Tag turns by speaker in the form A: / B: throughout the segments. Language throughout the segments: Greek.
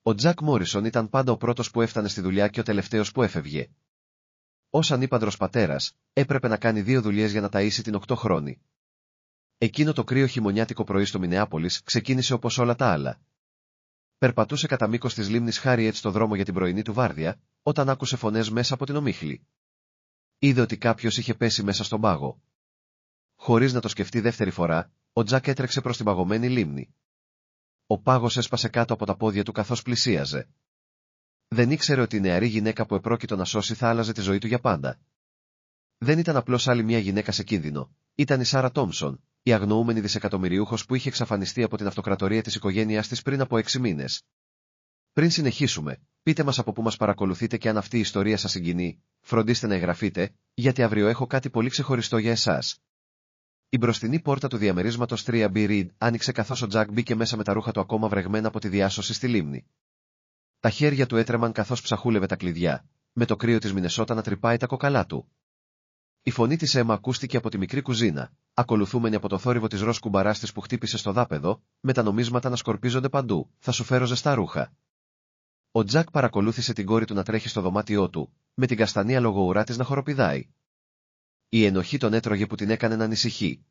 A: Ο Τζακ Μόρισον ήταν πάντα ο πρώτος που έφτανε στη δουλειά και ο τελευταίος που έφευγε. Ως ανήπαντρος πατέρας, έπρεπε να κάνει 2 δουλειές για να ταΐσει την 8χρονη. Εκείνο το κρύο χειμωνιάτικο πρωί στο Μινεάπολις ξεκίνησε όπως όλα τα άλλα. Περπατούσε κατά μήκος της λίμνης Χάριετ στο δρόμο για την πρωινή του βάρδια, όταν άκουσε φωνές μέσα από την ομίχλη. Είδε ότι κάποιος είχε πέσει μέσα στον πάγο. Χωρίς να το σκεφτεί δεύτερη φορά, ο Τζακ έτρεξε προς την παγωμένη λίμνη. Ο πάγος έσπασε κάτω από τα πόδια του καθώς πλησίαζε. Δεν ήξερε ότι η νεαρή γυναίκα που επρόκειτο να σώσει θα άλλαζε τη ζωή του για πάντα. Δεν ήταν απλώς άλλη μια γυναίκα σε κίνδυνο, ήταν η Σάρα Τόμψον, η αγνοούμενη δισεκατομμυριούχος που είχε εξαφανιστεί από την αυτοκρατορία της οικογένειάς της πριν από 6 μήνες. Πριν συνεχίσουμε, πείτε μας από πού μας παρακολουθείτε και αν αυτή η ιστορία σας συγκινεί, φροντίστε να εγγραφείτε, γιατί αύριο έχω κάτι πολύ ξεχωριστό για εσάς. Η μπροστινή πόρτα του διαμερίσματος 3B Reed άνοιξε καθώς ο Τζακ μπήκε μέσα με τα ρούχα του ακόμα βρεγμένα από τη διάσωση στη λίμνη. Τα χέρια του έτρεμαν καθώς ψαχούλευε τα κλειδιά, με το κρύο της Μινεσότα να τρυπάει τα κοκαλά του. Η φωνή της Έμα ακούστηκε από τη μικρή κουζίνα, ακολουθούμενη από το θόρυβο της ροζ κουμπαράς της που χτύπησε στο δάπεδο, με τα νομίσματα να σκορπίζονται παντού. Θα σου φέρω ζεστά ρούχα. Ο Τζακ παρακολούθησε την κόρη του να τρέχει στο δωμάτιό του, με την καστανία λογοουρά της να χοροπηδάει. Η ενοχή τον έτρωγε που την έκανε να ανησυχεί.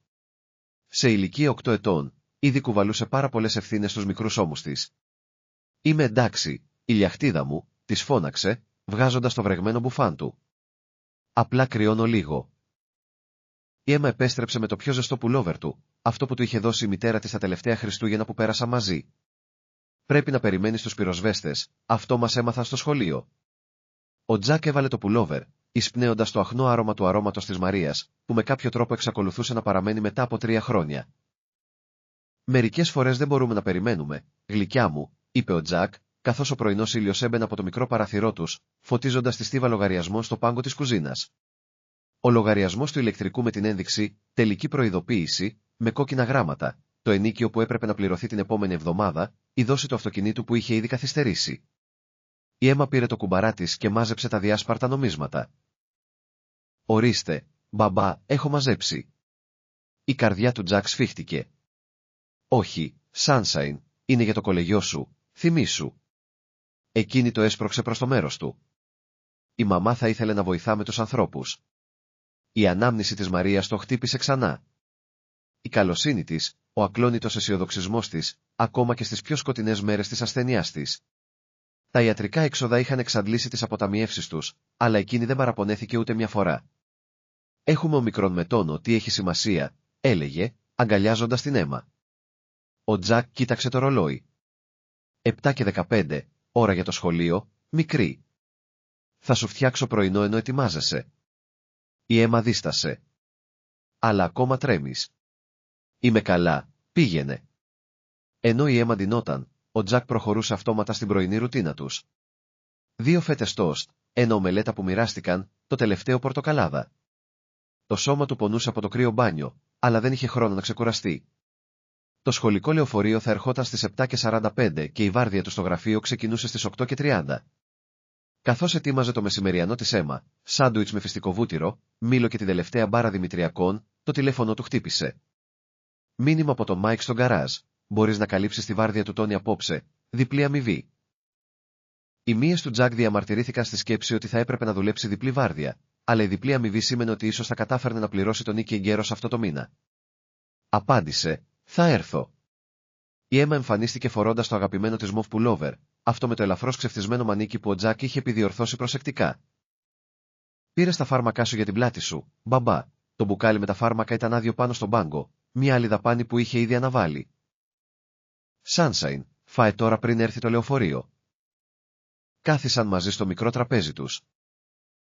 A: Σε ηλικία 8 ετών, ήδη κουβαλούσε πάρα πολλές ευθύνες στους μικρούς ώμους της. «Είμαι εντάξει, η λιαχτίδα μου», της φώναξε, βγάζοντας το βρεγμένο μπουφάν του. «Απλά κρυώνω λίγο». Η Έμα επέστρεψε με το πιο ζεστό πουλόβερ του, αυτό που του είχε δώσει η μητέρα της τα τελευταία Χριστούγεννα που πέρασαν μαζί. «Πρέπει να περιμένεις τους πυροσβέστες, αυτό μας έμαθαν στο σχολείο». Ο Τζακ έβαλε το πουλόβερ, εισπνέοντας το αχνό άρωμα του αρώματος της Μαρίας, που με κάποιο τρόπο εξακολουθούσε να παραμένει μετά από 3 χρόνια. «Μερικές φορές δεν μπορούμε να περιμένουμε, γλυκιά μου», είπε ο Τζακ, καθώς ο πρωινός ήλιος έμπαινε από το μικρό παραθυρό τους, φωτίζοντας τη στίβα λογαριασμό στο πάγκο της κουζίνας. Ο λογαριασμός του ηλεκτρικού με την ένδειξη «Τελική προειδοποίηση», με κόκκινα γράμματα, το ενίκιο που έπρεπε να πληρωθεί την επόμενη εβδομάδα, η δόση του αυτοκινήτου που είχε ήδη καθυστερήσει. Η Έμα πήρε το κουμπαρά της και μάζεψε τα διάσπαρτα νομίσματα. «Ορίστε, μπαμπά, έχω μαζέψει». Η καρδιά του Τζακ σφίχτηκε. «Όχι, Σάνσαϊν, είναι για το κολεγιό σου, θυμήσου». Εκείνη το έσπρωξε προς το μέρος του. Η μαμά θα ήθελε να βοηθά με τους ανθρώπους. Η ανάμνηση της Μαρίας το χτύπησε ξανά. Η καλοσύνη της, ο ακλόνητος αισιοδοξισμός της, ακόμα και στις πιο σκοτεινές μέρες της ασθενειάς της. Τα ιατρικά έξοδα είχαν εξαντλήσει τις αποταμιεύσεις τους, αλλά εκείνη δεν παραπονέθηκε ούτε μια φορά. «Έχουμε ομικρόν με τόνο, τι έχει σημασία», έλεγε, αγκαλιάζοντας την Έμα. Ο Τζακ κοίταξε το ρολόι. 7:15, ώρα για το σχολείο, μικρή. «Θα σου φτιάξω πρωινό ενώ ετοιμάζεσαι». Η Έμα δίστασε. «Αλλά ακόμα τρέμεις». «Είμαι καλά, πήγαινε». Ενώ η Έμα ντυνόταν, ο Τζακ προχωρούσε αυτόματα στην πρωινή ρουτίνα τους. 2 φέτες τόστ, 1 ομελέτα που μοιράστηκαν, το τελευταίο πορτοκαλάδα. Το σώμα του πονούσε από το κρύο μπάνιο, αλλά δεν είχε χρόνο να ξεκουραστεί. Το σχολικό λεωφορείο θα ερχόταν στις 7:45 και η βάρδια του στο γραφείο ξεκινούσε στις 8:30. Καθώς ετοίμαζε το μεσημεριανό της Έμα, σάντουιτς με φιστικό βούτυρο, μήλο και την τελευταία μπάρα δημητριακών, το τηλέφωνο του χτύπησε. Μήνυμα από τον Μάικ στον γκαράζ. «Μπορείς να καλύψεις τη βάρδια του Τόνι απόψε, διπλή αμοιβή». Οι μύες του Τζακ διαμαρτυρήθηκαν στη σκέψη ότι θα έπρεπε να δουλέψει διπλή βάρδια, αλλά η διπλή αμοιβή σήμαινε ότι ίσως θα κατάφερνε να πληρώσει τον Νίκη εγκαίρος αυτό το μήνα. Απάντησε, «Θα έρθω». Η Έμα εμφανίστηκε φορώντας το αγαπημένο της μοβ πουλόβερ, αυτό με το ελαφρώς ξεφτισμένο μανίκι που ο Τζακ είχε επιδιορθώσει προσεκτικά. «Πήρες τα φάρμακά σου για την πλάτη σου, μπαμπά». Το μπουκάλι με τα φάρμακα ήταν άδειο πάνω στον πάγκο, μια άλλη δαπάνη που είχε ήδη αναβάλει. «Σάνσαϊν, φάε τώρα πριν έρθει το λεωφορείο». Κάθισαν μαζί στο μικρό τραπέζι τους.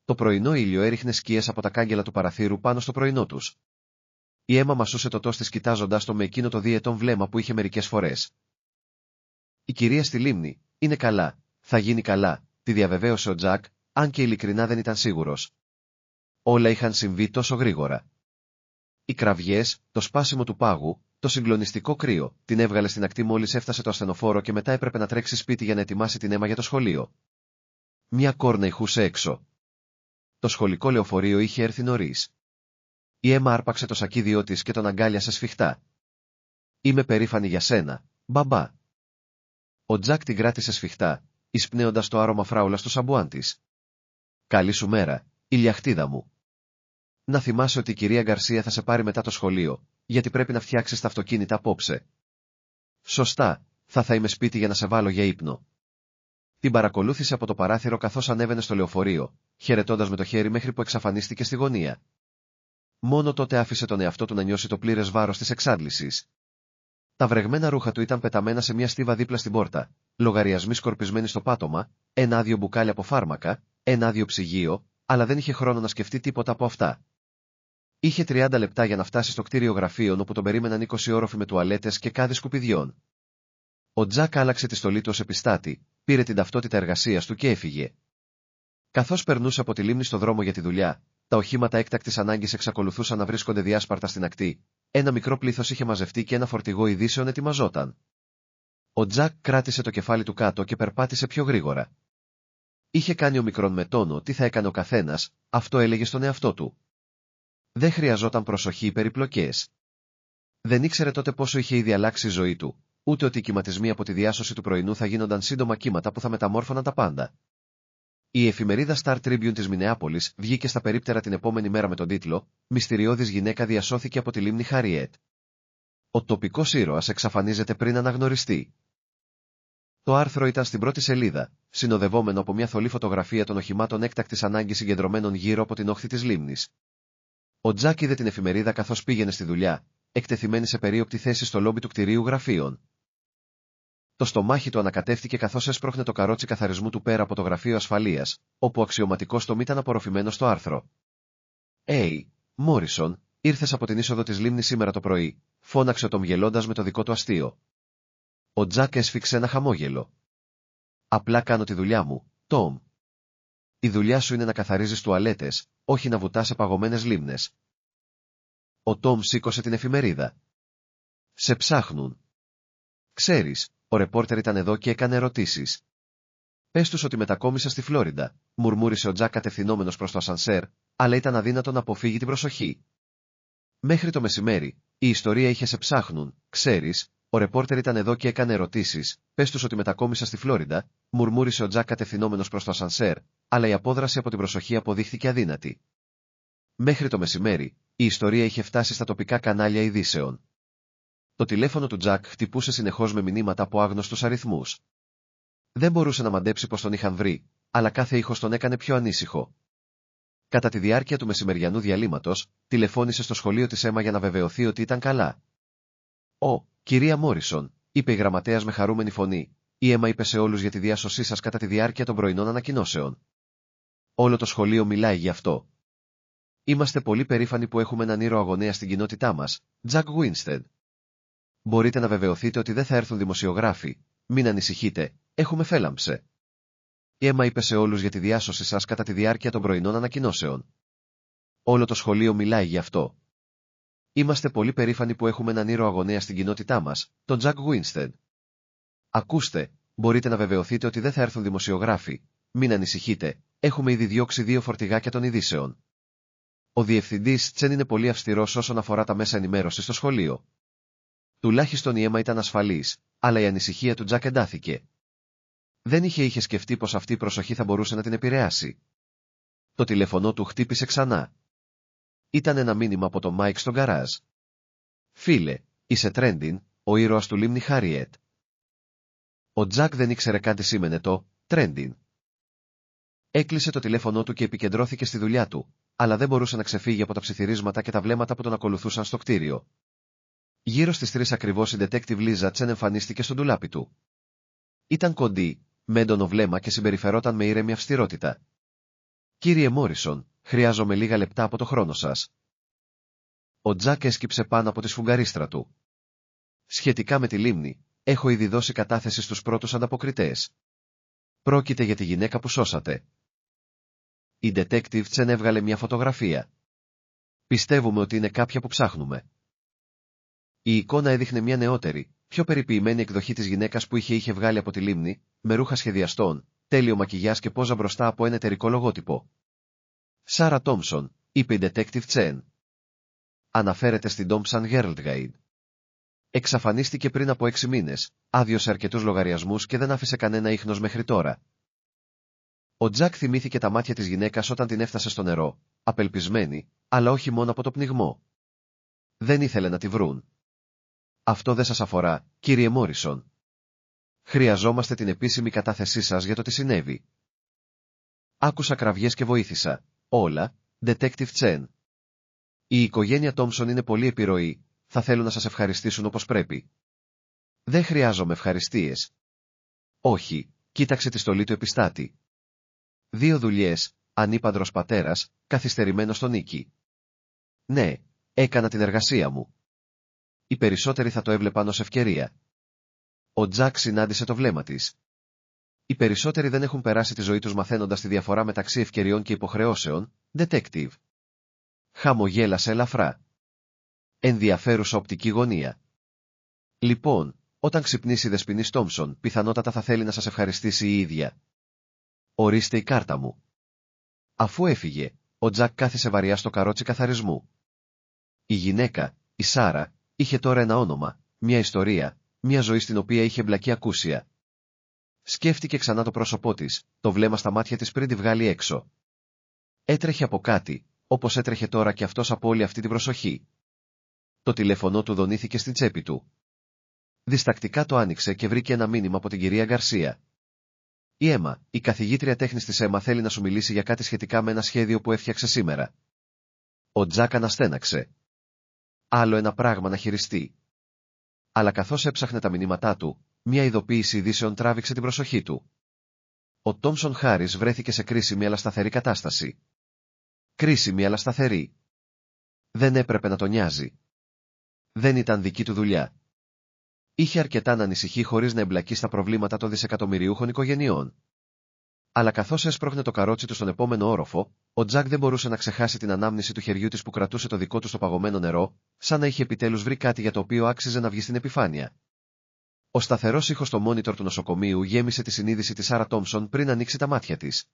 A: Το πρωινό ήλιο έριχνε σκιές από τα κάγκελα του παραθύρου πάνω στο πρωινό τους. Η Έμα μασούσε το τος της κοιτάζοντας το με εκείνο το διετών βλέμμα που είχε μερικές φορές. «Η κυρία στη λίμνη, είναι καλά, θα γίνει καλά», τη διαβεβαίωσε ο Τζακ, αν και ειλικρινά δεν ήταν σίγουρος. Όλα είχαν συμβεί τόσο γρήγορα. Οι κραυγές, το σπάσιμο του πάγου, το συγκλονιστικό κρύο, την έβγαλε στην ακτή μόλις έφτασε το ασθενοφόρο και μετά έπρεπε να τρέξει σπίτι για να ετοιμάσει την Έμα για το σχολείο. Μια κόρνα ηχούσε έξω. Το σχολικό λεωφορείο είχε έρθει νωρίς. Η Έμα άρπαξε το σακίδιό της και τον αγκάλιασε σφιχτά. «Είμαι περήφανη για σένα, μπαμπά». Ο Τζακ την κράτησε σφιχτά, εισπνέοντας το άρωμα φράουλα στο σαμπουάν της. «Καλή σου μέρα, ηλιαχτίδα μου. Να θυμάσαι ότι η κυρία Γκαρσία θα σε πάρει μετά το σχολείο, γιατί πρέπει να φτιάξεις τα αυτοκίνητα απόψε». «Σωστά, θα είμαι σπίτι για να σε βάλω για ύπνο». Την παρακολούθησε από το παράθυρο καθώς ανέβαινε στο λεωφορείο, χαιρετώντας με το χέρι μέχρι που εξαφανίστηκε στη γωνία. Μόνο τότε άφησε τον εαυτό του να νιώσει το πλήρες βάρος της εξάντλησης. Τα βρεγμένα ρούχα του ήταν πεταμένα σε μια στίβα δίπλα στην πόρτα, λογαριασμοί σκορπισμένοι στο πάτωμα, ένα άδειο μπουκάλι από φάρμακα, ένα άδειο ψυγείο, αλλά δεν είχε χρόνο να σκεφτεί τίποτα από αυτά. Είχε 30 λεπτά για να φτάσει στο κτίριο γραφείων όπου τον περίμεναν 20 όροφοι με τουαλέτες και κάδοι σκουπιδιών. Ο Τζακ άλλαξε τη στολή του ως επιστάτη, πήρε την ταυτότητα εργασίας του και έφυγε. Καθώς περνούσε από τη λίμνη στο δρόμο για τη δουλειά, τα οχήματα έκτακτης ανάγκης εξακολουθούσαν να βρίσκονται διάσπαρτα στην ακτή, ένα μικρό πλήθος είχε μαζευτεί και ένα φορτηγό ειδήσεων ετοιμαζόταν. Ο Τζακ κράτησε το κεφάλι του κάτω και περπάτησε πιο γρήγορα. Είχε κάνει ο μικρόν με τόνο τι θα έκανε ο καθένας, αυτό έλεγε στον εαυτό του. Δεν χρειαζόταν προσοχή ή περιπλοκές. Δεν ήξερε τότε πόσο είχε ήδη αλλάξει η ζωή του, ούτε ότι οι κυματισμοί από τη διάσωση του πρωινού θα γίνονταν σύντομα κύματα που θα μεταμόρφωναν τα πάντα. Η εφημερίδα Star Tribune της Μινεάπολης βγήκε στα περίπτερα την επόμενη μέρα με τον τίτλο «Μυστηριώδης γυναίκα διασώθηκε από τη λίμνη Χάριετ. Ο τοπικός ήρωας εξαφανίζεται πριν αναγνωριστεί». Το άρθρο ήταν στην πρώτη σελίδα, συνοδευόμενο από μια θολή φωτογραφία των οχημάτων έκτακτης ανάγκης συγκεντρωμένων γύρω από την όχθη της λίμνης. Ο Τζακ είδε την εφημερίδα καθώς πήγαινε στη δουλειά, εκτεθειμένη σε περίοπτη θέση στο λόμπι του κτηρίου γραφείων. Το στομάχι του ανακατεύτηκε καθώς έσπροχνε το καρότσι καθαρισμού του πέρα από το γραφείο ασφαλείας, όπου ο αξιωματικός τομ ήταν απορροφημένο στο άρθρο. Μόρισον, ήρθες από την είσοδο της λίμνης σήμερα το πρωί», φώναξε ο Τομ γελώντας με το δικό του αστείο. Ο Τζακ έσφιξε ένα χαμόγελο. «Απλά κάνω τη δουλειά μου, Τομ. Η δουλειά σου είναι να καθαρίζεις τουαλέτες, όχι να βουτάς παγωμένες λίμνες». Ο Τομ σήκωσε την εφημερίδα. «Σε ψάχνουν. Ξέρεις, ο ρεπόρτερ ήταν εδώ και έκανε ερωτήσεις. Πες τους ότι μετακόμισα στη Φλόριντα», μουρμούρισε ο Τζακ κατευθυνόμενος προς το ασανσέρ, αλλά ήταν αδύνατο να αποφύγει την προσοχή. «Μέχρι το μεσημέρι, η ιστορία είχε «σε ψάχνουν», ξέρεις, ο ρεπόρτερ ήταν εδώ και έκανε ερωτήσεις, πες τους ότι μετακόμισα στη Φλόριντα», μουρμούρισε ο Τζακ κατευθυνόμενος προς το ασανσέρ, αλλά η απόδραση από την προσοχή αποδείχθηκε αδύνατη. Μέχρι το μεσημέρι, η ιστορία είχε φτάσει στα τοπικά κανάλια ειδήσεων. Το τηλέφωνο του Τζακ χτυπούσε συνεχώς με μηνύματα από άγνωστους αριθμούς. Δεν μπορούσε να μαντέψει πως τον είχαν βρει, αλλά κάθε ήχος τον έκανε πιο ανήσυχο. Κατά τη διάρκεια του μεσημεριανού διαλύματος, τηλεφώνησε στο σχολείο της Έμα για να βεβαιωθεί ότι ήταν καλά. «Κυρία Μόρισον», είπε η γραμματέας με χαρούμενη φωνή, «η Έμα είπε σε όλους για τη διάσωσή σας κατά τη διάρκεια των πρωινών ανακοινώσεων. Όλο το σχολείο μιλάει γι' αυτό. Είμαστε πολύ περήφανοι που έχουμε έναν ήρωα αγωνέα στην κοινότητά μας, Τζακ Γουίνστεντ. Μπορείτε να βεβαιωθείτε ότι δεν θα έρθουν δημοσιογράφοι, μην ανησυχείτε, έχουμε φέλαμψε. Η Έμα είπε σε όλους για τη διάσωση σας κατά τη διάρκεια των πρωινών ανακοινώσεων. Όλο το σχολείο μιλάει γι' αυτό. Είμαστε πολύ περήφανοι που έχουμε έναν ήρωα αγωνέα στην κοινότητά μας, τον Τζακ Γουίνστεντ. Ακούστε, μπορείτε να βεβαιωθείτε ότι δεν θα έρθουν δημοσιογράφοι, μην ανησυχείτε, έχουμε ήδη διώξει 2 φορτηγάκια των ειδήσεων. Ο διευθυντής Τσεν είναι πολύ αυστηρός όσον αφορά τα μέσα ενημέρωσης στο σχολείο. Τουλάχιστον η Έμα ήταν ασφαλής, αλλά η ανησυχία του Τζακ εντάθηκε. Δεν είχε σκεφτεί πως αυτή η προσοχή θα μπορούσε να την επηρεάσει. Το τηλέφωνο του χτύπησε ξανά. Ήταν ένα μήνυμα από τον Μάικ στο γκαράζ. «Φίλε, είσαι trending, ο ήρωας του λίμνη Χάριετ». Ο Τζακ δεν ήξερε καν τι σήμαινε το trending. Έκλεισε το τηλέφωνό του και επικεντρώθηκε στη δουλειά του, αλλά δεν μπορούσε να ξεφύγει από τα ψιθυρίσματα και τα βλέμματα που τον ακολουθούσαν στο κτίριο. Γύρω στις 3 ακριβώς η detective Λίζα Τσεν εμφανίστηκε στο ντουλάπι του. Ήταν κοντή, με έντονο βλέμμα και συμπεριφερόταν με ήρεμη αυστηρότητα. «Κύριε Μόρισον, χρειάζομαι λίγα λεπτά από το χρόνο σας». Ο Τζακ έσκυψε πάνω από τη σφουγγαρίστρα του. «Σχετικά με τη λίμνη, έχω ήδη δώσει κατάθεση στους πρώτους ανταποκριτές. Πρόκειται για τη γυναίκα που σώσατε». Η detective Τσεν έβγαλε μια φωτογραφία. «Πιστεύουμε ότι είναι κάποια που ψάχνουμε». Η εικόνα έδειχνε μια νεότερη, πιο περιποιημένη εκδοχή της γυναίκας που είχε βγάλει από τη λίμνη, με ρούχα σχεδιαστών, τέλειο μακιγιάζ και πόζα μπροστά από ένα εταιρικό λογότυπο. «Σάρα Τόμσον», είπε η detective Τσεν. «Αναφέρεται στην Thompson Herald Guide». Εξαφανίστηκε πριν από 6 μήνες, άδειωσε αρκετούς λογαριασμούς και δεν άφησε κανένα ίχνος μέχρι τώρα. Ο Τζακ θυμήθηκε τα μάτια της γυναίκας όταν την έφτασε στο νερό, απελπισμένη, αλλά όχι μόνο από το πνιγμό. Δεν ήθελε να τη βρουν. Αυτό δεν σας αφορά, κύριε Μόρισον. Χρειαζόμαστε την επίσημη κατάθεσή σας για το τι συνέβη. Άκουσα κραυγές και βοήθησα. Όλα, Detective Chen. Η οικογένεια Τόμψον είναι πολύ επιρροή, θα θέλουν να σας ευχαριστήσουν όπως πρέπει. Δεν χρειάζομαι ευχαριστίες. Όχι, κοίταξε τη στολή του επιστάτη. 2 δουλειές, ανήπαντρος πατέρας, καθυστερημένος στο νίκη. Ναι, έκανα την εργασία μου. Οι περισσότεροι θα το έβλεπαν ως ευκαιρία. Ο Τζακ συνάντησε το βλέμμα της. Οι περισσότεροι δεν έχουν περάσει τη ζωή τους μαθαίνοντας τη διαφορά μεταξύ ευκαιριών και υποχρεώσεων, detective. Χαμογέλασε ελαφρά. Ενδιαφέρουσα οπτική γωνία. Λοιπόν, όταν ξυπνήσει η δεσποινής Τόμψον, πιθανότατα θα θέλει να σας ευχαριστήσει η ίδια. Ορίστε η κάρτα μου. Αφού έφυγε, ο Τζακ κάθισε βαριά στο καρότσι καθαρισμού. Η γυναίκα, η Σάρα, είχε τώρα ένα όνομα, μια ιστορία, μια ζωή στην οποία είχε μπλακεί ακούσια. Σκέφτηκε ξανά το πρόσωπό της, το βλέμμα στα μάτια της πριν τη βγάλει έξω. Έτρεχε από κάτι, όπως έτρεχε τώρα και αυτός από όλη αυτή την προσοχή. Το τηλέφωνο του δονήθηκε στην τσέπη του. Διστακτικά το άνοιξε και βρήκε ένα μήνυμα από την κυρία Γκαρσία. Η Έμα, η καθηγήτρια τέχνης της Έμα, θέλει να σου μιλήσει για κάτι σχετικά με ένα σχέδιο που έφτιαξε σήμερα. Ο Τζακ αναστέναξε. Άλλο ένα πράγμα να χειριστεί. Αλλά καθώς έψαχνε τα μηνύματά του, μια ειδοποίηση ειδήσεων τράβηξε την προσοχή του. Ο Τόμψον Χάρις βρέθηκε σε κρίσιμη αλλά σταθερή κατάσταση. Κρίσιμη αλλά σταθερή. Δεν έπρεπε να τον νοιάζει. Δεν ήταν δική του δουλειά. Είχε αρκετά να ανησυχεί χωρίς να εμπλακεί στα προβλήματα των δισεκατομμυριούχων οικογενειών. Αλλά καθώς έσπρωχνε το καρότσι του στον επόμενο όροφο, ο Τζακ δεν μπορούσε να ξεχάσει την ανάμνηση του χεριού της που κρατούσε το δικό του στο παγωμένο νερό, σαν να είχε επιτέλους βρει κάτι για το οποίο άξιζε να βγει στην επιφάνεια. Ο σταθερός ήχος στο μόνιτορ του νοσοκομείου γέμισε τη συνείδηση της Σάρα Τόμψον πριν ανοίξει τα μάτια της.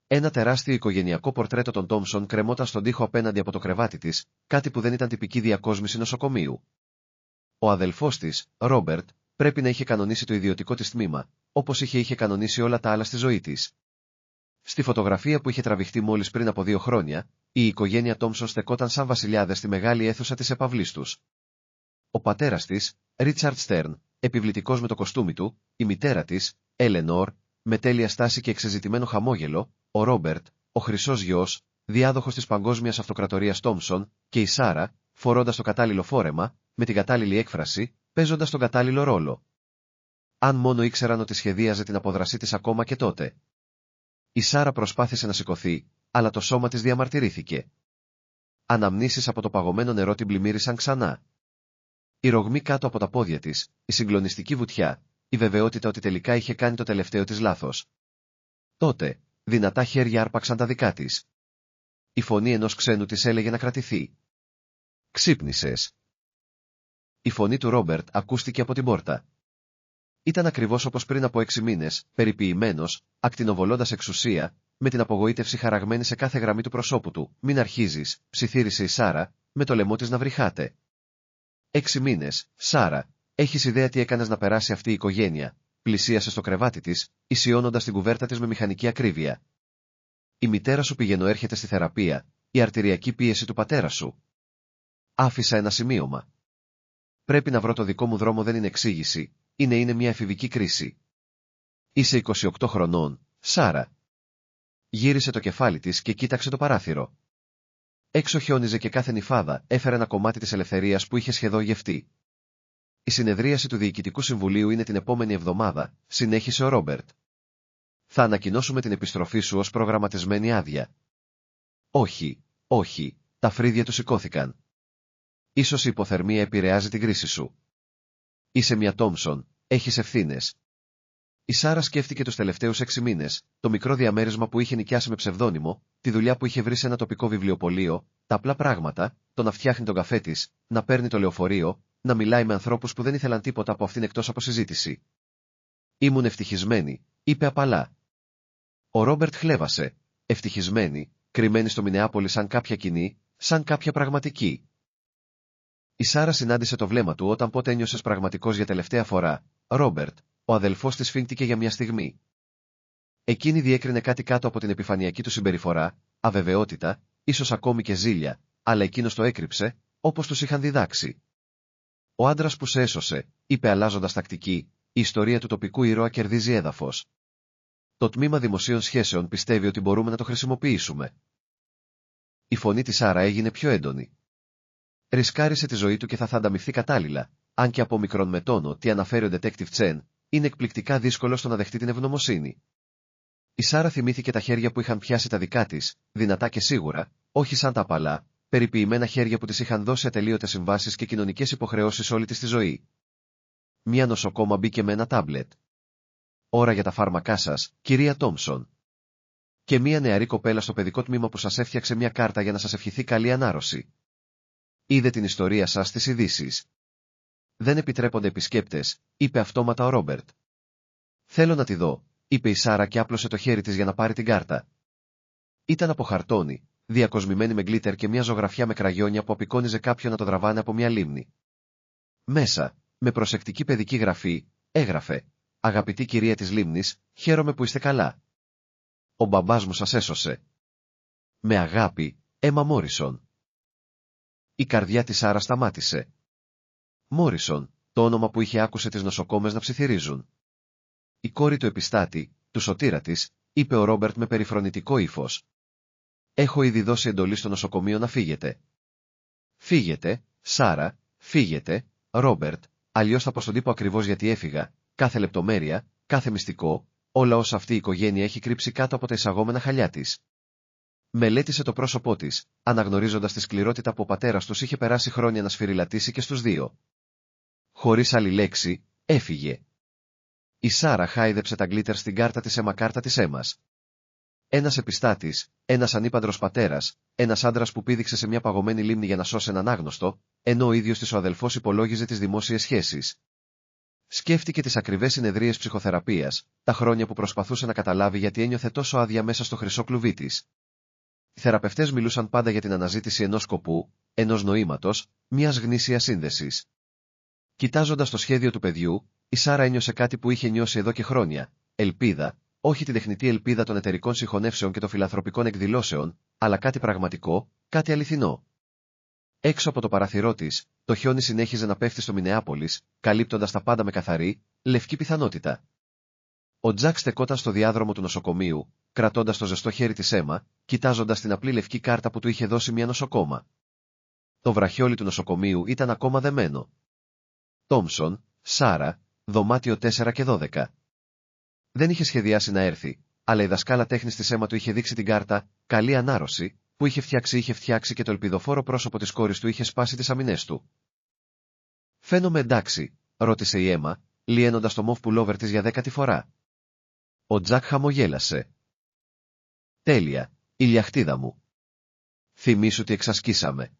A: Ένα τεράστιο οικογενειακό πορτρέτο των Τόμψον κρεμόταν στον τοίχο απέναντι από το κρεβάτι της, κάτι που δεν ήταν τυπική διακόσμηση νοσοκομείου. Ο αδελφός της, Ρόμπερτ, πρέπει να είχε κανονίσει το ιδιωτικό της τμήμα, όπως είχε κανονίσει όλα τα άλλα στη ζωή της. Στη φωτογραφία που είχε τραβηχτεί μόλις πριν από 2 χρόνια, η οικογένεια Τόμψον στεκόταν σαν βασιλιάδες στη μεγάλη αίθουσα της επαυλής τους. Ο πατέρας της, Ρίτσαρντ Στέρν, επιβλητικός με το κοστούμι του, η μητέρα της, Έλενορ, με τέλεια στάση και εξεζητημένο χαμόγελο, ο Ρόμπερτ, ο χρυσός γιος, διάδοχος της παγκόσμιας αυτοκρατορίας Τόμψον, και η Σάρα, φορώντας το κατάλληλο φόρεμα, με την κατάλληλη έκφραση, παίζοντας τον κατάλληλο ρόλο. Αν μόνο ήξεραν ότι σχεδίαζε την αποδρασή της ακόμα και τότε. Η Σάρα προσπάθησε να σηκωθεί, αλλά το σώμα της διαμαρτυρήθηκε. Αναμνήσεις από το παγωμένο νερό την πλημμύρισαν ξανά. Η ρογμή κάτω από τα πόδια της, η συγκλονιστική βουτιά, η βεβαιότητα ότι τελικά είχε κάνει το τελευταίο της λάθος. Τότε, δυνατά χέρια άρπαξαν τα δικά της. Η φωνή ενός ξένου της έλεγε να κρατηθεί. «Ξύπνησες». Η φωνή του Ρόμπερτ ακούστηκε από την πόρτα. Ήταν ακριβώς όπως πριν από 6 μήνες, περιποιημένος, ακτινοβολώντας εξουσία, με την απογοήτευση χαραγμένη σε κάθε γραμμή του προσώπου του. «Μην αρχίζεις», ψιθύρισε η Σάρα, με το λαιμό της να βρυχάται. 6 μήνες, Σάρα, έχεις ιδέα τι έκανες να περάσει αυτή η οικογένεια? Πλησίασε στο κρεβάτι της, ισιώνοντας την κουβέρτα της με μηχανική ακρίβεια. Η μητέρα σου πηγαινοέρχεται στη θεραπεία, η αρτηριακή πίεση του πατέρα σου. Άφησα ένα σημείωμα. Πρέπει να βρω το δικό μου δρόμο, δεν είναι εξήγηση, είναι μια εφηβική κρίση. Είσαι 28 χρονών, Σάρα. Γύρισε το κεφάλι της και κοίταξε το παράθυρο. Έξω χιόνιζε και κάθε νυφάδα έφερε ένα κομμάτι της ελευθερίας που είχε σχεδόν γευτεί. Η συνεδρίαση του Διοικητικού Συμβουλίου είναι την επόμενη εβδομάδα, συνέχισε ο Ρόμπερτ. Θα ανακοινώσουμε την επιστροφή σου ως προγραμματισμένη άδεια. Όχι, όχι, τα φρύδια του σηκώθηκαν. Ίσως η υποθερμία επηρεάζει την κρίση σου. Είσαι μια Τόμψον, έχεις ευθύνες. Η Σάρα σκέφτηκε τους τελευταίους 6 μήνες, το μικρό διαμέρισμα που είχε νοικιάσει με ψευδόνυμο, τη δουλειά που είχε βρει σε ένα τοπικό βιβλιοπωλείο, τα απλά πράγματα, το να φτιάχνει τον καφέ της, να παίρνει το λεωφορείο, να μιλάει με ανθρώπους που δεν ήθελαν τίποτα από αυτήν εκτός από συζήτηση. Ήμουν ευτυχισμένη, είπε απαλά. Ο Ρόμπερτ χλέβασε, ευτυχισμένη, κρυμμένη στο Μινεάπολη σαν κάποια κοινή, σαν κάποια πραγματική. Η Σάρα συνάντησε το βλέμμα του όταν πότε ένιωσες πραγματικός για τελευταία φορά. Ρόμπερτ, ο αδελφός της φύνκτηκε για μια στιγμή. Εκείνη διέκρινε κάτι κάτω από την επιφανειακή του συμπεριφορά, αβεβαιότητα, ίσως ακόμη και ζήλια, αλλά εκείνος το έκρυψε, όπως τους είχαν διδάξει. Ο άντρας που σε έσωσε, είπε αλλάζοντας τακτική, η ιστορία του τοπικού ήρωα κερδίζει έδαφος. Το τμήμα δημοσίων σχέσεων πιστεύει ότι μπορούμε να το χρησιμοποιήσουμε. Η φωνή της Σάρα έγινε πιο έντονη. Ρισκάρισε τη ζωή του και θα ανταμυφθεί κατάλληλα, αν και από μικρόν με τόνο τι αναφέρει ο Detective Chen, είναι εκπληκτικά δύσκολο στο να δεχτεί την ευγνωμοσύνη. Η Σάρα θυμήθηκε τα χέρια που είχαν πιάσει τα δικά της, δυνατά και σίγουρα, όχι σαν τα απαλά, περιποιημένα χέρια που της είχαν δώσει ατελείωτες συμβάσεις και κοινωνικές υποχρεώσεις όλη της τη ζωή. Μια νοσοκόμα μπήκε με ένα τάμπλετ. Ώρα για τα φάρμακά σας, κυρία Τόμψον. Και μια νεαρή κοπέλα στο παιδικό τμήμα που σας έφτιαξε μια κάρτα για να σας ευχηθεί καλή ανάρρωση. Είδε την ιστορία σας στις ειδήσεις. Δεν επιτρέπονται επισκέπτες, είπε αυτόματα ο Ρόμπερτ. Θέλω να τη δω, είπε η Σάρα και άπλωσε το χέρι της για να πάρει την κάρτα. Ήταν από χαρτόνι, διακοσμημένη με γκλίτερ και μια ζωγραφιά με κραγιόνια που απεικόνιζε κάποιον να το τραβάνε από μια λίμνη. Μέσα, με προσεκτική παιδική γραφή, έγραφε: «Αγαπητή κυρία της λίμνης, χαίρομαι που είστε καλά. Ο μπαμπάς μου σας έσωσε. Με αγάπη, Έμα Μόρισον». Η καρδιά της Σάρα σταμάτησε. Μόρισον, το όνομα που είχε άκουσε τις νοσοκόμες να ψιθυρίζουν. Η κόρη του επιστάτη, του σωτήρα της, είπε ο Ρόμπερτ με περιφρονητικό ύφος. «Έχω ήδη δώσει εντολή στο νοσοκομείο να φύγετε». «Φύγετε, Σάρα, φύγετε, Ρόμπερτ, αλλιώς θα πω στον τύπο ακριβώς γιατί έφυγα, κάθε λεπτομέρεια, κάθε μυστικό, όλα όσα αυτή η οικογένεια έχει κρύψει κάτω από τα εισαγόμενα χαλιά της». Μελέτησε το πρόσωπό της, αναγνωρίζοντας τη σκληρότητα που ο πατέρας τους είχε περάσει χρόνια να σφυριλατήσει και στους δύο. Χωρίς άλλη λέξη, έφυγε. Η Σάρα χάιδεψε τα γκλίτερ στην κάρτα της Έμα, κάρτα της Έμας. Ένας επιστάτης, ένας ανήπαντρος πατέρας, ένας άντρας που πήδηξε σε μια παγωμένη λίμνη για να σώσει έναν άγνωστο, ενώ ο ίδιος της ο αδελφός υπολόγιζε τις δημόσιες σχέσεις. Σκέφτηκε τις ακριβές συνεδρίες ψυχοθεραπείας, τα χρόνια που προσπαθούσε να καταλάβει γιατί ένιωθε τόσο άδεια μέσα στο χρυσό κλουβί της. Οι θεραπευτές μιλούσαν πάντα για την αναζήτηση ενός σκοπού, ενός νοήματος, μιας γνήσιας σύνδεσης. Κοιτάζοντας το σχέδιο του παιδιού, η Σάρα ένιωσε κάτι που είχε νιώσει εδώ και χρόνια: ελπίδα, όχι την τεχνητή ελπίδα των εταιρικών συγχωνεύσεων και των φιλανθρωπικών εκδηλώσεων, αλλά κάτι πραγματικό, κάτι αληθινό. Έξω από το παραθυρό της, το χιόνι συνέχιζε να πέφτει στο Μινεάπολις, καλύπτοντας τα πάντα με καθαρή, λευκή πιθανότητα. Ο Τζακ στεκόταν στο διάδρομο του νοσοκομείου, κρατώντας το ζεστό χέρι της Έμα, κοιτάζοντας την απλή λευκή κάρτα που του είχε δώσει μια νοσοκόμα. Το βραχιόλι του νοσοκομείου ήταν ακόμα δεμένο. Τόμψον, Σάρα, δωμάτιο 4 και 12. Δεν είχε σχεδιάσει να έρθει, αλλά η δασκάλα τέχνης της Έμα του είχε δείξει την κάρτα «Καλή ανάρρωση», που είχε φτιάξει και το ελπιδοφόρο πρόσωπο της κόρης του είχε σπάσει τις αμυνές του. «Φαίνομαι εντάξει», ρώτησε η Έμα, λιένοντας το μοβ πουλόβερ της για 10η φορά. Ο Τζακ χαμογέλασε. «Τέλεια, ηλιαχτίδα μου. Θυμήσου ότι εξασκήσαμε.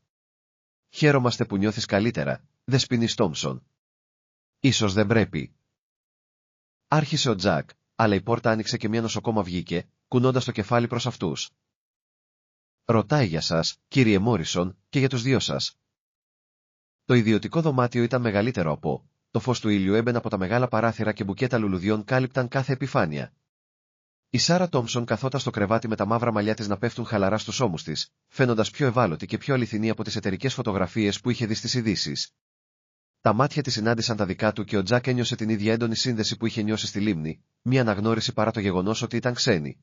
A: Χαίρομαστε που νιώθεις καλύτερα, δεσποινής Τόμψον. Ίσως δεν πρέπει». Άρχισε ο Τζακ, αλλά η πόρτα άνοιξε και μια νοσοκόμα βγήκε, κουνώντας το κεφάλι προς αυτούς. «Ρωτάει για σας, κύριε Μόρισον, και για τους δυο σας». Το ιδιωτικό δωμάτιο ήταν μεγαλύτερο από. Το φως του ήλιου έμπαινε από τα μεγάλα παράθυρα και μπουκέτα λουλουδιών κάλυπταν κάθε επιφάνεια. Η Σάρα Τόμψον καθόταν στο κρεβάτι με τα μαύρα μαλλιά της να πέφτουν χαλαρά στους ώμους της, φαίνοντας πιο ευάλωτη και πιο αληθινή από τις εταιρικές φωτογραφίες που είχε δει στις ειδήσεις. Τα μάτια της συνάντησαν τα δικά του και ο Τζακ ένιωσε την ίδια έντονη σύνδεση που είχε νιώσει στη λίμνη, μια αναγνώριση παρά το γεγονός ότι ήταν ξένοι.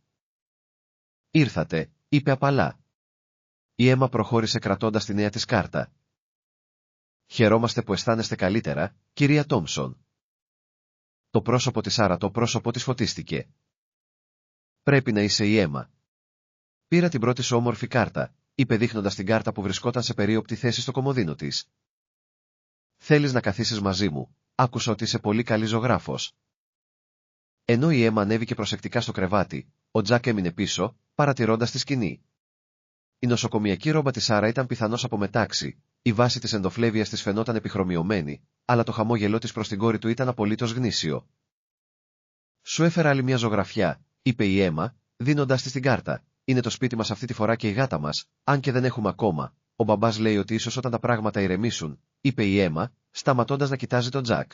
A: «Ήρθατε», είπε απαλά. Η Έμα προχώρησε κρατώντας τη νέα της κάρτα. «Χαιρόμαστε που αισθάνεστε καλύτερα, κυρία Τόμψον». Το πρόσωπο της Σάρα, το πρόσωπο της φωτίστηκε. «Πρέπει να είσαι η Έμα». «Πήρα την πρώτη σου όμορφη κάρτα», είπε δείχνοντας την κάρτα που βρισκόταν σε περίοπτη θέση στο κομοδίνο της. «Θέλεις να καθίσεις μαζί μου, άκουσα ότι είσαι πολύ καλή ζωγράφος». Ενώ η Έμα ανέβηκε προσεκτικά στο κρεβάτι, ο Τζακ έμεινε πίσω, παρατηρώντας τη σκηνή. Η νοσοκομιακή ρόμπα της Σάρα ήταν πιθανώς από μετάξι, η βάση της ενδοφλέβειας της φαινόταν επιχρωμιωμένη, αλλά το χαμόγελό της προς την κόρη του ήταν απολύτως γνήσιο. «Σου έφερα άλλη μια ζωγραφιά», είπε η Έμα, δίνοντάς της την κάρτα. «Είναι το σπίτι μας αυτή τη φορά και η γάτα μας, αν και δεν έχουμε ακόμα. ο μπαμπάς λέει ότι ίσως όταν τα πράγματα ηρεμήσουν, είπε η Έμα, σταματώντας να κοιτάζει τον Τζακ.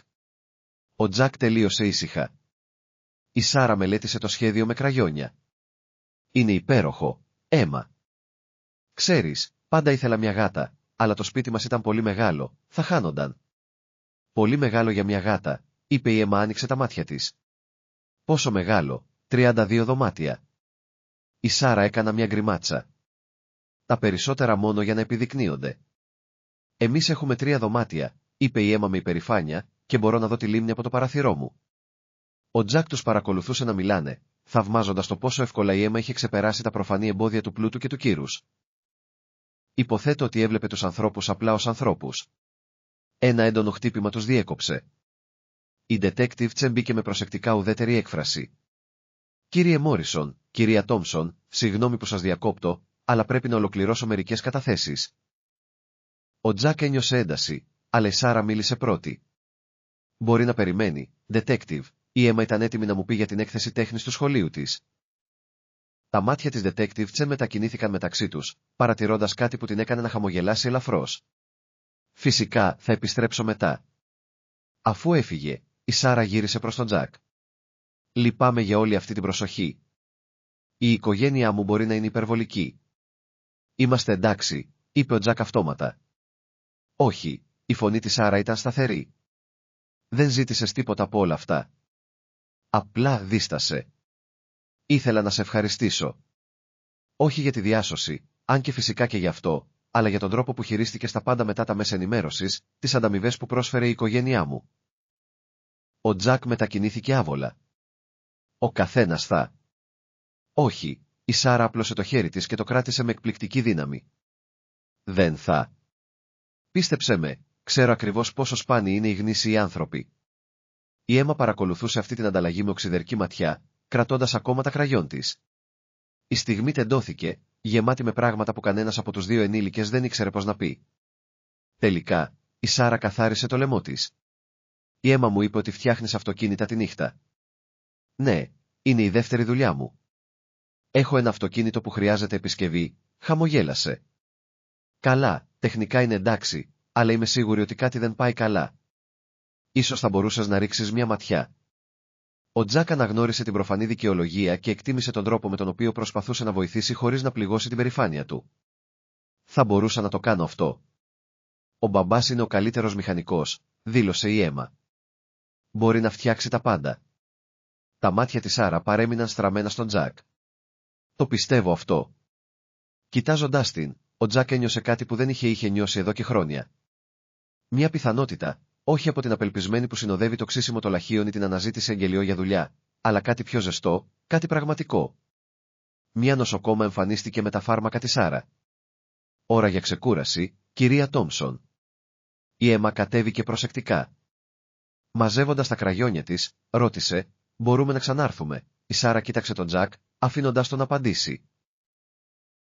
A: Ο Τζακ τελείωσε ήσυχα. Η Σάρα μελέτησε το σχέδιο με κραγιόνια. Είναι υπέροχο, Έμα. Ξέρεις, πάντα ήθελα μια γάτα, αλλά το σπίτι μας ήταν πολύ μεγάλο, θα χάνονταν. Πολύ μεγάλο για μια γάτα, είπε η Έμα, άνοιξε τα μάτια της. Πόσο μεγάλο, 32 δωμάτια. Η Σάρα έκανα μια γκριμάτσα. Τα περισσότερα μόνο για να επιδεικνύονται. Εμείς έχουμε 3 δωμάτια, είπε η Έμα με υπερηφάνεια, και μπορώ να δω τη λίμνη από το παράθυρό μου. Ο Τζακ τους παρακολουθούσε να μιλάνε, θαυμάζοντας το πόσο εύκολα η Έμα είχε ξεπεράσει τα προφανή εμπόδια του πλούτου και του κύρους. Υποθέτω ότι έβλεπε τους ανθρώπους απλά ως ανθρώπους. Ένα έντονο χτύπημα τους διέκοψε. Η detective τσεμπήκε με προσεκτικά ουδέτερη έκφραση. Κύριε Μόρισον, κυρία Τόμσον, συγγνώμη που σας διακόπτω, αλλά πρέπει να ολοκληρώσω μερικές καταθέσεις. Ο Τζακ ένιωσε ένταση, αλλά η Σάρα μίλησε πρώτη. Μπορεί να περιμένει, detective, η Έμα ήταν έτοιμη να μου πει για την έκθεση τέχνης του σχολείου της. Τα μάτια της detective Τσεν μετακινήθηκαν μεταξύ τους, παρατηρώντας κάτι που την έκανε να χαμογελάσει ελαφρώς. Φυσικά, θα επιστρέψω μετά. Αφού έφυγε, η Σάρα γύρισε προς τον Τζακ. Λυπάμαι για όλη αυτή την προσοχή. Η οικογένειά μου μπορεί να είναι υπερβολική. Είμαστε εντάξει, είπε ο Τζακ αυτόματα. Όχι, η φωνή της Σάρα ήταν σταθερή. Δεν ζήτησες τίποτα από όλα αυτά. Απλά δίστασε. Ήθελα να σε ευχαριστήσω. Όχι για τη διάσωση, αν και φυσικά και γι' αυτό, αλλά για τον τρόπο που χειρίστηκες τα πάντα μετά τα μέσα ενημέρωσης, τις ανταμοιβές που πρόσφερε η οικογένειά μου. Ο Τζακ μετακινήθηκε άβολα. Ο καθένας θα. Όχι, η Σάρα άπλωσε το χέρι της και το κράτησε με εκπληκτική δύναμη. Δεν θα. Πίστεψέ με, ξέρω ακριβώς πόσο σπάνιοι είναι οι γνήσιοι άνθρωποι. Η Έμα παρακολουθούσε αυτή την ανταλλαγή με οξυδερκή ματιά, κρατώντας ακόμα τα κραγιόν της. Η στιγμή τεντώθηκε, γεμάτη με πράγματα που κανένας από τους 2 ενήλικες δεν ήξερε πώς να πει. Τελικά, η Σάρα καθάρισε το λαιμό της. Η Έμα μου είπε ότι φτιάχνεις αυτοκίνητα τη νύχτα. Ναι, είναι η δεύτερη δουλειά μου. Έχω ένα αυτοκίνητο που χρειάζεται επισκευή, χαμογέλασε. Καλά, τεχνικά είναι εντάξει, αλλά είμαι σίγουρη ότι κάτι δεν πάει καλά. Ίσως θα μπορούσες να ρίξεις μια ματιά. Ο Τζακ αναγνώρισε την προφανή δικαιολογία και εκτίμησε τον τρόπο με τον οποίο προσπαθούσε να βοηθήσει χωρίς να πληγώσει την περηφάνεια του. Θα μπορούσα να το κάνω αυτό. Ο μπαμπάς είναι ο καλύτερος μηχανικός, δήλωσε η Έμα. Μπορεί να φτιάξει τα πάντα. Τα μάτια της Σάρα παρέμειναν στραμμένα στον Τζακ. Το πιστεύω αυτό. Κοιτάζοντάς την, ο Τζακ ένιωσε κάτι που δεν είχε νιώσει εδώ και χρόνια. Μια πιθανότητα, όχι από την απελπισμένη που συνοδεύει το ξύσιμο των λαχείων ή την αναζήτηση αγγελιών για δουλειά, αλλά κάτι πιο ζεστό, κάτι πραγματικό. Μια νοσοκόμα εμφανίστηκε με τα φάρμακα της Σάρα. Ώρα για ξεκούραση, κυρία Τόμσον. Η Έμα κατέβηκε προσεκτικά. Μαζεύοντας τα κραγιόνια της, ρώτησε, μπορούμε να ξανάρθουμε. Η Σάρα κοίταξε τον Τζακ, αφήνοντας τον να απαντήσει.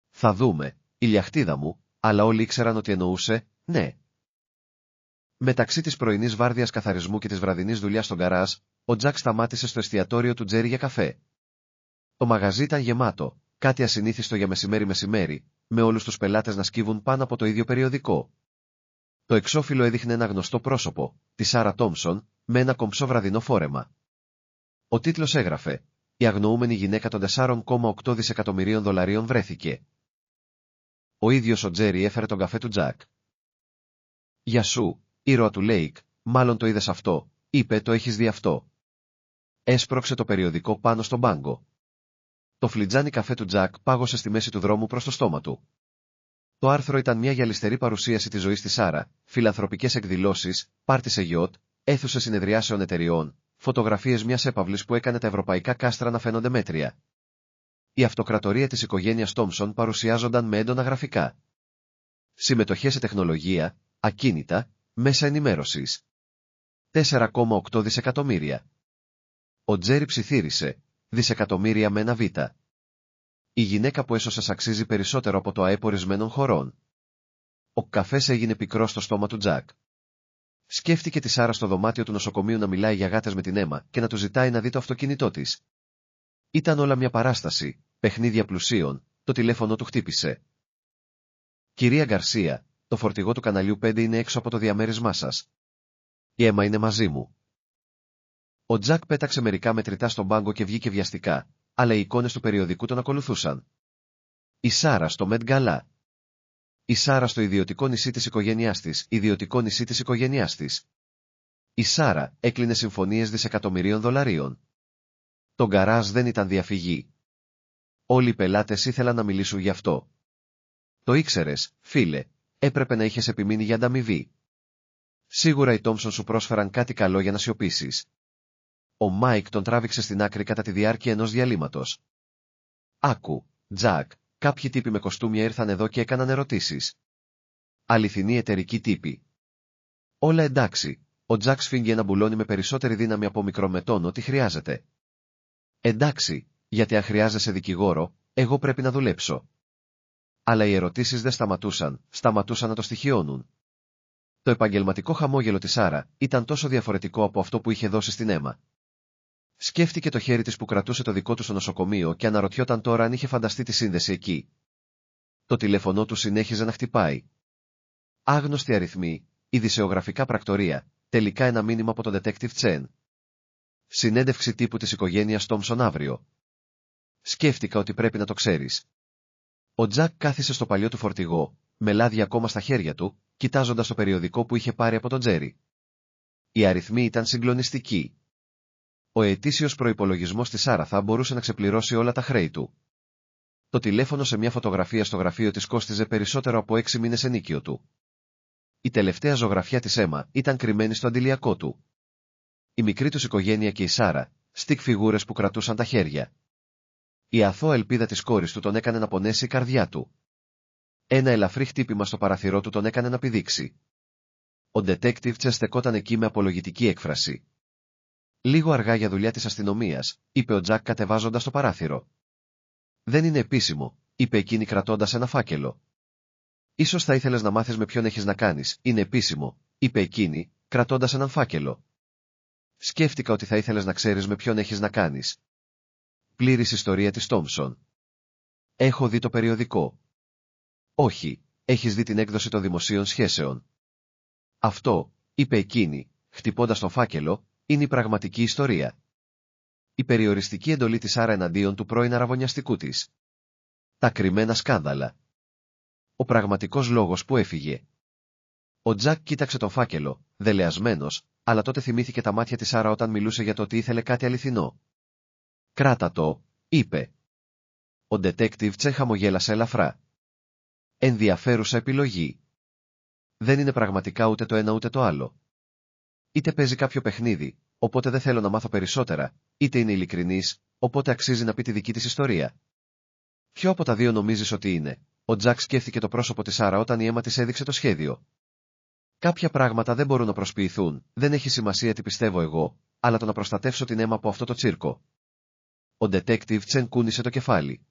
A: Θα δούμε, ηλιαχτίδα μου, αλλά όλοι ήξεραν ότι εννοούσε, ναι. Μεταξύ της πρωινής βάρδιας καθαρισμού και της βραδινής δουλειάς στον γκαράζ, ο Τζακ σταμάτησε στο εστιατόριο του Τζέρι για καφέ. Το μαγαζί ήταν γεμάτο, κάτι ασυνήθιστο για μεσημέρι, με όλους τους πελάτες να σκύβουν πάνω από το ίδιο περιοδικό. Το εξώφυλλο έδειχνε ένα γνωστό πρόσωπο, τη Σάρα Τόμσον, με ένα κομψό βραδινό φόρεμα. Ο τίτλος έγραφε «Η αγνοούμενη γυναίκα των 4,8 δισεκατομμυρίων δολαρίων βρέθηκε». Ο ίδιος ο Τζέρι έφερε τον καφέ του Τζακ. «Γεια σου, ήρωα του Λέικ, μάλλον το είδες αυτό», είπε, «το έχεις δει αυτό». Έσπρωξε το περιοδικό πάνω στον πάγκο. Το φλιτζάνι καφέ του Τζακ πάγωσε στη μέση του δρόμου προς το στόμα του. Το άρθρο ήταν μια γυαλιστερή παρουσίαση της ζωής της Σάρα, φιλανθρωπικές εκδηλώσεις, πάρτι σε γιότ, αίθουσες συνεδριάσεων εταιριών, φωτογραφίες μιας έπαυλης που έκανε τα ευρωπαϊκά κάστρα να φαίνονται μέτρια. Η αυτοκρατορία της οικογένειας Τόμσον παρουσιάζονταν με έντονα γραφικά. Συμμετοχές σε τεχνολογία, ακίνητα, μέσα ενημέρωσης. 4,8 δισεκατομμύρια. Ο Τζέρι ψιθύρισε, δισεκατομμύρια με ένα β. Η γυναίκα που έσωσες αξίζει περισσότερο από το ΑΕΠ ορισμένων χωρών. Ο καφές έγινε πικρός στο στόμα του Τζακ. Σκέφτηκε τη Σάρα στο δωμάτιο του νοσοκομείου να μιλάει για γάτες με την Έμα και να του ζητάει να δει το αυτοκίνητό της. Ήταν όλα μια παράσταση, παιχνίδια πλουσίων, το τηλέφωνο του χτύπησε. Κυρία Γκαρσία, το φορτηγό του καναλιού 5 είναι έξω από το διαμέρισμά σας. Η Έμα είναι μαζί μου. Ο Τζακ πέταξε μερικά μετρητά στον πάγκο και βγήκε βιαστικά, αλλά οι εικόνες του περιοδικού τον ακολουθούσαν. Η Σάρα στο Μετ Γκαλά. Η Σάρα στο ιδιωτικό νησί της οικογένειάς της, ιδιωτικό νησί της οικογένειάς της. Η Σάρα έκλεινε συμφωνίες δισεκατομμυρίων δολαρίων. Το γκαράζ δεν ήταν διαφυγή. Όλοι οι πελάτες ήθελαν να μιλήσουν γι' αυτό. Το ήξερες, φίλε, έπρεπε να είχες επιμείνει για ανταμοιβή. Σίγουρα οι Τόμψον σου πρόσφεραν κάτι καλό για να σιωπήσεις. Ο Μάικ τον τράβηξε στην άκρη κατά τη διάρκεια ενός διαλύματος. Άκου, Τζακ, κάποιοι τύποι με κοστούμια ήρθαν εδώ και έκαναν ερωτήσεις. Αληθινοί εταιρικοί τύποι. Όλα εντάξει, ο Τζακ σφίγγει ένα μπουλόνι με περισσότερη δύναμη από μικρομετών ό,τι χρειάζεται. Εντάξει, γιατί αν χρειάζεσαι δικηγόρο, εγώ πρέπει να δουλέψω. Αλλά οι ερωτήσεις δεν σταματούσαν να το στοιχιώνουν. Το επαγγελματικό χαμόγελο της Σάρα ήταν τόσο διαφορετικό από αυτό που είχε δώσει στην Έμα. Σκέφτηκε το χέρι της που κρατούσε το δικό του στο νοσοκομείο και αναρωτιόταν τώρα αν είχε φανταστεί τη σύνδεση εκεί. Το τηλέφωνό του συνέχιζε να χτυπάει. Άγνωστοι αριθμοί, ειδησεογραφικά πρακτορία, τελικά ένα μήνυμα από τον detective Chen. Συνέντευξη τύπου της οικογένειας Τόμψον αύριο. Σκέφτηκα ότι πρέπει να το ξέρεις. Ο Τζακ κάθισε στο παλιό του φορτηγό, με λάδια ακόμα στα χέρια του, κοιτάζοντας το περιοδικό που είχε πάρει από τον Τζέρι. Οι αριθμοί ήταν συγκλονιστικοί. Ο ετήσιος προϋπολογισμός της Σάρα θα μπορούσε να ξεπληρώσει όλα τα χρέη του. Το τηλέφωνο σε μια φωτογραφία στο γραφείο της κόστιζε περισσότερο από 6 μήνες ενίκιο του. Η τελευταία ζωγραφιά της Έμα ήταν κρυμμένη στο αντιλιακό του. Η μικρή τους οικογένεια και η Σάρα, στικ φιγούρες που κρατούσαν τα χέρια. Η αθώα ελπίδα της κόρης του τον έκανε να πονέσει η καρδιά του. Ένα ελαφρύ χτύπημα στο παραθυρό του τον έκανε να πηδήξει. Ο detective στεκόταν εκεί με απολογητική έκφραση. Λίγο αργά για δουλειά της αστυνομίας, είπε ο Τζακ κατεβάζοντας το παράθυρο. Δεν είναι επίσημο, είπε εκείνη κρατώντας ένα φάκελο. Ίσως θα ήθελες να μάθεις με ποιον έχεις να κάνεις, είναι επίσημο, είπε εκείνη, κρατώντας έναν φάκελο. Σκέφτηκα ότι θα ήθελες να ξέρεις με ποιον έχεις να κάνεις. Πλήρης ιστορία της Τόμψον. Έχω δει το περιοδικό. Όχι, έχεις δει την έκδοση των δημοσίων σχέσεων. Αυτό, είπε εκείνη, χτυπώντας τον φάκελο, είναι η πραγματική ιστορία. Η περιοριστική εντολή της Σάρα εναντίον του πρώην αραβωνιαστικού της. Τα κρυμμένα σκάνδαλα. Ο πραγματικός λόγος που έφυγε. Ο Τζακ κοίταξε τον φάκελο, δελεασμένος, αλλά τότε θυμήθηκε τα μάτια της Σάρα όταν μιλούσε για το ότι ήθελε κάτι αληθινό. «Κράτα το», είπε. Ο detective χαμογέλασε ελαφρά. Ενδιαφέρουσα επιλογή. Δεν είναι πραγματικά ούτε το ένα ούτε το άλλο. Είτε παίζει κάποιο παιχνίδι, οπότε δεν θέλω να μάθω περισσότερα, είτε είναι ειλικρινής, οπότε αξίζει να πει τη δική της ιστορία. Ποιο από τα δύο νομίζεις ότι είναι? Ο Τζακ σκέφτηκε το πρόσωπο της Σάρα όταν η Έμα της έδειξε το σχέδιο. Κάποια πράγματα δεν μπορούν να προσποιηθούν, δεν έχει σημασία τι πιστεύω εγώ, αλλά το να προστατεύσω την Έμα από αυτό το τσίρκο. Ο detective κούνησε το κεφάλι.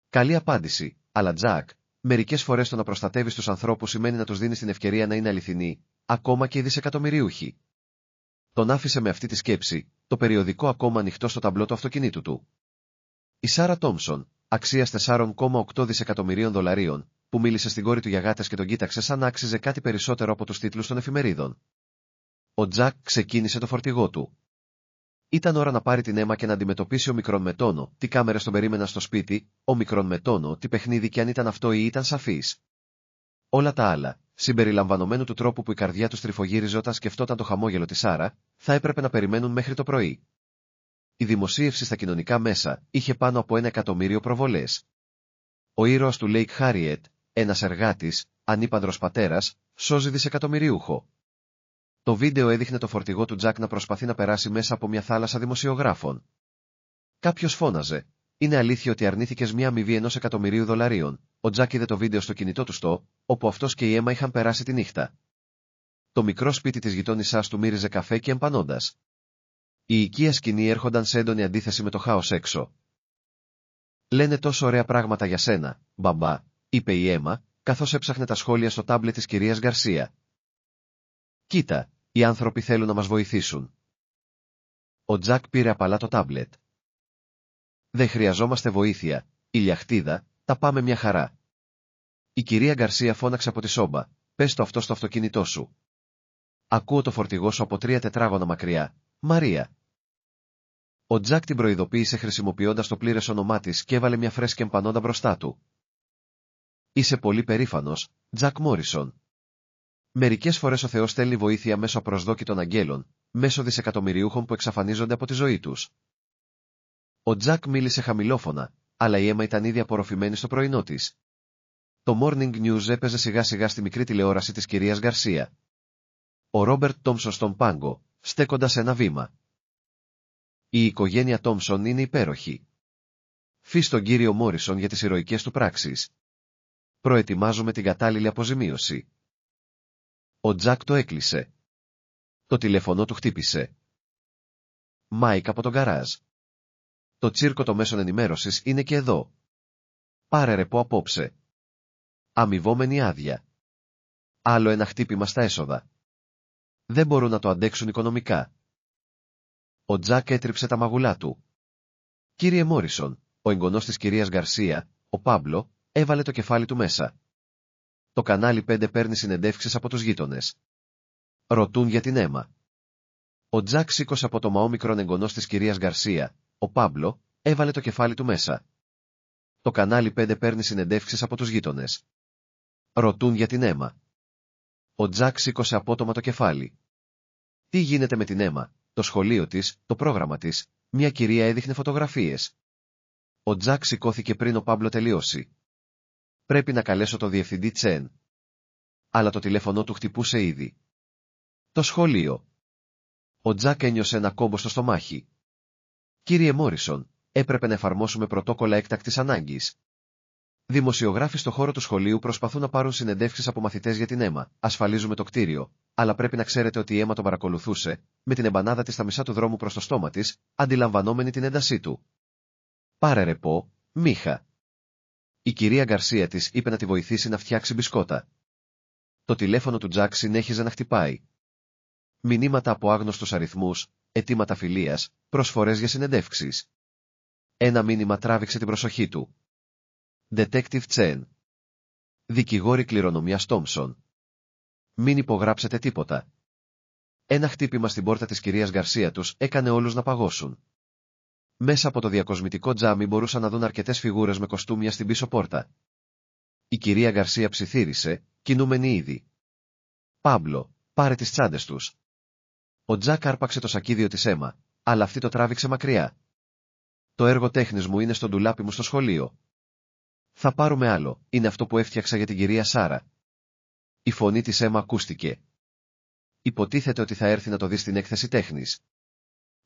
A: Καλή απάντηση, αλλά Τζακ, μερικές φορές το να προστατεύεις τους ανθρώπους σημαίνει να τους δίνεις την ευκαιρία να είναι αληθινοί, ακόμα και οι δισεκατομμυρίουχοι. Τον άφησε με αυτή τη σκέψη, το περιοδικό ακόμα ανοιχτό στο ταμπλό του αυτοκινήτου του. Η Σάρα Τόμψον, αξίας 4,8 δισεκατομμυρίων δολαρίων, που μίλησε στην κόρη του για γάτες και τον κοίταξε σαν να άξιζε κάτι περισσότερο από τους τίτλους των εφημερίδων. Ο Τζακ ξεκίνησε το φορτηγό του. Ήταν ώρα να πάρει την Έμα και να αντιμετωπίσει ο μικρόν μετόνο, τι κάμερες τον περίμεναν στο σπίτι, ο μικρόν μετόνο, τι παιχνίδι και αν ήταν αυτό ή ήταν σαφής. Όλα τα άλλα, συμπεριλαμβανομένου του τρόπου που η καρδιά του στριφογύριζε όταν σκεφτόταν το χαμόγελο της Σάρα, θα έπρεπε να περιμένουν μέχρι το πρωί. Η δημοσίευση στα κοινωνικά μέσα είχε πάνω από 1 εκατομμύριο προβολές. Ο ήρωας του Lake Harriet, ένας εργάτης, ανήπαντρος πατέρας, σώζει δισεκατομμυριούχο. Το βίντεο έδειχνε το φορτηγό του Τζακ να προσπαθεί να περάσει μέσα από μια θάλασσα δημοσιογράφων. Κάποιος φώναζε: «Είναι αλήθεια ότι αρνήθηκες μια αμοιβή 1 εκατομμυρίου δολαρίων?» Ο Τζακ είδε το βίντεο στο κινητό του όπου αυτός και η Έμα είχαν περάσει τη νύχτα. Το μικρό σπίτι της γειτόνισσάς του μύριζε καφέ και εμπανώντας. Η οικία σκηνή έρχονταν σε έντονη αντίθεση με το χάος έξω. «Λένε τόσο ωραία πράγματα για σένα, μπαμπά», είπε η Έμα, καθώς έψαχνε τα σχόλια στο τάμπλετ της κυρίας Γκαρσία. «Κοίτα, οι άνθρωποι θέλουν να μας βοηθήσουν». Ο Τζακ πήρε απαλά το τάμπλετ. «Δεν χρειαζόμαστε βοήθεια, ηλιαχτίδα, τα πάμε μια χαρά». Η κυρία Γκαρσία φώναξε από τη σόμπα. «Πες το αυτό στο αυτοκίνητό σου. Ακούω το φορτηγό σου από 3 τετράγωνα μακριά, Μαρία». Ο Τζακ την προειδοποίησε χρησιμοποιώντας το πλήρες όνομά της και έβαλε μια φρέσκη εμπανόντα μπροστά του. «Είσαι πολύ περήφανος, Τζακ Μόρισον. Μερικές φορές ο Θεός στέλνει βοήθεια μέσω απροσδόκητων αγγέλων, μέσω δισεκατομμυριούχων που εξαφανίζονται από τη ζωή τους». Ο Τζακ μίλησε χαμηλόφωνα, αλλά η αίμα ήταν ήδη απορροφημένη στο πρωινό της. Το Morning News έπαιζε σιγά σιγά στη μικρή τηλεόραση της κυρίας Γκαρσία. Ο Ρόμπερτ Τόμσον στον πάγκο, στέκοντας ένα βήμα. Η οικογένεια Τόμσον είναι υπέροχη. Φύς τον κύριο Μόρισον για τις ηρωικές του πράξεις. Προετοιμάζουμε την κατάλληλη αποζημίωση. Ο Τζακ το έκλεισε. Το τηλέφωνο του χτύπησε. Μάικ από τον γκαράζ. Το τσίρκο των μέσων ενημέρωσης είναι και εδώ. Πάρε ρεπό απόψε. Αμοιβόμενη άδεια. Άλλο ένα χτύπημα στα έσοδα. Δεν μπορούν να το αντέξουν οικονομικά. Ο Τζακ έτριψε τα μαγουλά του. «Κύριε Μόρισον», ο εγγονός της κυρίας Γκαρσία, ο Πάμπλο, έβαλε το κεφάλι του μέσα. Το κανάλι 5 παίρνει συνεντεύξεις από τους γείτονες. Ρωτούν για την αίμα. Ο Τζακ σήκωσε από το μαόμικρον εγγονός της κυρίας Γκαρσία, ο Πάμπλο, έβαλε το κεφάλι του μέσα. Το κανάλι 5 παίρνει συνεντεύξεις από τους γείτονες. Ρωτούν για την αίμα. Ο Τζακ σήκωσε απότομα το κεφάλι. Τι γίνεται με την αίμα, το σχολείο της, το πρόγραμμα της, μια κυρία έδειχνε φωτογραφίες. Ο Τζακ σηκώθηκε πριν ο Πάμπλο τελειώσει. Πρέπει να καλέσω το διευθυντή Τσεν. Αλλά το τηλέφωνο του χτυπούσε ήδη. Το σχολείο. Ο Τζακ ένιωσε ένα κόμπο στο στομάχι. Κύριε Μόρισον, έπρεπε να εφαρμόσουμε πρωτόκολλα έκτακτης ανάγκης. Δημοσιογράφοι στο χώρο του σχολείου προσπαθούν να πάρουν συνεντεύξεις από μαθητές για την αίμα. Ασφαλίζουμε το κτίριο, αλλά πρέπει να ξέρετε ότι η αίμα τον παρακολουθούσε, με την εμπανάδα της στα μισά του δρόμου προς το στόμα της, αντιλαμβανόμενη την έντασή του. Πάρε ρεπό, Μίχα. Η κυρία Γκαρσία της είπε να τη βοηθήσει να φτιάξει μπισκότα. Το τηλέφωνο του Τζακ συνέχιζε να χτυπάει. Μηνύματα από άγνωστους αριθμούς, αιτήματα φιλίας, προσφορές για συνεντεύξεις. Ένα μήνυμα τράβηξε την προσοχή του. Detective Chen. Δικηγόρη κληρονομιάς Τόμσον. Μην υπογράψετε τίποτα. Ένα χτύπημα στην πόρτα της κυρίας Γκαρσία τους έκανε όλους να παγώσουν. Μέσα από το διακοσμητικό τζάμι μπορούσαν να δουν αρκετές φιγούρες με κοστούμια στην πίσω πόρτα. Η κυρία Γκαρσία ψιθύρισε, κινούμενη ήδη. Πάμπλο, πάρε τις τσάντες τους. Ο Τζακ άρπαξε το σακίδιο της αίμα, αλλά αυτή το τράβηξε μακριά. Το έργο τέχνης μου είναι στο ντουλάπι μου στο σχολείο. Θα πάρουμε άλλο, είναι αυτό που έφτιαξα για την κυρία Σάρα. Η φωνή της αίμα ακούστηκε. Υποτίθεται ότι θα έρθει να το δει στην έκθεση τέχνης.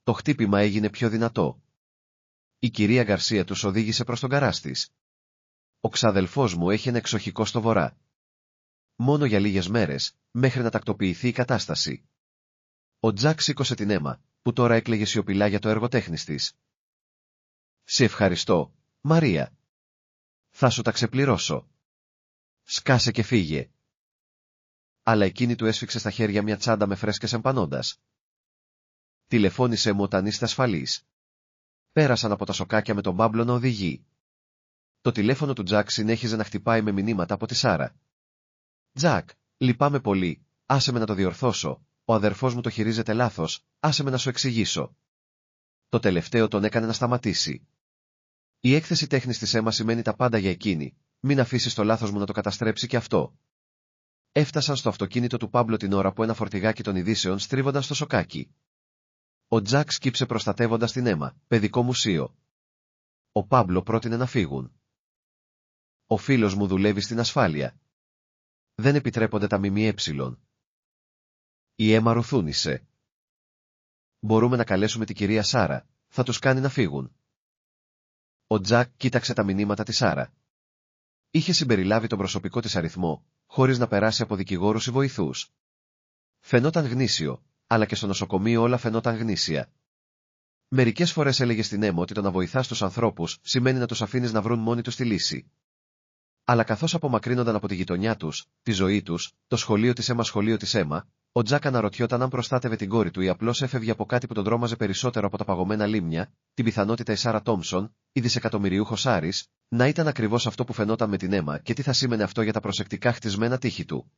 A: Το χτύπημα έγινε πιο δυνατό. Η κυρία Γκαρσία τους οδήγησε προς τον γκαράζ της. Ο ξαδελφός μου έχει ένα εξοχικό στο βορρά. Μόνο για λίγες μέρες, μέχρι να τακτοποιηθεί η κατάσταση. Ο Τζακ σήκωσε την αίμα, που τώρα έκλαιγε σιωπηλά για το έργο τέχνης της. Σε ευχαριστώ, Μαρία. Θα σου τα ξεπληρώσω. Σκάσε και φύγε. Αλλά εκείνη του έσφιξε στα χέρια μια τσάντα με φρέσκες εμπανώντας. Τηλεφώνησε μου όταν είστε ασφαλείς. Πέρασαν από τα σοκάκια με τον Πάμπλο να οδηγεί. Το τηλέφωνο του Τζακ συνέχιζε να χτυπάει με μηνύματα από τη Σάρα. Τζακ, λυπάμαι πολύ, άσε με να το διορθώσω, ο αδερφός μου το χειρίζεται λάθος, άσε με να σου εξηγήσω. Το τελευταίο τον έκανε να σταματήσει. Η έκθεση τέχνης της αίμα σημαίνει τα πάντα για εκείνη, μην αφήσεις το λάθος μου να το καταστρέψει και αυτό. Έφτασαν στο αυτοκίνητο του Πάμπλο την ώρα που ένα φορτηγάκι των ειδήσεων στρίβονταν στο σοκάκι. Ο Τζακ σκύψε προστατεύοντας την αίμα, παιδικό μουσείο. Ο Πάμπλο πρότεινε να φύγουν. Ο φίλος μου δουλεύει στην ασφάλεια. Δεν επιτρέπονται τα ΜΜΕ. Η αίμα ρουθούνησε. Μπορούμε να καλέσουμε την κυρία Σάρα, θα τους κάνει να φύγουν. Ο Τζακ κοίταξε τα μηνύματα της Σάρα. Είχε συμπεριλάβει τον προσωπικό της αριθμό, χωρίς να περάσει από δικηγόρους ή βοηθούς. Φαινόταν γνήσιο, αλλά και στο νοσοκομείο όλα φαινόταν γνήσια. Μερικές φορές έλεγε στην αίμα ότι το να βοηθάς τους ανθρώπους σημαίνει να τους αφήνεις να βρουν μόνοι τους τη λύση. Αλλά καθώς απομακρύνονταν από τη γειτονιά τους, τη ζωή τους, το σχολείο της Έμα σχολείο της Έμα, ο Τζακ αναρωτιόταν αν προστάτευε την κόρη του ή απλώς έφευγε από κάτι που τον τρόμαζε περισσότερο από τα παγωμένα λίμνια, την πιθανότητα η Σάρα Τόμψον, η δισεκατομμυριούχος Άρης, να ήταν ακριβώς αυτό που φαινόταν με την Έμα και τι θα σήμαινε αυτό για τα προσεκτικά χτισμένα τείχη του.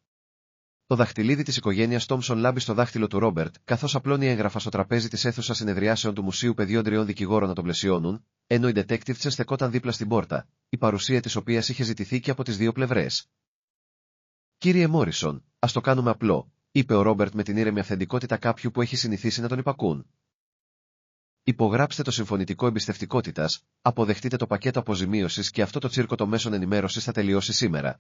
A: Το δαχτυλίδι της οικογένειας Τόμψον λάμπει στο δάχτυλο του Ρόμπερτ, καθώς απλώνει έγγραφα στο τραπέζι της αίθουσας συνεδριάσεων του Μουσείου Παιδιών Τριών Δικηγόρων να τον πλαισιώνουν, ενώ η detective στεκόταν δίπλα στην πόρτα, η παρουσία της οποίας είχε ζητηθεί και από τις δύο πλευρές. «Κύριε Μόρισον, ας το κάνουμε απλό», είπε ο Ρόμπερτ με την ήρεμη αυθεντικότητα κάποιου που έχει συνηθίσει να τον υπακούν. «Υπογράψτε το συμφωνητικό εμπιστευτικότητας, αποδεχτείτε το πακέτο αποζημίωσης και αυτό το τσίρκο των μέσων ενημέρωσης θα τελειώσει σήμερα».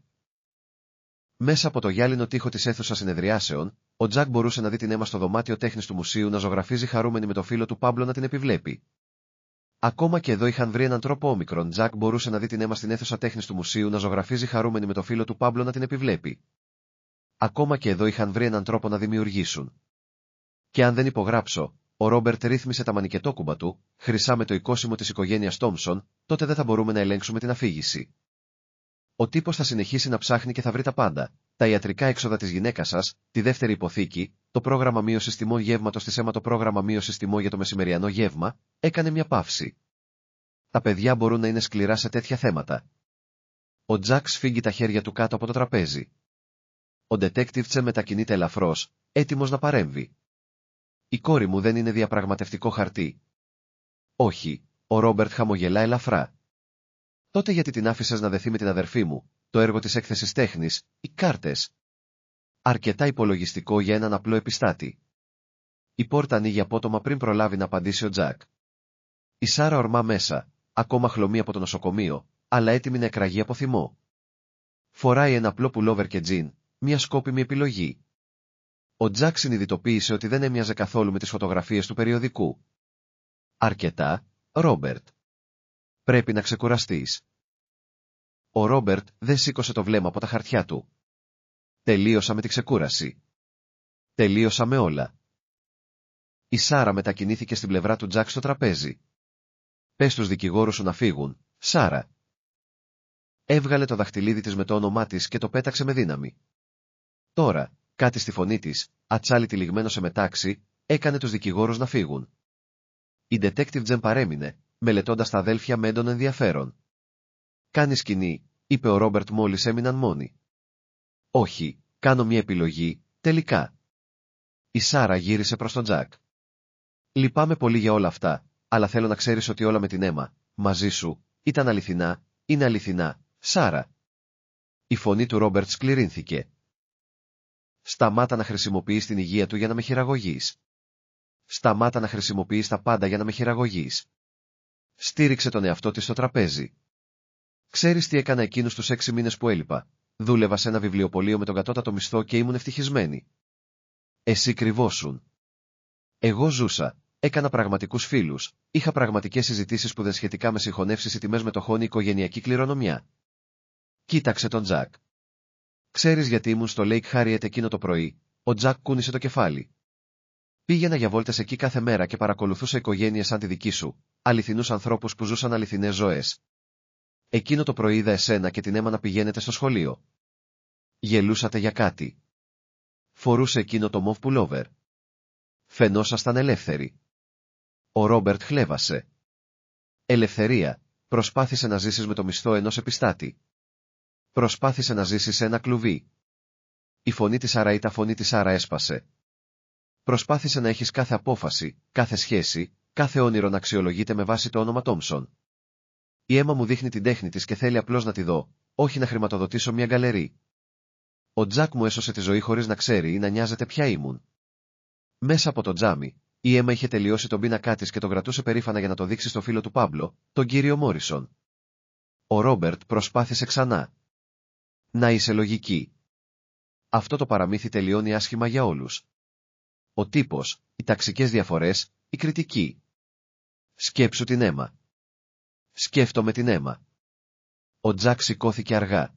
A: Μέσα από το γυάλινο τοίχο της αίθουσας συνεδριάσεων, ο Τζακ μπορούσε να δει την Έμα στο δωμάτιο τέχνης του μουσείου να ζωγραφίζει χαρούμενη με το φίλο του Πάμπλο να την επιβλέπει. Ακόμα και εδώ είχαν βρει έναν τρόπο όμικρον, Τζακ μπορούσε να δει την Έμα στην αίθουσα τέχνης του μουσείου να ζωγραφίζει χαρούμενη με το φίλο του Πάμπλο να την επιβλέπει. Ακόμα και εδώ είχαν βρει έναν τρόπο να δημιουργήσουν. Και αν δεν υπογράψω, ο Ρόμπερτ ρύθμισε τα μανικετόκουμπα του, χρυσά με το οικόσιμο της οικογένειας Τόμψον, τότε δεν θα μπορούμε να ελέγξουμε την αφήγηση. Ο τύπος θα συνεχίσει να ψάχνει και θα βρει τα πάντα. Τα ιατρικά έξοδα της γυναίκας σας, τη δεύτερη υποθήκη, το πρόγραμμα μείωσης τιμών γεύματος της Έμα, το πρόγραμμα μείωσης τιμών για το μεσημεριανό γεύμα, έκανε μια παύση. Τα παιδιά μπορούν να είναι σκληρά σε τέτοια θέματα. Ο Τζακ σφίγγει τα χέρια του κάτω από το τραπέζι. Ο detective μετακινείται ελαφρώς, έτοιμος να παρέμβει. «Η κόρη μου δεν είναι διαπραγματευτικό χαρτί». «Όχι», ο Ρόμπερτ χαμογελά ελαφρά. «Τότε γιατί την άφησες να δεθεί με την αδερφή μου, το έργο της έκθεσης τέχνης, οι κάρτες?» Αρκετά υπολογιστικό για έναν απλό επιστάτη. Η πόρτα ανοίγει απότομα πριν προλάβει να απαντήσει ο Τζακ. Η Σάρα ορμά μέσα, ακόμα χλωμή από το νοσοκομείο, αλλά έτοιμη να εκραγεί από θυμό. Φοράει ένα απλό πουλόβερ και τζιν, μια σκόπιμη επιλογή. Ο Τζακ συνειδητοποίησε ότι δεν έμοιαζε καθόλου με τις φωτογραφίες του περιοδικού. «Αρκετά, Ρόμπερτ. Πρέπει να ξεκουραστείς». Ο Ρόμπερτ δεν σήκωσε το βλέμμα από τα χαρτιά του. «Τελείωσα με τη ξεκούραση. Τελείωσα με όλα». Η Σάρα μετακινήθηκε στην πλευρά του Τζακ στο τραπέζι. «Πες στους δικηγόρους σου να φύγουν, Σάρα». Έβγαλε το δαχτυλίδι της με το όνομά της και το πέταξε με δύναμη. Τώρα, κάτι στη φωνή της, ατσάλι τυλιγμένο σε μετάξι, έκανε τους δικηγόρους να φύγουν. Η detective Τζεν παρέμεινε, μελετώντας τα αδέλφια με έντονο ενδιαφέρον. «Κάνει σκηνή», είπε ο Ρόμπερτ μόλις έμειναν μόνοι. «Όχι, κάνω μια επιλογή, τελικά». Η Σάρα γύρισε προς τον Τζακ. «Λυπάμαι πολύ για όλα αυτά, αλλά θέλω να ξέρεις ότι όλα με την Έμα, μαζί σου, ήταν αληθινά, είναι αληθινά, Σάρα». Η φωνή του Ρόμπερτ σκληρύνθηκε. «Σταμάτα να χρησιμοποιείς την υγεία του για να με χειραγωγείς. Σταμάτα να χρησιμοποιείς τα πάντα για να με χειραγωγείς». Στήριξε τον εαυτό της στο τραπέζι. «Ξέρεις τι έκανα εκείνους τους 6 μήνες που έλειπα? Δούλευα σε ένα βιβλιοπωλείο με τον κατώτατο μισθό και ήμουν ευτυχισμένη. Εσύ κρυβόσουν. Εγώ ζούσα, έκανα πραγματικούς φίλους, είχα πραγματικές συζητήσεις που δεν σχετικά με συγχωνεύσεις ή τιμές μετοχών ή οικογενειακή κληρονομιά». Κοίταξε τον Τζακ. «Ξέρεις γιατί ήμουν στο Lake Harriet εκείνο το πρωί?» Ο Τζακ κούνησε το κεφάλι. «Πήγαινα για βόλτες εκεί κάθε μέρα και παρακολουθούσα οικογένειες σαν τη δική σου, αληθινούς ανθρώπους που ζούσαν αληθινές ζωές. Εκείνο το πρωί είδα εσένα και την Έμα να πηγαίνετε στο σχολείο. Γελούσατε για κάτι. Φορούσε εκείνο το μοβ πουλόβερ. Φαινόσασταν ελεύθεροι». Ο Ρόμπερτ χλέβασε. «Ελευθερία, προσπάθησε να ζήσεις με το μισθό ενός επιστάτη. Προσπάθησε να ζήσεις σε ένα κλουβί». Η φωνή της Σάρα ή τα φωνή της Σάρα έσπασε. «Προσπάθησε να έχεις κάθε απόφαση, κάθε σχέση, κάθε όνειρο να αξιολογείται με βάση το όνομα Τόμψον. Η Έμα μου δείχνει την τέχνη της και θέλει απλώς να τη δω, όχι να χρηματοδοτήσω μια γκαλερί. Ο Τζακ μου έσωσε τη ζωή χωρίς να ξέρει ή να νοιάζεται ποια ήμουν». Μέσα από το τζάμι, η Έμα είχε τελειώσει τον πίνακά της και τον κρατούσε περήφανα για να το δείξει στο φίλο του Πάμπλο, τον κύριο Μόρισον. Ο Ρόμπερτ προσπάθησε ξανά. «Να είσαι λογική. Αυτό το παραμύθι τελειώνει άσχημα για όλους. Ο τύπος, οι ταξικές διαφορές, η κριτική. Σκέψου την Έμα». «Σκέφτομαι την Έμα». Ο Τζακ σηκώθηκε αργά.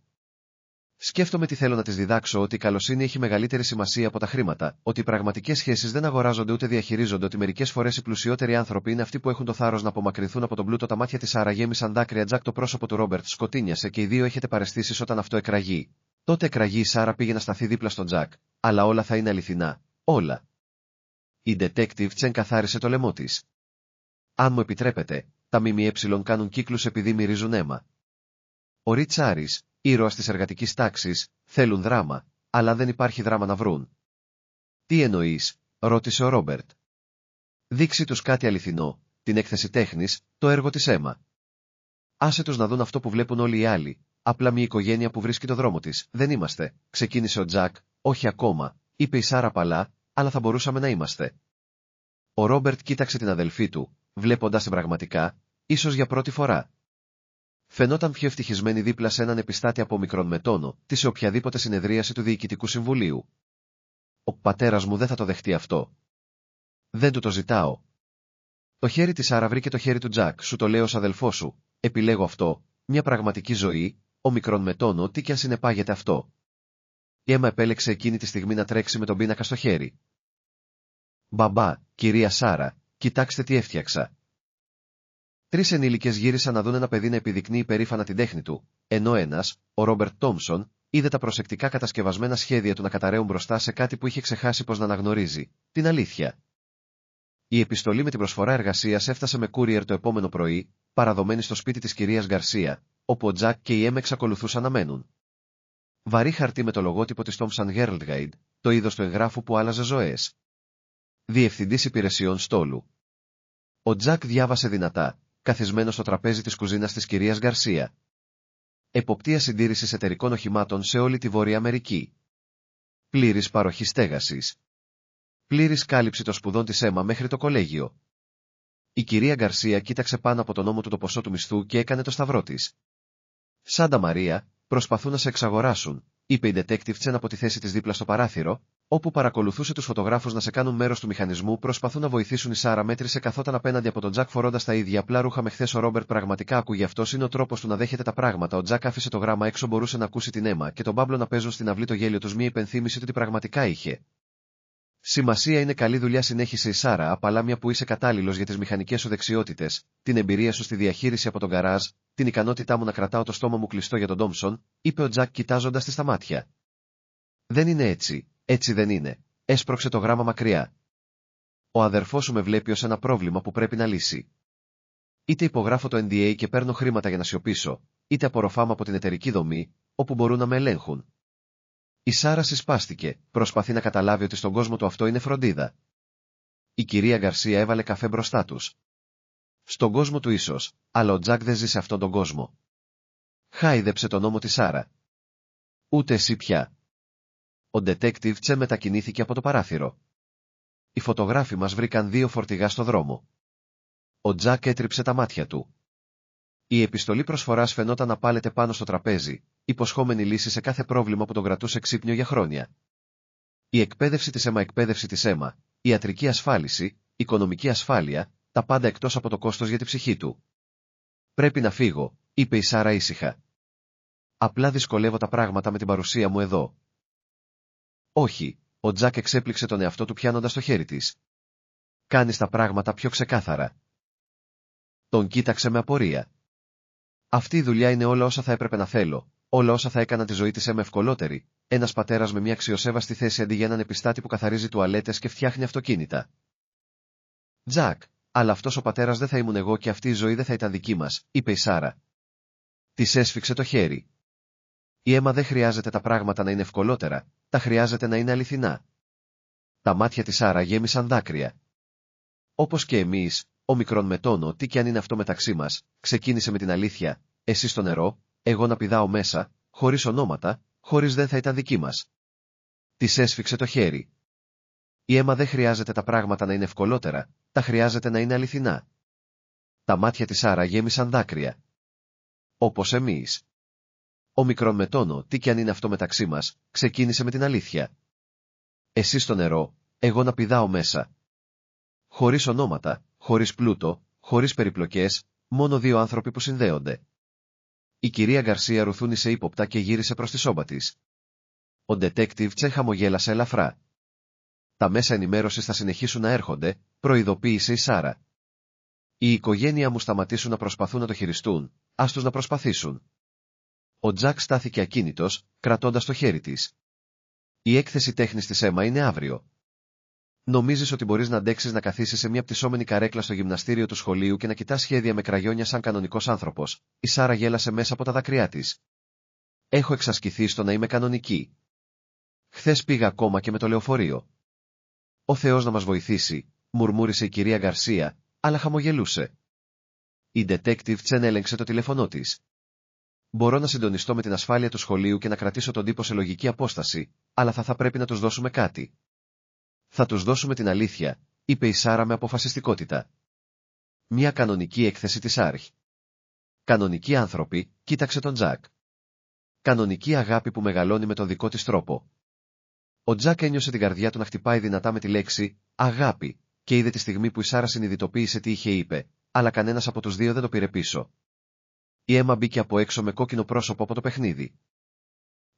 A: Σκέφτομαι τι θέλω να της διδάξω, ότι η καλοσύνη έχει μεγαλύτερη σημασία από τα χρήματα, ότι οι πραγματικές σχέσεις δεν αγοράζονται ούτε διαχειρίζονται, ότι μερικές φορές οι πλουσιότεροι άνθρωποι είναι αυτοί που έχουν το θάρρος να απομακρυνθούν από τον πλούτο. Τα μάτια της Σάρα γέμισαν δάκρυα. Τζακ, το πρόσωπο του Ρόμπερτ σκοτίνιασε και οι δύο έχετε παραισθήσεις όταν αυτό εκραγεί. Τότε εκραγεί. Η Σάρα πήγε να σταθεί δίπλα στον Τζακ. Αλλά όλα θα είναι αληθινά. Όλα. Η detective ξεκαθάρισε το λαιμό της. Αν μου επιτρέπετε, τα ΜΜΕ κάνουν κύκλους επειδή μυρίζουν αίμα. Ο Ριτς Άρης, ήρωας της εργατικής τάξης, θέλουν δράμα, αλλά δεν υπάρχει δράμα να βρουν. Τι εννοείς, ρώτησε ο Ρόμπερτ. Δείξει τους κάτι αληθινό, την έκθεση τέχνης, το έργο της αίμα. Άσε τους να δουν αυτό που βλέπουν όλοι οι άλλοι, απλά μια οικογένεια που βρίσκει το δρόμο της. Δεν είμαστε, ξεκίνησε ο Τζακ. Όχι ακόμα, είπε η Σάρα παλά, αλλά θα μπορούσαμε να είμαστε. Ο Ρόμπερτ κοίταξε την αδελφή του, βλέποντας την πραγματικά, ίσως για πρώτη φορά. Φαινόταν πιο ευτυχισμένη δίπλα σε έναν επιστάτη από μικρόν με τόνο, σε οποιαδήποτε συνεδρίαση του Διοικητικού Συμβουλίου. Ο πατέρας μου δεν θα το δεχτεί αυτό. Δεν του το ζητάω. Το χέρι της Σάρα βρήκε το χέρι του Τζακ. Σου το λέω ως αδελφό σου. Επιλέγω αυτό, μια πραγματική ζωή, ο μικρόν με τόνο, τι κι αν συνεπάγεται αυτό. Η Έμα επέλεξε εκείνη τη στιγμή να τρέξει με τον πίνακα στο χέρι. Μπαμπά, κυρία Σάρα, κοιτάξτε τι έφτιαξα. 3 ενήλικες γύρισαν να δουν ένα παιδί να επιδεικνύει περήφανα την τέχνη του, ενώ ένας, ο Ρόμπερτ Τόμψον, είδε τα προσεκτικά κατασκευασμένα σχέδια του να καταραίουν μπροστά σε κάτι που είχε ξεχάσει πως να αναγνωρίζει, την αλήθεια. Η επιστολή με την προσφορά εργασίας έφτασε με courier το επόμενο πρωί, παραδομένη στο σπίτι της κυρίας Γκαρσία, όπου ο Τζακ και η Έμα εξακολουθούσαν να μένουν. Βαρύ χαρτί με το λογότυπο της Thompson Herald Guide, το είδος του εγγράφου που άλλαζε ζωές. Διευθυντής υπηρεσιών στόλου. Ο Τζακ διάβασε δυνατά, καθισμένο στο τραπέζι της κουζίνας της κυρίας Γκαρσία. Εποπτεία συντήρησης εταιρικών οχημάτων σε όλη τη Βόρεια Αμερική. Πλήρης παροχή στέγασης. Πλήρης κάλυψη των σπουδών της Έμα μέχρι το κολέγιο. Η κυρία Γκαρσία κοίταξε πάνω από τον ώμο του το ποσό του μισθού και έκανε το σταυρό της. Σάντα Μαρία, προσπαθούν να σε εξαγοράσουν, είπε η detective από τη θέση της δίπλα στο παράθυρο, όπου παρακολουθούσε τους φωτογράφους να σε κάνουν μέρος του μηχανισμού. Προσπαθούν να βοηθήσουν. Η Σάρα μέτρησε, καθόταν απέναντι από τον Τζακ φορώντας τα ίδια απλά ρούχα με χθες. Ο Ρόμπερτ πραγματικά άκουγε. Αυτός είναι ο τρόπος του να δέχεται τα πράγματα. Ο Τζακ άφησε το γράμμα έξω, μπορούσε να ακούσει την Έμα και τον Πάμπλο να παίζουν στην αυλή. Το γέλιο τους μια υπενθύμηση ότι πραγματικά είχε σημασία. Είναι καλή δουλειά, συνέχισε η Σάρα, απαλά, μια που είσαι κατάλληλος για τις μηχανικές σου δεξιότητες, την εμπειρία σου στη διαχείριση από τον γκαράζ, την ικανότητά μου να κρατάω το στόμα μου κλειστό για τον Τόμψον, είπε ο Τζακ κοιτάζοντας τη στα μάτια. Δεν είναι έτσι, έτσι δεν είναι. Έσπρωξε το γράμμα μακριά. Ο αδερφός σου με βλέπει ως ένα πρόβλημα που πρέπει να λύσει. Είτε υπογράφω το NDA και παίρνω χρήματα για να σιωπήσω, είτε απορροφάμαι από την εταιρική δομή, όπου μπορούν να με ελέγχουν. Η Σάρα συσπάστηκε, προσπαθεί να καταλάβει ότι στον κόσμο του αυτό είναι φροντίδα. Η κυρία Γκαρσία έβαλε καφέ μπροστά τους. Στον κόσμο του ίσως, αλλά ο Τζακ δεν ζει σε αυτόν τον κόσμο. Χάιδεψε τον νόμο της Σάρα. Ούτε εσύ πια. Ο detective μετακινήθηκε από το παράθυρο. Οι φωτογράφοι μας βρήκαν 2 φορτηγά στο δρόμο. Ο Τζακ έτριψε τα μάτια του. Η επιστολή προσφοράς φαινόταν να πάλεται πάνω στο τραπέζι, υποσχόμενη λύση σε κάθε πρόβλημα που τον κρατούσε ξύπνιο για χρόνια. Η εκπαίδευση της Έμα, η ιατρική ασφάλιση, οικονομική ασφάλεια, τα πάντα εκτός από το κόστος για τη ψυχή του. Πρέπει να φύγω, είπε η Σάρα ήσυχα. Απλά δυσκολεύω τα πράγματα με την παρουσία μου εδώ. Όχι, ο Τζακ εξέπληξε τον εαυτό του πιάνοντας το χέρι της. Κάνεις τα πράγματα πιο ξεκάθαρα. Τον κοίταξε με απορία. Αυτή η δουλειά είναι όλα όσα θα έπρεπε να θέλω, όλα όσα θα έκαναν τη ζωή της Έμα ευκολότερη, ένας πατέρας με μια αξιοσέβαστη θέση αντί για έναν επιστάτη που καθαρίζει τουαλέτες και φτιάχνει αυτοκίνητα. Τζακ, αλλά αυτός ο πατέρας δεν θα ήμουν εγώ και αυτή η ζωή δεν θα ήταν δική μας, είπε η Σάρα. Της έσφιξε το χέρι. Η Έμα δεν χρειάζεται τα πράγματα να είναι ευκολότερα, τα χρειάζεται να είναι αληθινά. Τα μάτια της Σάρα γέμισαν δάκρυα. Όπως και εμείς, ο μικρόν με τόνο, τι κι αν είναι αυτό μεταξύ μας, ξεκίνησε με την αλήθεια, εσύ στο νερό, εγώ να πηδάω μέσα, χωρίς ονόματα, χωρίς δεν θα ήταν δική μας. Της έσφιξε το χέρι. Η Έμα δεν χρειάζεται τα πράγματα να είναι ευκολότερα, τα χρειάζεται να είναι αληθινά. Τα μάτια της Σάρα γέμισαν δάκρυα. Όπως εμείς. Ο μικρόν με τόνο, τι κι αν είναι αυτό μεταξύ μας, ξεκίνησε με την αλήθεια. Εσύ στο νερό, εγώ να πηδάω μέσα. Χωρίς ονόματα, χωρίς πλούτο, χωρίς περιπλοκές, μόνο 2 άνθρωποι που συνδέονται. Η κυρία Γκαρσία ρουθούνισε ύποπτα και γύρισε προς τη σόμπα της. Ο detective Chen χαμογέλασε ελαφρά. Τα μέσα ενημέρωσης θα συνεχίσουν να έρχονται, προειδοποίησε η Σάρα. Η οικογένεια μου σταματήσουν να προσπαθούν να το χειριστούν, ας τους να προσπαθήσουν. Ο Τζακ στάθηκε ακίνητος, κρατώντας το χέρι της. Η έκθεση τέχνης της Έμα είναι αύριο. Νομίζεις ότι μπορείς να αντέξεις να καθίσεις σε μια πτυσσόμενη καρέκλα στο γυμναστήριο του σχολείου και να κοιτάς σχέδια με κραγιόνια σαν κανονικός άνθρωπος? Η Σάρα γέλασε μέσα από τα δάκρυά της. Έχω εξασκηθεί στο να είμαι κανονική. Χθες πήγα ακόμα και με το λεωφορείο. Ο Θεός να μας βοηθήσει, μουρμούρισε η κυρία Γκαρσία, αλλά χαμογελούσε. Η detective Chen έλεγξε το τηλέφωνό της. Μπορώ να συντονιστώ με την ασφάλεια του σχολείου και να κρατήσω τον τύπο σε λογική απόσταση, αλλά θα πρέπει να τους δώσουμε κάτι. Θα τους δώσουμε την αλήθεια, είπε η Σάρα με αποφασιστικότητα. Μια κανονική έκθεση της Άρχ. Κανονικοί άνθρωποι, κοίταξε τον Τζακ. Κανονική αγάπη που μεγαλώνει με τον δικό της τρόπο. Ο Τζακ ένιωσε την καρδιά του να χτυπάει δυνατά με τη λέξη «αγάπη» και είδε τη στιγμή που η Σάρα συνειδητοποίησε τι είχε είπε, αλλά κανένας από τους δύο δεν το πήρε πίσω. Η Έμα μπήκε από έξω με κόκκινο πρόσωπο από το παιχνίδι.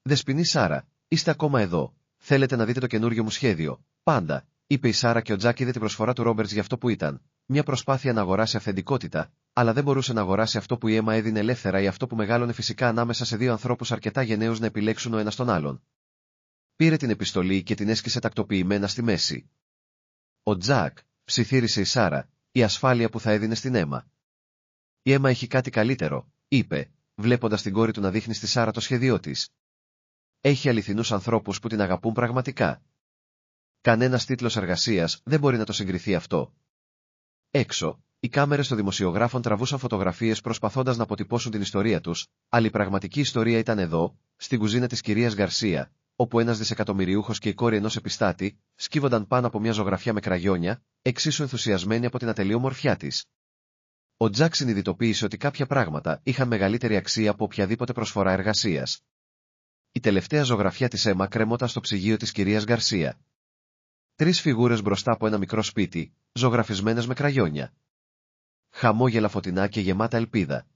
A: «Δεσποινή Σάρα, είστε ακόμα εδώ. Θέλετε να δείτε το καινούριο μου σχέδιο?» «Πάντα», είπε η Σάρα και ο Τζακ είδε την προσφορά του Ρόμπερτς για αυτό που ήταν. Μια προσπάθεια να αγοράσει αυθεντικότητα, αλλά δεν μπορούσε να αγοράσει αυτό που η Έμα έδινε ελεύθερα ή αυτό που μεγάλωνε φυσικά ανάμεσα σε δύο ανθρώπους αρκετά γενναίους να επιλέξουν ο ένας τον άλλον. Πήρε την επιστολή και την έσκησε τακτοποιημένα στη μέση. «Ο Τζακ», ψιθύρισε η Σάρα, «η ασφάλεια που θα έδινε στην Έμα». «Η Έμα έχει κάτι καλύτερο», είπε, βλέποντας την κόρη του να δείχνει στη Σάρα το σχέδιό της. «Έχει αληθινούς ανθρώπους που την αγαπούν πραγματικά. Κανένας τίτλος εργασίας δεν μπορεί να το συγκριθεί αυτό». Έξω, οι κάμερες των δημοσιογράφων τραβούσαν φωτογραφίες προσπαθώντας να αποτυπώσουν την ιστορία τους, αλλά η πραγματική ιστορία ήταν εδώ, στην κουζίνα της κυρίας Γκαρσία, όπου ένας δισεκατομμυριούχος και η κόρη ενός επιστάτη σκύβονταν πάνω από μια ζωγραφιά με κραγιόνια, εξίσου ενθουσιασμένοι από την ατελείωμορφιά της. Ο Τζακ συνειδητοποίησε ότι κάποια πράγματα είχαν μεγαλύτερη αξία από οποιαδήποτε προσφορά εργασίας. Η τελευταία ζωγραφιά της Έμα κρεμόταν στο ψυγείο της κυρίας Γκαρσία. 3 φιγούρες μπροστά από ένα μικρό σπίτι, ζωγραφισμένες με κραγιόνια. Χαμόγελα φωτεινά και γεμάτα ελπίδα.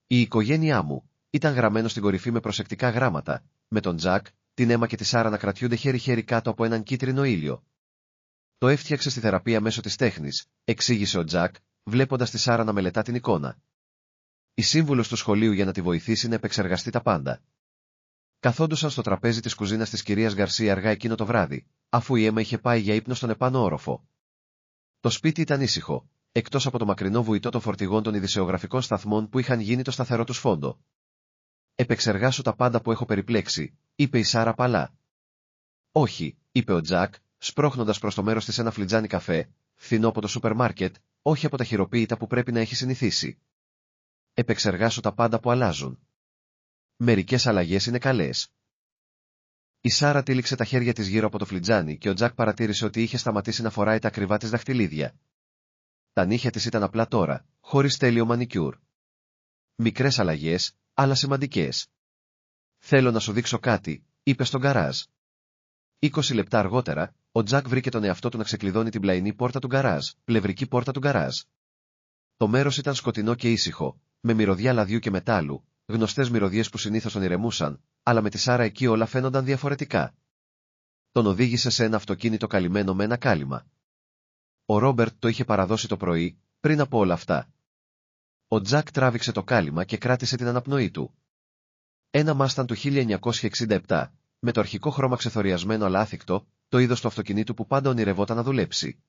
A: «Η οικογένειά μου» ήταν γραμμένο στην κορυφή με προσεκτικά γράμματα, με τον Τζακ, την Έμα και τη Σάρα να κρατιούνται χέρι-χέρι κάτω από έναν κίτρινο ήλιο. «Το έφτιαξε στη θεραπεία μέσω της τέχνης», εξήγησε ο Τζακ, βλέποντας τη Σάρα να μελετά την εικόνα. «Η σύμβουλος του σχολείου για να τη βοηθήσει να επεξεργαστεί τα πάντα». Καθόντουσαν στο τραπέζι της κουζίνας της κυρίας Γκαρσία αργά εκείνο το βράδυ, αφού η Έμα είχε πάει για ύπνο στον επάνω όροφο. Το σπίτι ήταν ήσυχο, εκτός από το μακρινό βουητό των φορτηγών των ειδησεογραφικών σταθμών που είχαν γίνει το σταθερό τους φόντο. «Επεξεργάσου τα πάντα που έχω περιπλέξει», είπε η Σάρα παλά. «Όχι», είπε ο Τζακ, σπρώχνοντας προς το μέρος της ένα φλιτζάνι καφέ, φθηνό από το σούπερ μάρκετ, όχι από τα χειροποίητα που πρέπει να έχει συνηθίσει. «Επεξεργάσου τα πάντα που αλλάζουν. Μερικές αλλαγές είναι καλές». Η Σάρα τύλιξε τα χέρια της γύρω από το φλιτζάνι και ο Τζακ παρατήρησε ότι είχε σταματήσει να φοράει τα ακριβά της δαχτυλίδια. Τα νύχια της ήταν απλά τώρα, χωρίς τέλειο μανικιούρ. «Μικρές αλλαγές, αλλά σημαντικές. Θέλω να σου δείξω κάτι», είπε στον γκαράζ. 20 λεπτά αργότερα, ο Τζακ βρήκε τον εαυτό του να ξεκλειδώνει την πλαϊνή πόρτα του γκαράζ, πλευρική πόρτα του γκαράζ. Το μέρος ήταν σκοτεινό και ήσυχο, με μυρωδιά λαδιού και μετάλλου, γνωστές μυρωδιές που συνήθως τον ηρεμούσαν, αλλά με τη Σάρα εκεί όλα φαίνονταν διαφορετικά. Τον οδήγησε σε ένα αυτοκίνητο καλυμμένο με ένα κάλυμα. Ο Ρόμπερτ το είχε παραδώσει το πρωί, πριν από όλα αυτά. Ο Τζακ τράβηξε το κάλυμα και κράτησε την αναπνοή του. Ένα Μάσταν του 1967, με το αρχικό χρώμα ξεθοριασμένο αλλά άθικτο, το είδος του αυτοκινήτου που πάντα ονειρευόταν να δουλέψει.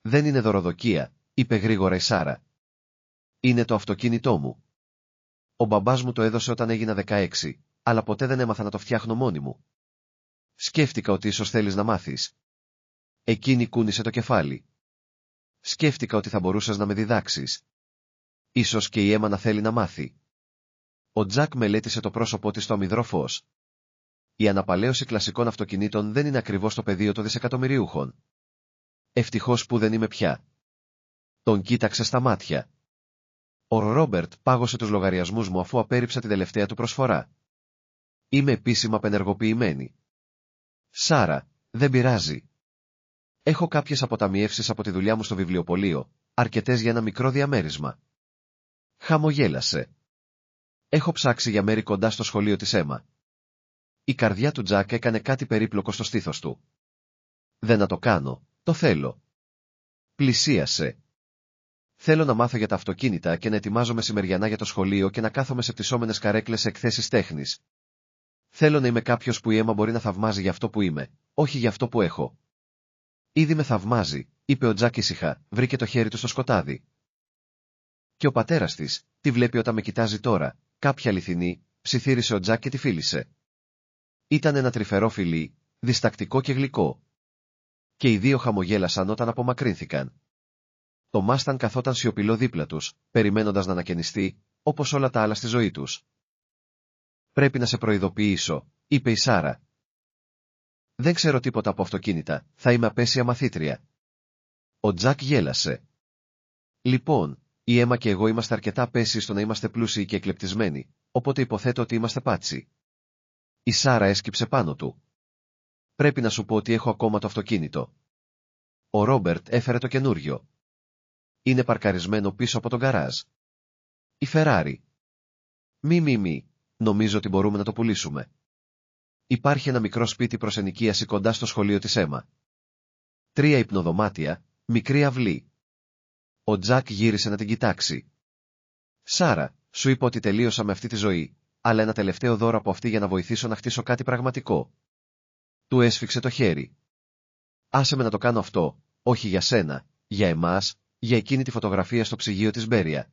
A: «Δεν είναι δωροδοκία», είπε γρήγορα η Σάρα. «Είναι το αυτοκίνητό μου. Ο μπαμπάς μου το έδωσε όταν έγινα 16, αλλά ποτέ δεν έμαθα να το φτιάχνω μόνη μου. Σκέφτηκα ότι ίσως θέλεις να μάθεις». Εκείνη κούνησε το κεφάλι. «Σκέφτηκα ότι θα μπορούσες να με διδάξεις. Ίσως και η Έμα να θέλει να μάθει». Ο Τζακ μελέτησε το πρόσωπό της στο αμυδρό φως. Η αναπαλαίωση κλασικών αυτοκινήτων δεν είναι ακριβώς το πεδίο των δισεκατομμυριούχων. «Ευτυχώς που δεν είμαι πια». Τον κοίταξε στα μάτια. Ο Ρόμπερτ πάγωσε τους λογαριασμούς μου αφού απέρριψα την τελευταία του προσφορά. «Είμαι επίσημα απενεργοποιημένη». «Σάρα, δεν πειράζει. Έχω κάποιες αποταμιεύσεις από τη δουλειά μου στο βιβλιοπωλείο, αρκετές για ένα μικρό διαμέρισμα». Χαμογέλασε. Έχω ψάξει για μέρη κοντά στο σχολείο της Έμα. Η καρδιά του Τζακ έκανε κάτι περίπλοκο στο στήθος του. Δεν να το κάνω, το θέλω. Πλησίασε. Θέλω να μάθω για τα αυτοκίνητα και να ετοιμάζομαι μεσημεριανά για το σχολείο και να κάθομαι σε πτυσσόμενες καρέκλες σε εκθέσεις τέχνης. Θέλω να είμαι κάποιος που η Έμα μπορεί να θαυμάζει για αυτό που είμαι, όχι για αυτό που έχω. Ήδη με θαυμάζει, είπε ο Τζακ ήσυχα, βρήκε το χέρι του στο σκοτάδι. Και ο πατέρας της, τη βλέπει όταν με κοιτάζει τώρα, κάποια αληθινή, ψιθύρισε ο Τζακ και τη φίλησε. Ήταν ένα τρυφερό φιλί, διστακτικό και γλυκό. Και οι δύο χαμογέλασαν όταν απομακρύνθηκαν. Το Μάσταν καθόταν σιωπηλό δίπλα τους, περιμένοντας να ανακαινιστεί, όπως όλα τα άλλα στη ζωή τους. «Πρέπει να σε προειδοποιήσω», είπε η Σάρα. «Δεν ξέρω τίποτα από αυτοκίνητα, θα είμαι απέσια μαθήτρια». Ο Τζακ γέλασε. «Λοιπόν, η Έμα και εγώ είμαστε αρκετά απέσιοι στο να είμαστε πλούσιοι και εκλεπτισμένοι, οπότε υποθέτω ότι είμαστε πάτσι». Η Σάρα έσκυψε πάνω του. «Πρέπει να σου πω ότι έχω ακόμα το αυτοκίνητο». Ο Ρόμπερτ έφερε το καινούριο. Είναι παρκαρισμένο πίσω από τον γκαράζ. Η Φεράρι. Μη. Νομίζω ότι μπορούμε να το πουλήσουμε. Υπάρχει ένα μικρό σπίτι προς ενοικίαση κοντά στο σχολείο της Έμα. 3 υπνοδωμάτια, μικρή αυλή. Ο Τζακ γύρισε να την κοιτάξει. «Σάρα, σου είπα ότι τελείωσα με αυτή τη ζωή, αλλά ένα τελευταίο δώρο από αυτή για να βοηθήσω να χτίσω κάτι πραγματικό». Του έσφιξε το χέρι. «Άσε με να το κάνω αυτό, όχι για σένα, για εμάς, για εκείνη τη φωτογραφία στο ψυγείο της Μπέρια».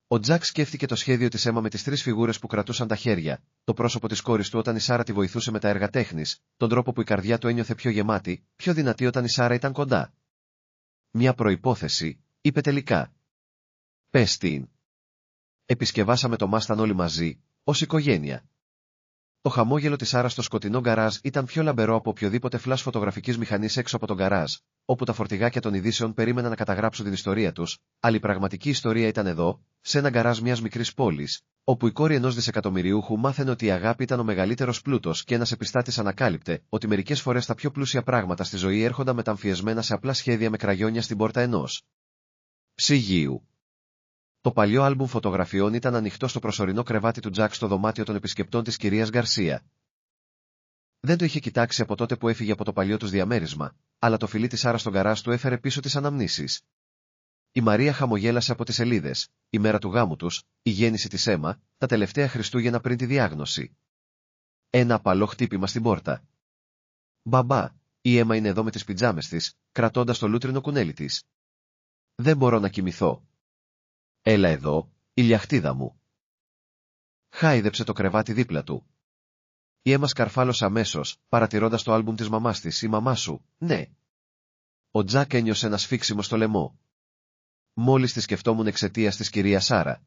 A: Ο Τζακ σκέφτηκε το σχέδιο της Έμα με τις 3 φιγούρες που κρατούσαν τα χέρια, το πρόσωπο της κόρης του όταν η Σάρα τη βοηθούσε με τα έργα τέχνης, τον τρόπο που η καρδιά του ένιωθε πιο γεμάτη, πιο δυνατή όταν η Σάρα ήταν κοντά. «Μια προϋπόθεση», είπε τελικά. «Πες την». Επισκευάσαμε το Μάσταν όλοι μαζί, ως οικογένεια. Το χαμόγελο της Σάρας στο σκοτεινό γκαράζ ήταν πιο λαμπερό από οποιοδήποτε φλας φωτογραφικής μηχανής έξω από τον γκαράζ, όπου τα φορτηγάκια των ειδήσεων περίμεναν να καταγράψουν την ιστορία τους, αλλά η πραγματική ιστορία ήταν εδώ, σε ένα γκαράζ μιας μικρής πόλης, όπου η κόρη ενός δισεκατομμυριούχου μάθαινε ότι η αγάπη ήταν ο μεγαλύτερος πλούτος και ένας επιστάτης ανακάλυπτε ότι μερικές φορές τα πιο πλούσια πράγματα στη ζωή έρχονταν μεταμφιεσμένα σε απλά σχέδια με κραγιόνια στην πόρτα ενός ψυγείου. Το παλιό άλμπουμ φωτογραφιών ήταν ανοιχτό στο προσωρινό κρεβάτι του Τζακ στο δωμάτιο των επισκεπτών της κυρίας Γκαρσία. Δεν το είχε κοιτάξει από τότε που έφυγε από το παλιό τους διαμέρισμα, αλλά το φιλί της Σάρα στον γκαράζ του έφερε πίσω τις αναμνήσεις. Η Μαρία χαμογέλασε από τις σελίδες, η μέρα του γάμου τους, η γέννηση της Έμα, τα τελευταία Χριστούγεννα πριν τη διάγνωση. Ένα απαλό χτύπημα στην πόρτα. «Μπαμπά, η Έμα είναι εδώ με τις πιτζάμες της, κρατώντας το λούτρινο κουνέλι της. Δεν μπορώ να κοιμηθώ». «Έλα εδώ, ηλιαχτίδα μου». Χάιδεψε το κρεβάτι δίπλα του. Η Έμα σκαρφάλωσε αμέσως, παρατηρώντας το άλμπουμ της μαμάς της. «Η μαμά σου, ναι». Ο Τζακ ένιωσε ένα σφίξιμο στο λαιμό. Μόλις τη σκεφτόμουν εξαιτίας της κυρίας Σάρα.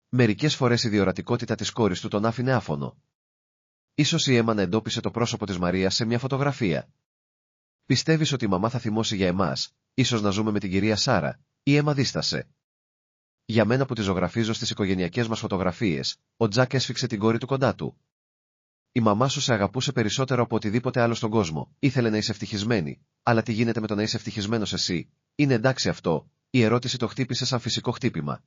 A: Μερικές φορές η διορατικότητα της κόρης του τον άφηνε άφωνο. Ίσως η Έμα να εντόπισε το πρόσωπο της Μαρίας σε μια φωτογραφία. «Πιστεύεις ότι η μαμά θα θυμώσει για εμάς, ίσως να ζούμε με την κυρία Σάρα?» Η Έμα δίστασε. «Για μένα που τη ζωγραφίζω στις οικογενειακές μας φωτογραφίες», ο Τζακ έσφιξε την κόρη του κοντά του. «Η μαμά σου σε αγαπούσε περισσότερο από οτιδήποτε άλλο στον κόσμο, ήθελε να είσαι ευτυχισμένη, αλλά τι γίνεται με το να είσαι ευτυχισμένος εσύ? Είναι εντάξει αυτό?» Η ερώτηση το χτύπησε σαν φυσικό χτύπημα.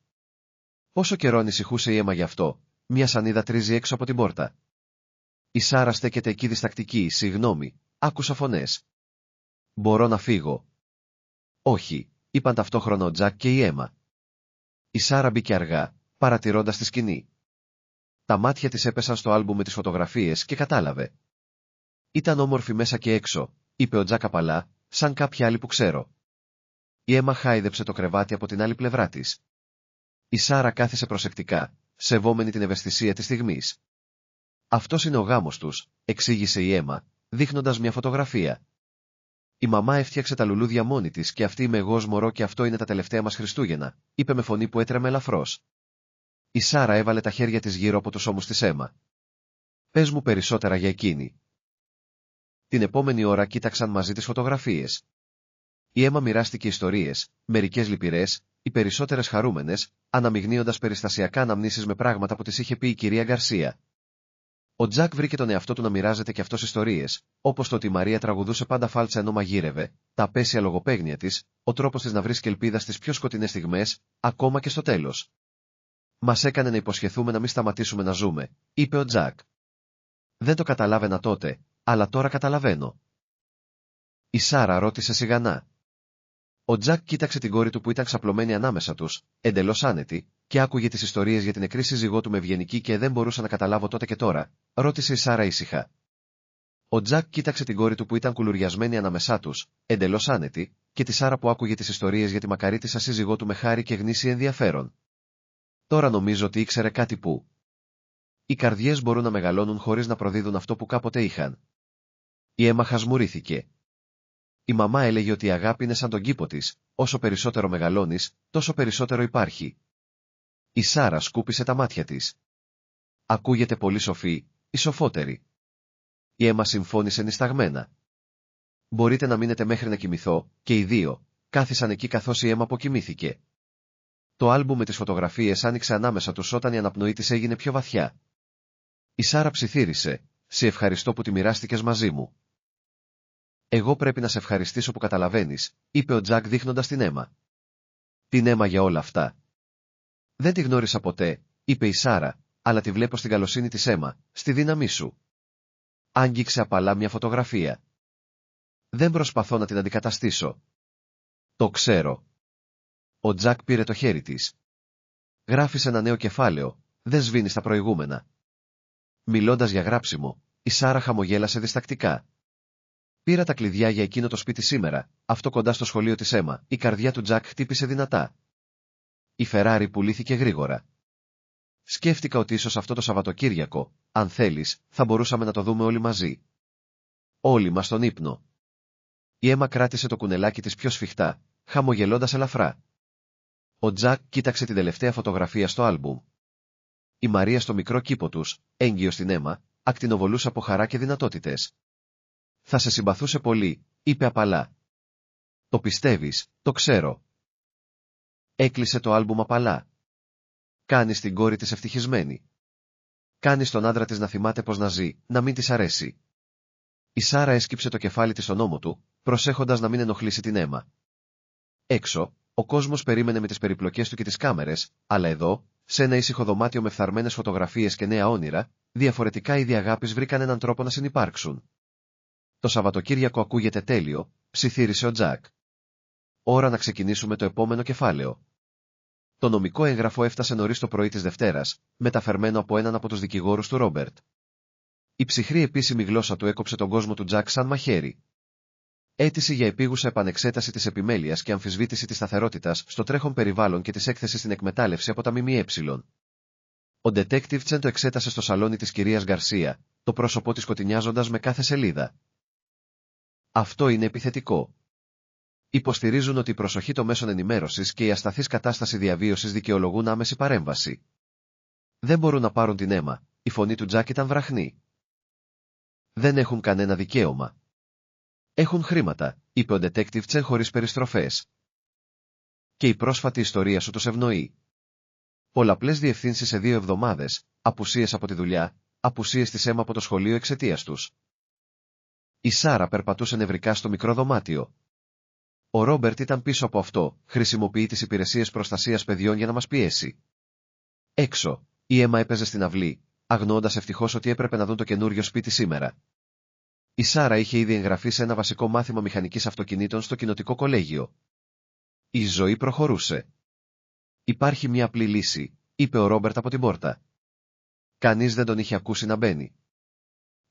A: Πόσο καιρό ανησυχούσε η Έμα γι' αυτό? Μια σανίδα τρίζει έξω από την πόρτα. Η Σάρα στέκεται εκεί διστακτική. «Συγγνώμη», άκουσα φωνές. «Μπορώ να φύγω?» «Όχι», είπαν ταυτόχρονα ο Τζακ και η Έμα. Η Σάρα μπήκε αργά, παρατηρώντας τη σκηνή. Τα μάτια της έπεσαν στο άλμπουμ με τις φωτογραφίες και κατάλαβε. «Ήταν όμορφη μέσα και έξω», είπε ο Τζακ απαλά, «σαν κάποιοι άλλοι που ξέρω». Η Έμα χάιδεψε το κρεβάτι από την άλλη πλευρά της. Η Σάρα κάθισε προσεκτικά, σεβόμενη την ευαισθησία της στιγμής. «Αυτός είναι ο γάμος τους», εξήγησε η Έμα, δείχνοντας μια φωτογραφία. «Η μαμά έφτιαξε τα λουλούδια μόνη της και αυτή είμαι εγώ ως μωρό και αυτό είναι τα τελευταία μας Χριστούγεννα», είπε με φωνή που έτρεμε ελαφρώς. Η Σάρα έβαλε τα χέρια της γύρω από τους ώμους της Έμα. «Πες μου περισσότερα για εκείνη». Την επόμενη ώρα κοίταξαν μαζί τις φωτογραφίες. Η Έμα μοιράστηκε ιστορίες, μερικές λυπηρές, οι περισσότερες χαρούμενες, αναμειγνύοντας περιστασιακά αναμνήσεις με πράγματα που της είχε πει η κυρία Γκαρσία. Ο Τζακ βρήκε τον εαυτό του να μοιράζεται και αυτός ιστορίες, όπως το ότι η Μαρία τραγουδούσε πάντα φάλτσα ενώ μαγείρευε, τα απέσια λογοπαίγνια της, ο τρόπος της να βρίσκει ελπίδα στις πιο σκοτεινές στιγμές, ακόμα και στο τέλος. Μας έκανε να υποσχεθούμε να μην σταματήσουμε να ζούμε, είπε ο Τζακ. Δεν το καταλάβαινα τότε, αλλά τώρα καταλαβαίνω. Η Σάρα ρώτησε σιγανά. Ο Τζακ κοίταξε την κόρη του που ήταν ξαπλωμένη ανάμεσα τους, εντελώς άνετη, και άκουγε τις ιστορίες για την νεκρή σύζυγό του με ευγενική και δεν μπορούσα να καταλάβω τότε και τώρα, ρώτησε η Σάρα ήσυχα. Ο Τζακ κοίταξε την κόρη του που ήταν κουλουριασμένη ανάμεσά τους, εντελώς άνετη, και τη Σάρα που άκουγε τις ιστορίες για τη μακαρίτισσα σύζυγό του με χάρη και γνήσιο ενδιαφέρον. Τώρα νομίζω ότι ήξερε κάτι που. Οι καρδιές μπορούν να μεγαλώνουν χωρίς να προδίδουν αυτό που κάποτε είχαν. Η Έμα χασμουρήθηκε. Η μαμά έλεγε ότι η αγάπη είναι σαν τον κήπο της, όσο περισσότερο μεγαλώνεις, τόσο περισσότερο υπάρχει. Η Σάρα σκούπισε τα μάτια της. Ακούγεται πολύ σοφή, η σοφότερη. Η Έμα συμφώνησε νησταγμένα. Μπορείτε να μείνετε μέχρι να κοιμηθώ, και οι δύο, κάθισαν εκεί καθώς η Έμα αποκοιμήθηκε. Το άλμπουμ με τις φωτογραφίες άνοιξε ανάμεσα τους όταν η αναπνοή της έγινε πιο βαθιά. Η Σάρα ψιθύρισε, «Σε ευχαριστώ που τη μοιράστηκες μαζί μου». «Εγώ πρέπει να σε ευχαριστήσω που καταλαβαίνεις», είπε ο Τζακ δείχνοντας την Έμα. «Την Έμα για όλα αυτά». «Δεν τη γνώρισα ποτέ», είπε η Σάρα, «αλλά τη βλέπω στην καλοσύνη της Έμα, στη δύναμή σου». Άγγιξε απαλά μια φωτογραφία. «Δεν προσπαθώ να την αντικαταστήσω». «Το ξέρω». Ο Τζακ πήρε το χέρι της. «Γράφεις ένα νέο κεφάλαιο, δεν σβήνεις τα προηγούμενα». Μιλώντας για γράψιμο, η Σάρα χαμογέλασε διστακτικά. «Πήρα τα κλειδιά για εκείνο το σπίτι σήμερα, αυτό κοντά στο σχολείο της Έμα». Η καρδιά του Τζακ χτύπησε δυνατά. Η Φεράρι πουλήθηκε γρήγορα. «Σκέφτηκα ότι ίσως αυτό το Σαββατοκύριακο, αν θέλεις, θα μπορούσαμε να το δούμε όλοι μαζί». Όλοι μας στον ύπνο. Η Έμα κράτησε το κουνελάκι της πιο σφιχτά, χαμογελώντας ελαφρά. Ο Τζακ κοίταξε την τελευταία φωτογραφία στο άλμπουμ. Η Μαρία στο μικρό κήπο τους, έγκυο στην Έμα, ακτινοβολούσε από χαρά και δυνατότητες. «Θα σε συμπαθούσε πολύ», είπε απαλά. «Το πιστεύεις, το ξέρω». Έκλεισε το άλμπουμ απαλά. «Κάνεις την κόρη της ευτυχισμένη. Κάνεις τον άντρα της να θυμάται πως να ζει, να μην της αρέσει». Η Σάρα έσκυψε το κεφάλι της στον ώμο του, προσέχοντας να μην ενοχλήσει την Έμα. Έξω, ο κόσμος περίμενε με τις περιπλοκές του και τις κάμερες, αλλά εδώ, σε ένα ήσυχο δωμάτιο με φθαρμένες φωτογραφίες και νέα όνειρα, διαφορετικά είδη αγάπης βρήκαν έναν τρόπο να συνυπάρξουν. «Το Σαββατοκύριακο ακούγεται τέλειο», ψιθύρισε ο Τζακ. «Ώρα να ξεκινήσουμε το επόμενο κεφάλαιο». Το νομικό έγγραφο έφτασε νωρίς το πρωί της Δευτέρας, μεταφερμένο από έναν από τους δικηγόρους του Ρόμπερτ. Η ψυχρή επίσημη γλώσσα του έκοψε τον κόσμο του Τζακ σαν μαχαίρι. Αίτηση για επίγουσα επανεξέταση της επιμέλειας και αμφισβήτηση της σταθερότητας στο τρέχον περιβάλλον και της έκθεσης στην εκμετάλλευση από τα ΜΜΕ. Ο detective Τσεν το εξέτασε στο σαλόνι της κυρίας Γκαρσία, το πρόσωπό της σκοτεινιάζοντας με κάθε σελίδα. «Αυτό είναι επιθετικό. Υποστηρίζουν ότι η προσοχή των μέσων ενημέρωσης και η ασταθής κατάσταση διαβίωσης δικαιολογούν άμεση παρέμβαση. Δεν μπορούν να πάρουν την Έμα», η φωνή του Τζακ ήταν βραχνή. «Δεν έχουν κανένα δικαίωμα. Έχουν χρήματα», είπε ο detective Τσεν χωρίς περιστροφές. «Και η πρόσφατη ιστορία σου τους ευνοεί. Πολλαπλές διευθύνσεις σε 2 εβδομάδες, απουσίες από τη δουλειά, απουσίες της Έμα από το σχολείο εξαιτίας τους». Η Σάρα περπατούσε νευρικά στο μικρό δωμάτιο. Ο Ρόμπερτ ήταν πίσω από αυτό, χρησιμοποιεί τις υπηρεσίες προστασίας παιδιών για να μας πιέσει. Έξω, η Έμα έπαιζε στην αυλή, αγνοώντας ευτυχώς ότι έπρεπε να δουν το καινούριο σπίτι σήμερα. Η Σάρα είχε ήδη εγγραφεί σε ένα βασικό μάθημα μηχανικής αυτοκινήτων στο κοινοτικό κολέγιο. Η ζωή προχωρούσε. «Υπάρχει μια απλή λύση», είπε ο Ρόμπερτ από την πόρτα. Κανείς δεν τον είχε ακούσει να μπαίνει.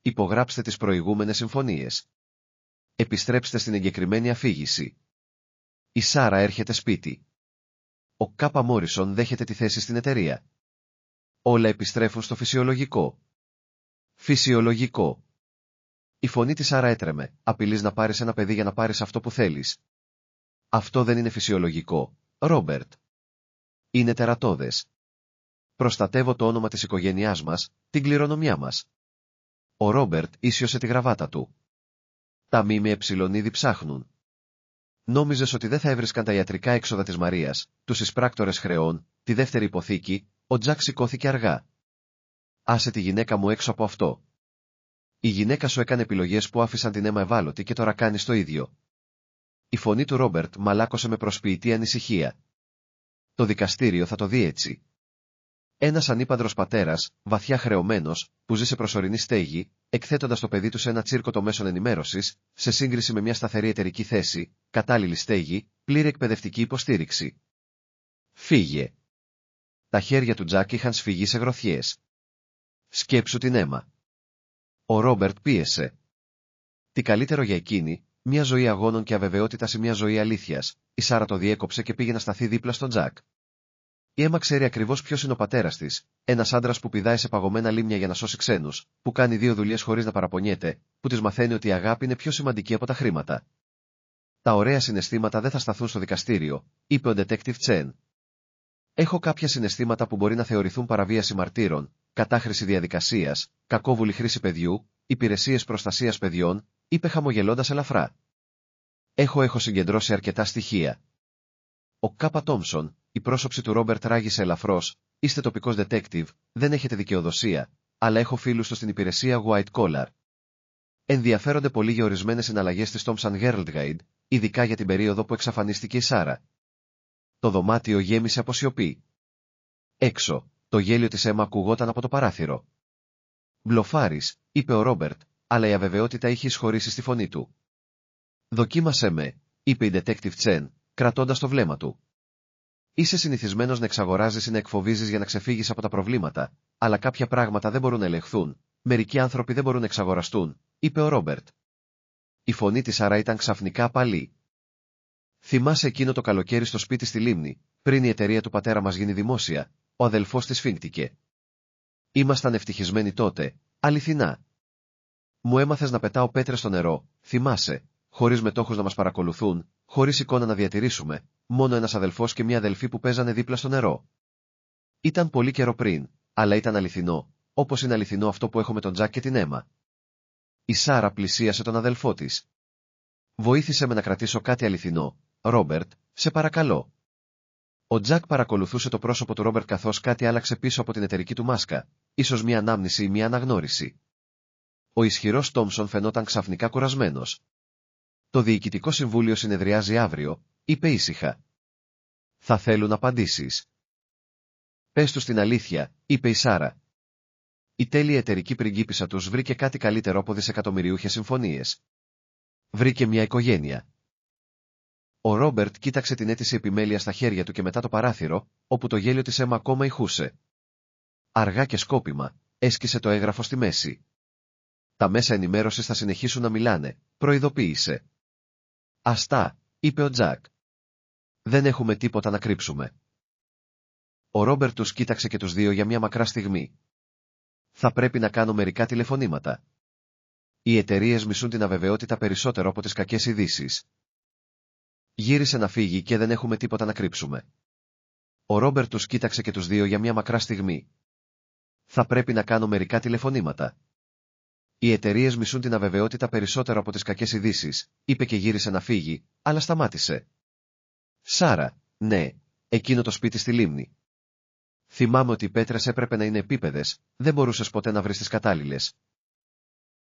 A: «Υπογράψτε τις προηγούμενες συμφωνίες. Επιστρέψτε στην εγκεκριμένη αφήγηση. Η Σάρα έρχεται σπίτι. Ο Κάπα Μόρισον δέχεται τη θέση στην εταιρεία. Όλα επιστρέφουν στο φυσιολογικό. Φυσιολογικό». Η φωνή της Σάρα έτρεμε, «Απειλείς να πάρεις ένα παιδί για να πάρεις αυτό που θέλεις». «Αυτό δεν είναι φυσιολογικό, Ρόμπερτ. Είναι τερατώδες. Προστατεύω το όνομα της οικογένειάς μας, την κληρονομιά μας». Ο Ρόμπερτ ίσιοσε τη γραβάτα του. «Τα ΜΜΕ ήδη ψάχνουν. Νόμιζες ότι δεν θα έβρισκαν τα ιατρικά έξοδα της Μαρίας, τους εισπράκτορες χρεών, τη δεύτερη υποθήκη?» Ο Τζακ σηκώθηκε αργά. «Άσε τη γυναίκα μου έξω από αυτό. Η γυναίκα σου έκανε επιλογές που άφησαν την Έμα ευάλωτη και τώρα κάνεις το ίδιο». Η φωνή του Ρόμπερτ μαλάκωσε με προσποιητή ανησυχία. «Το δικαστήριο θα το δει έτσι. Ένας ανήπαντρος πατέρας, βαθιά χρεωμένος, που ζει σε προσωρινή στέγη, εκθέτοντας το παιδί του σε ένα τσίρκο των μέσων ενημέρωσης, σε σύγκριση με μια σταθερή εταιρική θέση, κατάλληλη στέγη, πλήρη εκπαιδευτική υποστήριξη. Φύγε. Τα χέρια του Τζακ είχαν σφυγεί σε γροθιές. Σκέψου την αίμα. Ο Ρόμπερτ πίεσε. Τι καλύτερο για εκείνη, μια ζωή αγώνων και αβεβαιότητας ή μια ζωή αλήθειας. Η Σάρα το διέκοψε και πήγε να σταθεί δίπλα στον Τζακ. Η Έμα ξέρει ακριβώς ποιος είναι ο πατέρας της, ένας άντρας που πηδάει σε παγωμένα λίμνια για να σώσει ξένους, που κάνει 2 δουλειές χωρίς να παραπονιέται, που της μαθαίνει ότι η αγάπη είναι πιο σημαντική από τα χρήματα. Τα ωραία συναισθήματα δεν θα σταθούν στο δικαστήριο, είπε ο Detective Chen. Έχω κάποια συναισθήματα που μπορεί να θεωρηθούν παραβίαση μαρτύρων, κατάχρηση διαδικασίας, κακόβουλη χρήση παιδιού, υπηρεσίες προστασίας παιδιών, είπε χαμογελώντας ελαφρά. Έχω συγκεντρώσει αρκετά στοιχεία. Ο Κάπα Τόμψον, η πρόσωψη του Ρόμπερτ ράγισε ελαφρώς. Είστε τοπικός detective, δεν έχετε δικαιοδοσία, αλλά έχω φίλους του στην υπηρεσία White Collar. Ενδιαφέρονται πολύ για ορισμένες συναλλαγές της Thompson Herald, ειδικά για την περίοδο που εξαφανίστηκε η Σάρα. Το δωμάτιο γέμισε από σιωπή. Έξω, το γέλιο της Έμα ακουγόταν από το παράθυρο. Μπλοφάρης, είπε ο Ρόμπερτ, αλλά η αβεβαιότητα είχε εισχωρήσει στη φωνή του. Δοκίμασέ με, είπε η Detective Chen, κρατώντας το βλέμμα του. Είσαι συνηθισμένος να εξαγοράζεις ή να εκφοβίζεις για να ξεφύγεις από τα προβλήματα, αλλά κάποια πράγματα δεν μπορούν να ελεγχθούν, μερικοί άνθρωποι δεν μπορούν να εξαγοραστούν, είπε ο Ρόμπερτ. Η φωνή της Σάρα ήταν ξαφνικά απαλή. Θυμάσαι εκείνο το καλοκαίρι στο σπίτι στη λίμνη, πριν η εταιρεία του πατέρα μας γίνει δημόσια, ο αδελφός της φήνκτηκε. Ήμασταν ευτυχισμένοι τότε, αληθινά. Μου έμαθες να πετάω πέτρες στο νερό, θυμάσαι, χωρίς μετόχους να μας παρακολουθούν, χωρίς εικόνα να διατηρήσουμε, μόνο ένας αδελφός και μια αδελφή που παίζανε δίπλα στο νερό. Ήταν πολύ καιρό πριν, αλλά ήταν αληθινό, όπως είναι αληθινό αυτό που έχω με τον Τζακ και την Έμα. Η Σάρα πλησίασε τον αδελφό της. Βοήθησε με να κρατήσω κάτι αληθινό, Ρόμπερτ, σε παρακαλώ. Ο Τζακ παρακολουθούσε το πρόσωπο του Ρόμπερτ καθώς κάτι άλλαξε πίσω από την εταιρική του μάσκα, ίσως μια ανάμνηση ή μια αναγνώριση. Ο ισχυρός Τόμψον φαινόταν ξαφνικά κουρασμένος. Το Διοικητικό Συμβούλιο συνεδριάζει αύριο, είπε ήσυχα. Θα θέλουν απαντήσεις. Πες τους την αλήθεια, είπε η Σάρα. Η τέλεια εταιρική πριγκίπισσα τους βρήκε κάτι καλύτερο από δισεκατομμυριούχες συμφωνίες. Βρήκε μια οικογένεια. Ο Ρόμπερτ κοίταξε την αίτηση επιμέλεια στα χέρια του και μετά το παράθυρο, όπου το γέλιο της Έμα ακόμα ηχούσε. Αργά και σκόπιμα, έσκησε το έγγραφο στη μέση. Τα μέσα ενημέρωσης θα συνεχίσουν να μιλάνε, προειδοποίησε. Αστά, είπε ο Τζακ. Δεν έχουμε τίποτα να κρύψουμε. Ο Ρόμπερτ τους κοίταξε και τους δύο για μια μακρά στιγμή. Θα πρέπει να κάνω μερικά τηλεφωνήματα. Οι εταιρείες μισούν την αβεβαιότητα περισσότερο από τις κακές ειδήσεις. Γύρισε να φύγει και δεν έχουμε τίποτα να κρύψουμε. Ο Ρόμπερτ τους κοίταξε και τους δύο για μια μακρά στιγμή. Θα πρέπει να κάνω μερικά τηλεφωνήματα. Οι εταιρείες μισούν την αβεβαιότητα περισσότερο από τις κακές ειδήσεις, είπε και γύρισε να φύγει, αλλά σταμάτησε. Σάρα, ναι, εκείνο το σπίτι στη λίμνη. Θυμάμαι ότι οι πέτρες έπρεπε να είναι επίπεδες, δεν μπορούσες ποτέ να βρεις τις κατάλληλες.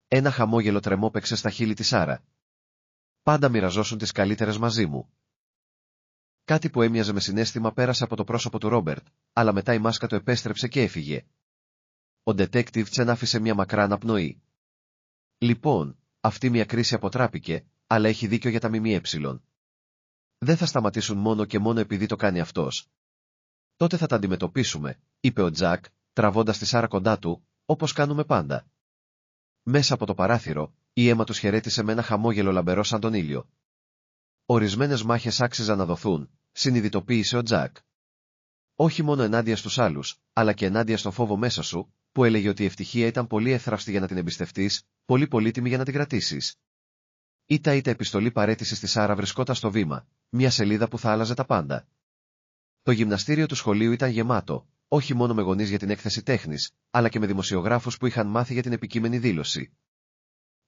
A: Ένα χαμόγελο τρεμόπαιξε στα χείλη της Σάρα. Πάντα μοιραζόσουν τις καλύτερες μαζί μου. Κάτι που έμοιαζε με συναίσθημα πέρασε από το πρόσωπο του Ρόμπερτ, αλλά μετά η μάσκα του επέστρεψε και έφυγε. Ο Detective Chen άφησε μια μακρά αναπνοή. Λοιπόν, αυτή μια κρίση αποτράπηκε, αλλά έχει δίκιο για τα ΜΜΕ. Δεν θα σταματήσουν μόνο και μόνο επειδή το κάνει αυτός. Τότε θα τα αντιμετωπίσουμε, είπε ο Τζακ, τραβώντας τη Σάρα κοντά του, όπως κάνουμε πάντα. Μέσα από το παράθυρο, η Έμα τους χαιρέτησε με ένα χαμόγελο λαμπερό σαν τον ήλιο. Ορισμένες μάχες άξιζαν να δοθούν, συνειδητοποίησε ο Τζακ. Όχι μόνο ενάντια στους άλλους, αλλά και ενάντια στο φόβο μέσα σου, που έλεγε ότι η ευτυχία ήταν πολύ εύθραυστη για να την εμπιστευτείς, πολύ πολύτιμη για να την κρατήσεις. Ήτα επιστολή παρέτησης στη Σάρα βρισκόταν στο βήμα, μια σελίδα που θα άλλαζε τα πάντα. Το γυμναστήριο του σχολείου ήταν γεμάτο, όχι μόνο με γονείς για την έκθεση τέχνης, αλλά και με δημοσιογράφους που είχαν μάθει για την επικείμενη δήλωση.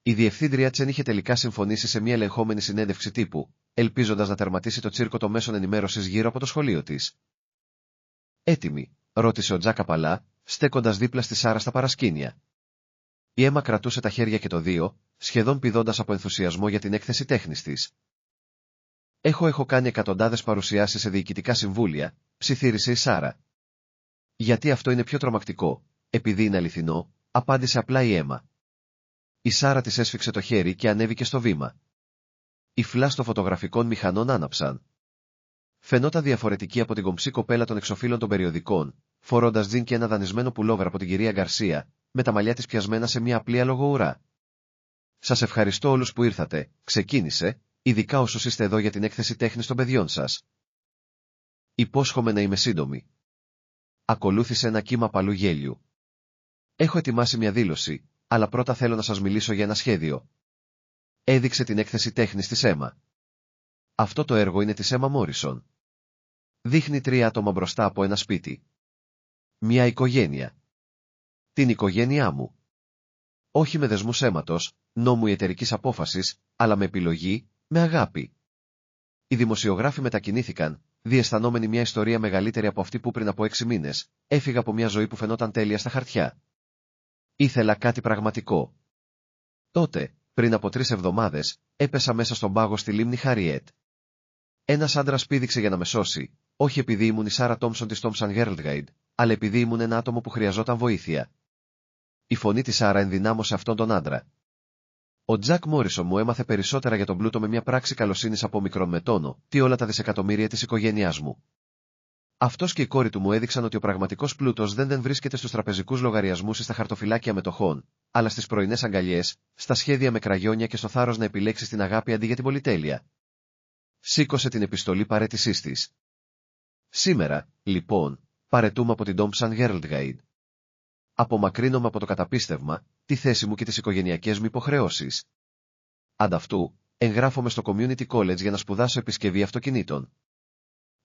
A: Η διευθύντρια Τσεν είχε τελικά συμφωνήσει σε μια ελεγχόμενη συνέντευξη τύπου, ελπίζοντας να τερματίσει το τσίρκο των μέσων ενημέρωσης γύρω από το σχολείο της. Έτοιμη, ρώτησε ο Τζακ απαλά, στέκοντας δίπλα στη Σάρα στα παρασκήνια. Η Έμα κρατούσε τα χέρια και το δύο, σχεδόν πηδώντας από ενθουσιασμό για την έκθεση τέχνης της. Έχω κάνει εκατοντάδες παρουσιάσεις σε διοικητικά συμβούλια, ψιθύρισε η Σάρα. Γιατί αυτό είναι πιο τρομακτικό, επειδή είναι αληθινό, απάντησε απλά η Έμα. Η Σάρα της έσφιξε το χέρι και ανέβηκε στο βήμα. Οι φλάς των φωτογραφικών μηχανών άναψαν. Φαινόταν διαφορετική από την κομψή κοπέλα των εξωφύλων των περιοδικών, φορώντας τζιν και ένα δανεισμένο πουλόβερ από την κυρία Γκαρσία, με τα μαλλιά της πιασμένα σε μια απλή αλογοουρά. Σας ευχαριστώ όλους που ήρθατε, ξεκίνησε, ειδικά όσους είστε εδώ για την έκθεση τέχνης των παιδιών σας. Υπόσχομαι να είμαι σύντομη. Ακολούθησε ένα κύμα παλού γέλιου. Έχω ετοιμάσει μια δήλωση, αλλά πρώτα θέλω να σας μιλήσω για ένα σχέδιο. Έδειξε την έκθεση τέχνης της Έμα. Αυτό το έργο είναι της Έμα Μόρισον. Δείχνει 3 άτομα μπροστά από ένα σπίτι. Μια οικογένεια. Την οικογένειά μου. Όχι με δεσμούς αίματος, νόμου ή εταιρικής απόφασης, αλλά με επιλογή, με αγάπη. Οι δημοσιογράφοι μετακινήθηκαν, διαισθανόμενοι μια ιστορία μεγαλύτερη από αυτή που πριν από 6 μήνες, έφυγα από μια ζωή που φαινόταν τέλεια στα χαρτιά. Ήθελα κάτι πραγματικό. Τότε, πριν από 3 εβδομάδες, έπεσα μέσα στον πάγο στη λίμνη Χάριετ. Ένας άντρας πήδηξε για να με σώσει, όχι επειδή ήμουν η Σάρα Τόμψον της Thompson Herald Guide, αλλά επειδή ήμουν ένα άτομο που χρειαζόταν βοήθεια. Η φωνή της Σάρα ενδυνάμωσε αυτόν τον άντρα. Ο Τζακ Μόρισον μου έμαθε περισσότερα για τον πλούτο με μια πράξη καλοσύνης από μικρόν με τόνο, τι όλα τα δισεκατομμύρια της οικογένειάς μου. Αυτός και η κόρη του μου έδειξαν ότι ο πραγματικός πλούτος δεν βρίσκεται στους τραπεζικούς λογαριασμούς ή στα χαρτοφυλάκια μετοχών, αλλά στις πρωινές αγκαλιές, στα σχέδια με κραγιόνια και στο θάρρος να επιλέξεις την αγάπη αντί για την πολυτέλεια. Σήκωσε την επιστολή παρέτησής της. Σήμερα, λοιπόν, παρετούμε από την Thompson Herald Guide. Απομακρύνομαι από το καταπίστευμα, τη θέση μου και τις οικογενειακές μου υποχρεώσεις. Ανταυτού, εγγράφομαι στο Community College για να σπουδάσω επισκευή αυτοκινήτων.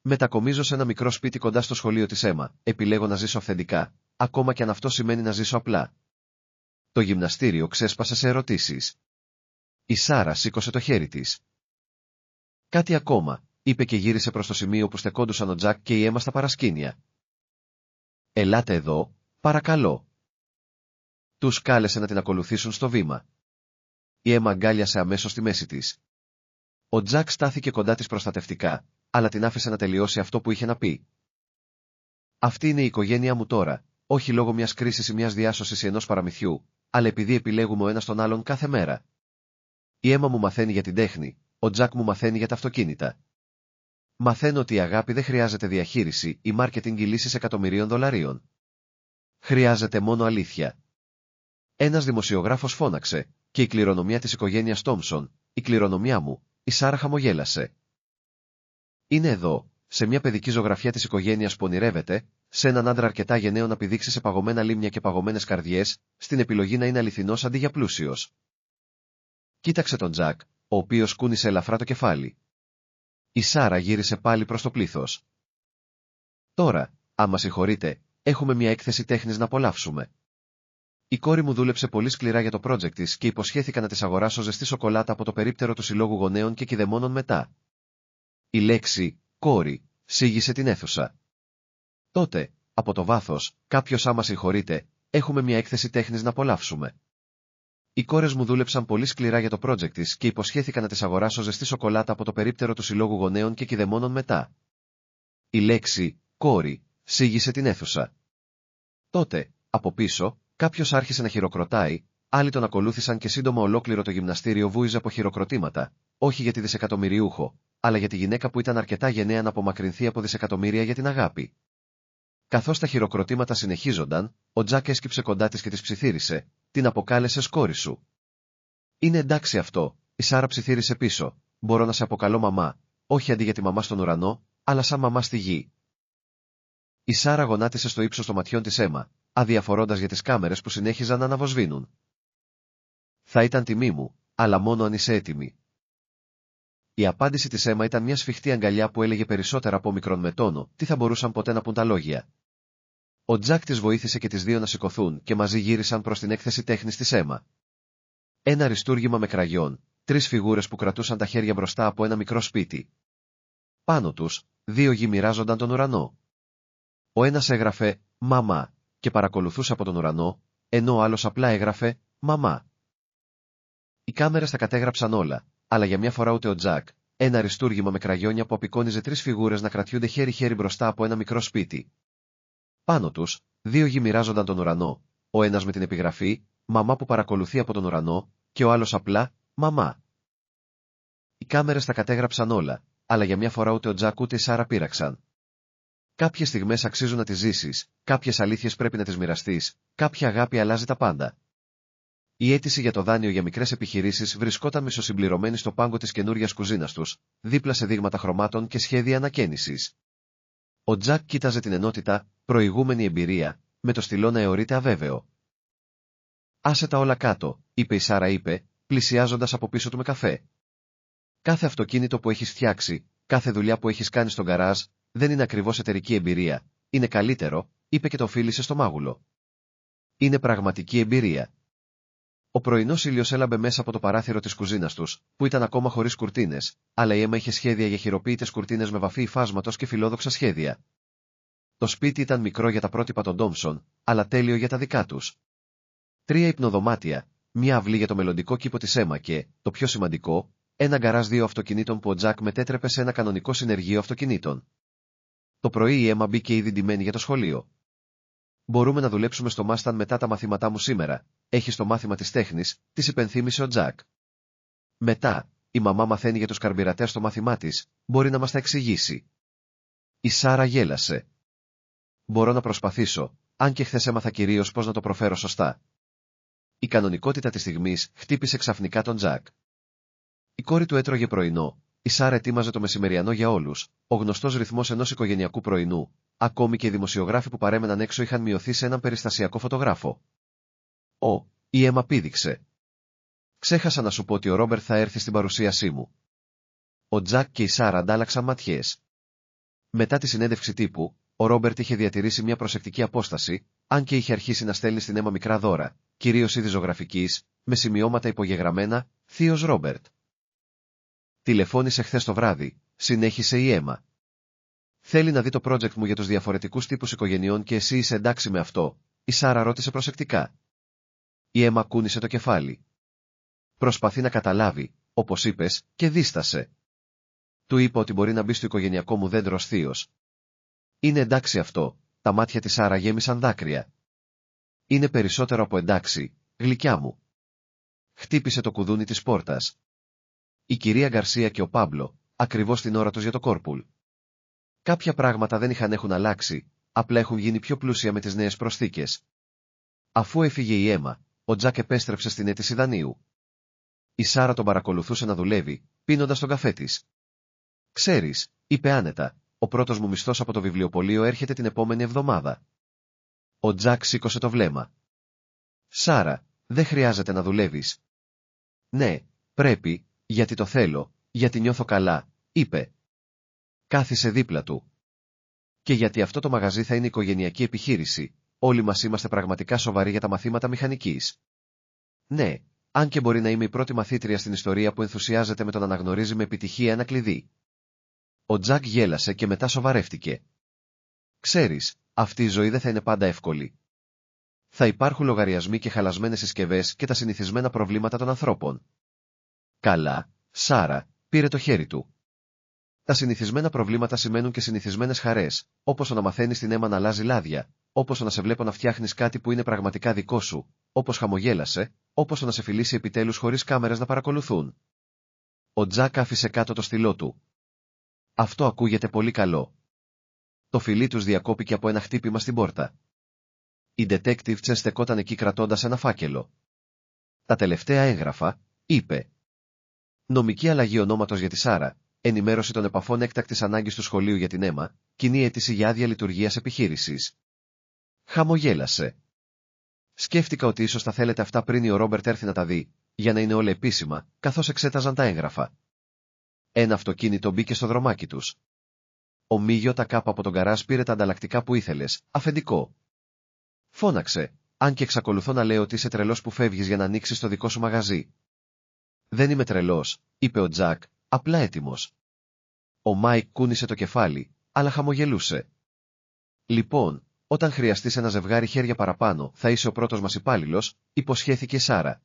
A: Μετακομίζω σε ένα μικρό σπίτι κοντά στο σχολείο της Έμα, επιλέγω να ζήσω αυθεντικά, ακόμα και αν αυτό σημαίνει να ζήσω απλά. Το γυμναστήριο ξέσπασε σε ερωτήσεις. Η Σάρα σήκωσε το χέρι της. Κάτι ακόμα, είπε και γύρισε προς το σημείο που στεκόντουσαν ο Τζακ και η Έμα στα παρασκήνια. Ελάτε εδώ, παρακαλώ. Τους κάλεσε να την ακολουθήσουν στο βήμα. Η Έμα αγκάλιασε αμέσως στη μέση της. Ο Τζακ στάθηκε κοντά της προστατευτικά, αλλά την άφησε να τελειώσει αυτό που είχε να πει. Αυτή είναι η οικογένειά μου τώρα, όχι λόγω μιας κρίσης ή μιας διάσωσης ή ενός παραμυθιού, αλλά επειδή επιλέγουμε ο ένας τον άλλον κάθε μέρα. Η Έμα μου μαθαίνει για την τέχνη, ο Τζακ μου μαθαίνει για τα αυτοκίνητα. Μαθαίνω ότι η αγάπη δεν χρειάζεται διαχείριση ή μάρκετινγκ ή λύσεις εκατομμυρίων δολαρίων. Χρειάζεται μόνο αλήθεια. Ένας δημοσιογράφος φώναξε, και η κληρονομιά της οικογένειας Τόμψον, η κληρονομιά μου, η Σάρα χαμογέλασε. Είναι εδώ, σε μια παιδική ζωγραφιά της οικογένειας που ονειρεύεται, σε έναν άντρα αρκετά γενναίο να πηδήξει σε παγωμένα λίμνια και παγωμένες καρδιές, στην επιλογή να είναι αληθινός αντί για πλούσιος. Κοίταξε τον Τζακ, ο οποίος κούνησε ελαφρά το κεφάλι. Η Σάρα γύρισε πάλι προς το πλήθος. Τώρα, άμα συγχωρείτε, έχουμε μια έκθεση τέχνης να απολαύσουμε. Η κόρη μου δούλεψε πολύ σκληρά για το project της και υποσχέθηκα να της αγοράσω ζεστή σοκολάτα από το περίπτερο του Συλλόγου Γονέων και Κηδεμόνων μετά. Η λέξη «κόρη» σίγησε την αίθουσα. Τότε, από το βάθος, κάποιος άμα συγχωρείτε, έχουμε μια έκθεση τέχνης να απολαύσουμε. Οι κόρες μου δούλεψαν πολύ σκληρά για το project της και υποσχέθηκα να της αγοράσω ζεστή σοκολάτα από το περίπτερο του Συλλόγου Γονέων και Κηδεμόνων μετά. Η λέξη «κόρη» σίγησε την αίθουσα. Τότε, από πίσω, κάποιος άρχισε να χειροκροτάει, άλλοι τον ακολούθησαν και σύντομα ολόκληρο το γυμναστήριο βούιζε από χειροκροτήματα, όχι για τη δισεκατομμυριούχο, αλλά για τη γυναίκα που ήταν αρκετά γενναία να απομακρυνθεί από δισεκατομμύρια για την αγάπη. Καθώς τα χειροκροτήματα συνεχίζονταν, ο Τζακ έσκυψε κοντά της και της ψιθύρισε, την αποκάλεσε κόρη σου. Είναι εντάξει αυτό, η Σάρα ψιθύρισε πίσω, μπορώ να σε αποκαλώ μαμά, όχι αντί για τη μαμά στον ουρανό, αλλά σαν μαμά στη γη. Η Σάρα γονάτισε στο ύψος των ματιών της Έμα, αδιαφορώντας για τις κάμερες που συνέχιζαν να αναβοσβήνουν. Θα ήταν τιμή μου, αλλά μόνο αν είσαι έτοιμη. Η απάντηση της Έμα ήταν μια σφιχτή αγκαλιά που έλεγε περισσότερα από μικρόν με τόνο, τι θα μπορούσαν ποτέ να πουν τα λόγια. Ο Τζακ τις βοήθησε και τις δύο να σηκωθούν και μαζί γύρισαν προς την έκθεση τέχνης της Έμα. Ένα αριστούργημα με κραγιόν, 3 φιγούρες που κρατούσαν τα χέρια μπροστά από ένα μικρό σπίτι. Πάνω τους, 2 γη μοιράζονταν τον ουρανό. Ο ένας έγραφε «Μαμά» και παρακολουθούσε από τον ουρανό, ενώ ο άλλος απλά έγραφε «Μαμά». Οι κάμερες τα κατέγραψαν όλα, αλλά για μια φορά ούτε ο Τζακ, ένα αριστούργημα με κραγιόνια που απεικόνιζε 3 φιγούρες να κρατιούνται χέρι-χέρι μπροστά από ένα μικρό σπίτι. Πάνω τους, δύο γη μοιράζονταν τον ουρανό, ο ένας με την επιγραφή «Μαμά που παρακολουθεί από τον ουρανό» και ο άλλος απλά «Μαμά». Οι κάμερες τα κατέγραψαν όλα, αλλά για μια φορά ούτε ο Τζακ ούτε η Σάρα πείραξαν. Κάποιες στιγμές αξίζουν να τις ζήσεις, κάποιες αλήθειες πρέπει να τις μοιραστείς, κάποια αγάπη αλλάζει τα πάντα. Η αίτηση για το δάνειο για μικρές επιχειρήσεις βρισκόταν μισοσυμπληρωμένη στο πάγκο της καινούριας κουζίνας τους, δίπλα σε δείγματα χρωμάτων και σχέδια ανακαίνησης. Ο Τζακ κοίταζε την ενότητα, προηγούμενη εμπειρία, με το στυλό να αιωρείται αβέβαιο. «Άσε τα όλα κάτω», είπε η Σάρα, πλησιάζοντας από πίσω του με καφέ. «Κάθε αυτοκίνητο που έχεις φτιάξει, κάθε δουλειά που έχεις κάνει στον γκαράζ, δεν είναι ακριβώς εταιρική εμπειρία, είναι καλύτερο», είπε και το φίλησε στο μάγουλο. «Είναι πραγματική εμπειρία». Ο πρωινός ήλιος έλαμπε μέσα από το παράθυρο της κουζίνας τους, που ήταν ακόμα χωρίς κουρτίνες, αλλά η Έμα είχε σχέδια για χειροποίητες κουρτίνες με βαφή υφάσματος και φιλόδοξα σχέδια. Το σπίτι ήταν μικρό για τα πρότυπα των Ντόμψον, αλλά τέλειο για τα δικά τους. 3 υπνοδωμάτια, μια αυλή για το μελλοντικό κήπο της Έμα και, το πιο σημαντικό, ένα γκαράζ 2 αυτοκινήτων που ο Τζακ μετέτρεπε σε ένα κανονικό συνεργείο αυτοκινήτων. Το πρωί η Έμα μπήκε ήδη ντυμένη για το σχολείο. «Μπορούμε να δουλέψουμε στο Μάσταν μετά τα μαθήματά μου σήμερα. Έχεις το μάθημα της τέχνης», της υπενθύμησε ο Τζακ. «Μετά, η μαμά μαθαίνει για τους καρμπυρατές στο μάθημά της, μπορεί να μας τα εξηγήσει». Η Σάρα γέλασε. «Μπορώ να προσπαθήσω, αν και χθες έμαθα κυρίως πώς να το προφέρω σωστά». Η κανονικότητα της στιγμής χτύπησε ξαφνικά τον Τζακ. Η κόρη του έτρωγε πρωινό, η Σάρα ετοίμαζε το μεσημεριανό για όλους, ο γνωστός ρυθμός ενός οικογενειακού πρωινού, ακόμη και οι δημοσιογράφοι που παρέμεναν έξω είχαν μειωθεί σε έναν περιστασιακό φωτογράφο. Η Έμα πήδηξε. «Ξέχασα να σου πω ότι ο Ρόμπερτ θα έρθει στην παρουσίασή μου». Ο Τζακ και η Σάρα αντάλλαξαν ματιές. Μετά τη συνέντευξη τύπου, ο Ρόμπερτ είχε διατηρήσει μια προσεκτική απόσταση, αν και είχε αρχίσει να στέλνει στην Έμα μικρά δώρα, κυρίως είδη ζωγραφικής, με σημειώματα υπογεγραμμένα «Θείος Ρόμπερτ». «Τηλεφώνησε χθες το βράδυ», συνέχισε η Έμα. «Θέλει να δει το project μου για τους διαφορετικούς τύπους οικογενειών και εσύ είσαι εντάξει με αυτό?» Η Σάρα ρώτησε προσεκτικά. Η Έμα κούνησε το κεφάλι. «Προσπαθεί να καταλάβει, όπως είπες, και δίστασε». Του είπα ότι μπορεί να μπει στο οικογενειακό μου δέντρο ως θείος. «Είναι εντάξει αυτό», τα μάτια της Σάρα γέμισαν δάκρυα. «Είναι περισσότερο από εντάξει, γλυκιά μου». Χτύπησε το κουδούνι της πόρτας. Η κυρία Γκαρσία και ο Πάμπλο, ακριβώς την ώρα τους για το κόρπουλ. Κάποια πράγματα δεν έχουν αλλάξει, απλά έχουν γίνει πιο πλούσια με τις νέες προσθήκες. Αφού έφυγε η Έμα, ο Τζακ επέστρεψε στην αίτηση δανείου. Η Σάρα τον παρακολουθούσε να δουλεύει, πίνοντας τον καφέ της. «Ξέρεις», είπε άνετα, «ο πρώτος μου μισθός από το βιβλιοπωλείο έρχεται την επόμενη εβδομάδα». Ο Τζακ σήκωσε το βλέμμα. «Σάρα, δεν χρειάζεται να δουλεύεις». «Ναι, πρέπει, γιατί το θέλω, γιατί νιώθω καλά», είπε. Κάθισε δίπλα του. «Και γιατί αυτό το μαγαζί θα είναι οικογενειακή επιχείρηση, όλοι μας είμαστε πραγματικά σοβαροί για τα μαθήματα μηχανικής». «Ναι, αν και μπορεί να είμαι η πρώτη μαθήτρια στην ιστορία που ενθουσιάζεται με το να αναγνωρίζει με επιτυχία ένα κλειδί». Ο Τζακ γέλασε και μετά σοβαρεύτηκε. «Ξέρεις, αυτή η ζωή δεν θα είναι πάντα εύκολη. Θα υπάρχουν λογαριασμοί και χαλασμένες συσκευές και τα συνηθισμένα προβλήματα των ανθρώπων». «Καλά, Σάρα», πήρε το χέρι του. «Τα συνηθισμένα προβλήματα σημαίνουν και συνηθισμένες χαρές, όπως το να μαθαίνεις την Έμα να αλλάζει λάδια, όπως το να σε βλέπω να φτιάχνεις κάτι που είναι πραγματικά δικό σου», όπως χαμογέλασε, όπως το να σε φιλήσει επιτέλους χωρίς κάμερες να παρακολουθούν. Ο Τζακ άφησε κάτω το στυλό του. «Αυτό ακούγεται πολύ καλό». Το φιλί τους διακόπηκε από ένα χτύπημα στην πόρτα. Η detective στεκόταν εκεί κρατώντας ένα φάκελο. «Τα τελευταία έγγραφα», είπε. «Νομική αλλαγή ονόματος για τη Σάρα, ενημέρωση των επαφών έκτακτης ανάγκης του σχολείου για την Έμα, κοινή αίτηση για άδεια λειτουργίας επιχείρησης». Χαμογέλασε. «Σκέφτηκα ότι ίσως θα θέλετε αυτά πριν ο Ρόμπερτ έρθει να τα δει, για να είναι όλα επίσημα, καθώς εξέταζαν τα έγγραφα». Ένα αυτοκίνητο μπήκε στο δρομάκι τους. Ο Μίγιο τα κάπα από τον γκαράζ πήρε τα ανταλλακτικά που ήθελες, αφεντικό. Φώναξε, αν και εξακολουθώ να λέω ότι είσαι τρελός που φεύγεις για να ανοίξεις το δικό σου μαγαζί. «Δεν είμαι τρελός», είπε ο Τζακ, απλά έτοιμος. Ο Μάικ κούνησε το κεφάλι, αλλά χαμογελούσε. «Λοιπόν, όταν χρειαστείς ένα ζευγάρι χέρια παραπάνω, θα είσαι ο πρώτος μας υπάλληλος», υποσχέθηκε η Σάρα.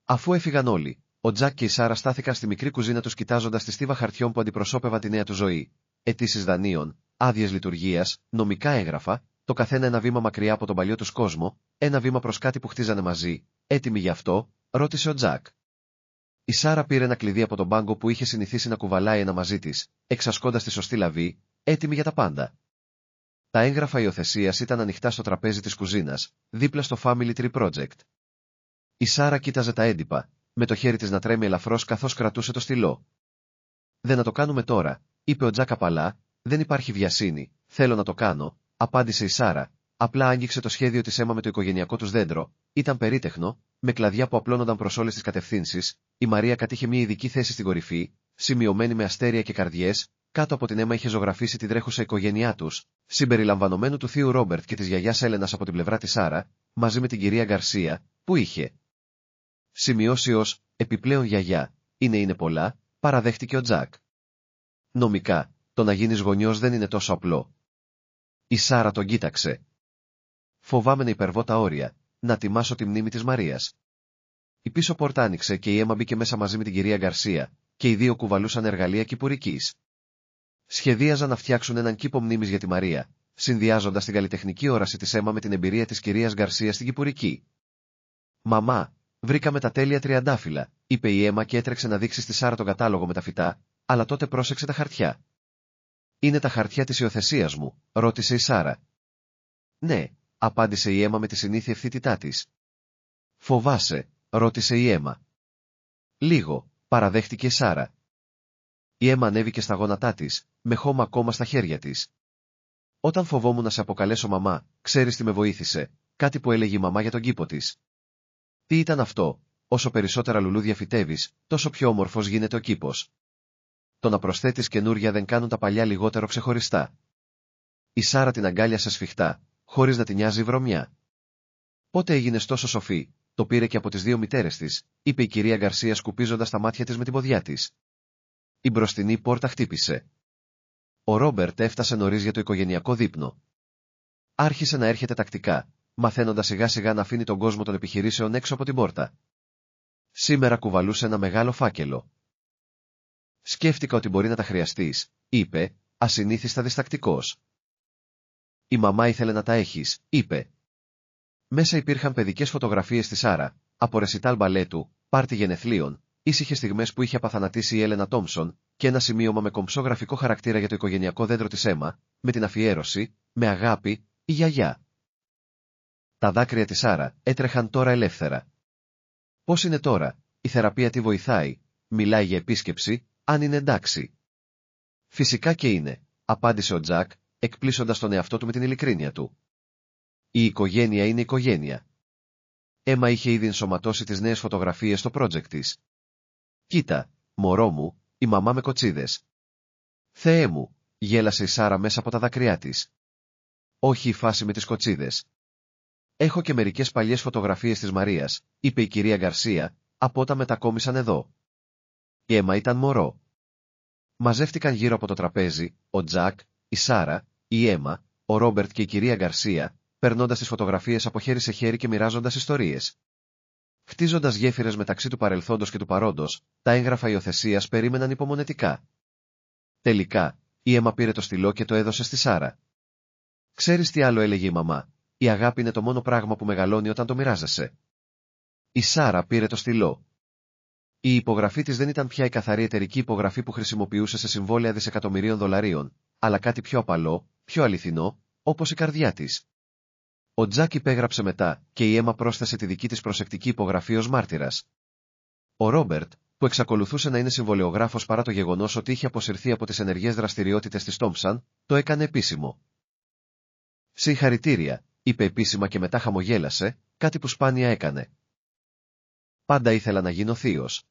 A: Αφού έφυγαν όλοι, ο Τζακ και η Σάρα στάθηκαν στη μικρή κουζίνα τους κοιτάζοντας τη στίβα χαρτιών που αντιπροσώπευαν τη νέα του ζωή. Αιτήσεις δανείων, άδειες λειτουργίας, νομικά έγγραφα, το καθένα ένα βήμα μακριά από τον παλιό τους κόσμο, ένα βήμα προς κάτι που χτίζανε μαζί, έτοιμοι γι' αυτό, ρώτησε ο Τζακ. Η Σάρα πήρε ένα κλειδί από τον μπάγκο που είχε συνηθίσει να κουβαλάει ένα μαζί της, εξασκώντας τη σωστή λαβή, έτοιμη για τα πάντα. Τα έγγραφα υιοθεσίας ήταν ανοιχτά στο τραπέζι της κουζίνας, δίπλα στο Family Tree Project. Η Σάρα κοίταζε τα έντυπα, με το χέρι της να τρέμει ελαφρώς καθώς κρατούσε το στυλό. «Δεν να το κάνουμε τώρα», είπε ο Τζακ απαλά, «δεν υπάρχει βιασύνη, θέλω να το κάνω», απάντησε η Σάρα. Απλά άγγιξε το σχέδιο της αίμα με το οικογενειακό τους δέντρο, ήταν περίτεχνο, με κλαδιά που απλώνονταν προς όλες τις κατευθύνσεις. Η Μαρία κατήχε μια ειδική θέση στην κορυφή, σημειωμένη με αστέρια και καρδιές, κάτω από την αίμα είχε ζωγραφίσει τη τρέχουσα οικογένειά τους, συμπεριλαμβανομένου του θείου Ρόμπερτ και της γιαγιάς Έλενας από την πλευρά της Σάρα, μαζί με την κυρία Γκαρσία, που είχε σημειώσει ως επιπλέον γιαγιά. Είναι πολλά, παραδέχτηκε ο Τζακ. Νομικά, το να γίνεις γονιός δεν είναι τόσο απλό. Η Σάρα τον κοίταξε. Φοβάμαι να υπερβώ τα όρια, να τιμάσω τη μνήμη της Μαρίας. Η πίσω πόρτα άνοιξε και η αίμα μπήκε μέσα μαζί με την κυρία Γκαρσία, και οι δύο κουβαλούσαν εργαλεία κυπουρικής. Σχεδίαζαν να φτιάξουν έναν κήπο μνήμης για τη Μαρία, συνδυάζοντας την καλλιτεχνική όραση της αίμα με την εμπειρία της κυρίας Γκαρσία στην κυπουρική. «Μαμά, βρήκαμε τα τέλεια τριαντάφυλλα», είπε η αίμα και έτρεξε να δείξει στη Σάρα τον κατάλογο με τα φυτά, αλλά τότε πρόσεξε τα χαρτιά. «Είναι τα χαρτιά της υιοθεσίας μου», ρώτησε η Σάρα. «Ναι», απάντησε η αίμα με τη συνήθεια ευθύτητά της. «Φοβάσαι?» ρώτησε η αίμα. «Λίγο», παραδέχτηκε η Σάρα. Η αίμα ανέβηκε στα γόνατά της, με χώμα ακόμα στα χέρια της. «Όταν φοβόμουν να σε αποκαλέσω μαμά, ξέρεις τι με βοήθησε», κάτι που έλεγε η μαμά για τον κήπο της. «Τι ήταν αυτό? Όσο περισσότερα λουλούδια φυτεύεις, τόσο πιο όμορφος γίνεται ο κήπος. Το να προσθέτεις καινούρια δεν κάνουν τα παλιά λιγότερο ξεχωριστά». Η Σάρα την αγκάλιασε σφιχτά, χωρίς να την νοιάζει η βρωμιά. «Πότε έγινες τόσο σοφή? Το πήρε και από τις δύο μητέρες της», είπε η κυρία Γκαρσία σκουπίζοντας τα μάτια της με την ποδιά της. Η μπροστινή πόρτα χτύπησε. Ο Ρόμπερτ έφτασε νωρίς για το οικογενειακό δείπνο. Άρχισε να έρχεται τακτικά, μαθαίνοντας σιγά σιγά να αφήνει τον κόσμο των επιχειρήσεων έξω από την πόρτα. Σήμερα κουβαλούσε ένα μεγάλο φάκελο. «Σκέφτηκα ότι μπορεί να τα χρειαστείς», είπε, ασυνήθιστα διστακτικός. «Η μαμά ήθελε να τα έχεις», είπε. Μέσα υπήρχαν παιδικές φωτογραφίες της Σάρα, από ρεσιτάλ μπαλέτου, πάρτι γενεθλίων, ήσυχες στιγμές που είχε απαθανατήσει η Έλενα Τόμψον, και ένα σημείωμα με κομψό γραφικό χαρακτήρα για το οικογενειακό δέντρο της αίμα, με την αφιέρωση, με αγάπη, η γιαγιά. Τα δάκρυα της Σάρα έτρεχαν τώρα ελεύθερα. «Πώς είναι τώρα? Η θεραπεία τη βοηθάει? Μιλάει για επίσκεψη? Αν είναι εντάξει?» «Φυσικά και είναι», απάντησε ο Τζακ, εκπλήσοντας τον εαυτό του με την ειλικρίνεια του. «Η οικογένεια είναι οικογένεια». Αίμα είχε ήδη ενσωματώσει τις νέες φωτογραφίες στο project της. «Κοίτα, μωρό μου, η μαμά με κοτσίδες». «Θεέ μου», γέλασε η Σάρα μέσα από τα δάκρυά της. «Όχι η φάση με τις κοτσίδες. Έχω και μερικές παλιές φωτογραφίες της Μαρίας», είπε η κυρία Γκαρσία, «από όταν μετακόμισαν εδώ». Η Αίμα ήταν μωρό. Μαζεύτηκαν γύρω από το τραπέζι, ο Τζακ, η Σάρα, η Αίμα, ο Ρόμπερτ και η κυρία Γκαρσία, περνώντας τις φωτογραφίες από χέρι σε χέρι και μοιράζοντας ιστορίες. Χτίζοντας γέφυρες μεταξύ του παρελθόντος και του παρόντος, τα έγγραφα υιοθεσίας περίμεναν υπομονετικά. Τελικά, η Αίμα πήρε το στυλό και το έδωσε στη Σάρα. «Ξέρεις τι άλλο έλεγε η μαμά? Η αγάπη είναι το μόνο πράγμα που μεγαλώνει όταν το μοιράζεσαι». Η Σάρα πήρε το στυλό. Η υπογραφή της δεν ήταν πια η καθαρή εταιρική υπογραφή που χρησιμοποιούσε σε συμβόλαια δισεκατομμυρίων δολαρίων, αλλά κάτι πιο απαλό, πιο αληθινό, όπως η καρδιά της. Ο Τζακ υπέγραψε μετά, και η Αίμα πρόσθεσε τη δική της προσεκτική υπογραφή ως μάρτυρας. Ο Ρόμπερτ, που εξακολουθούσε να είναι συμβολεογράφος παρά το γεγονός ότι είχε αποσυρθεί από τις ενεργές δραστηριότητες της Τόμψαν, το έκανε επίσημο. «Συγχαρητήρια», είπε επίσημα και μετά χαμογέλασε, κάτι που σπάνια έκανε. «Πάντα ήθελα να γίνω θείος».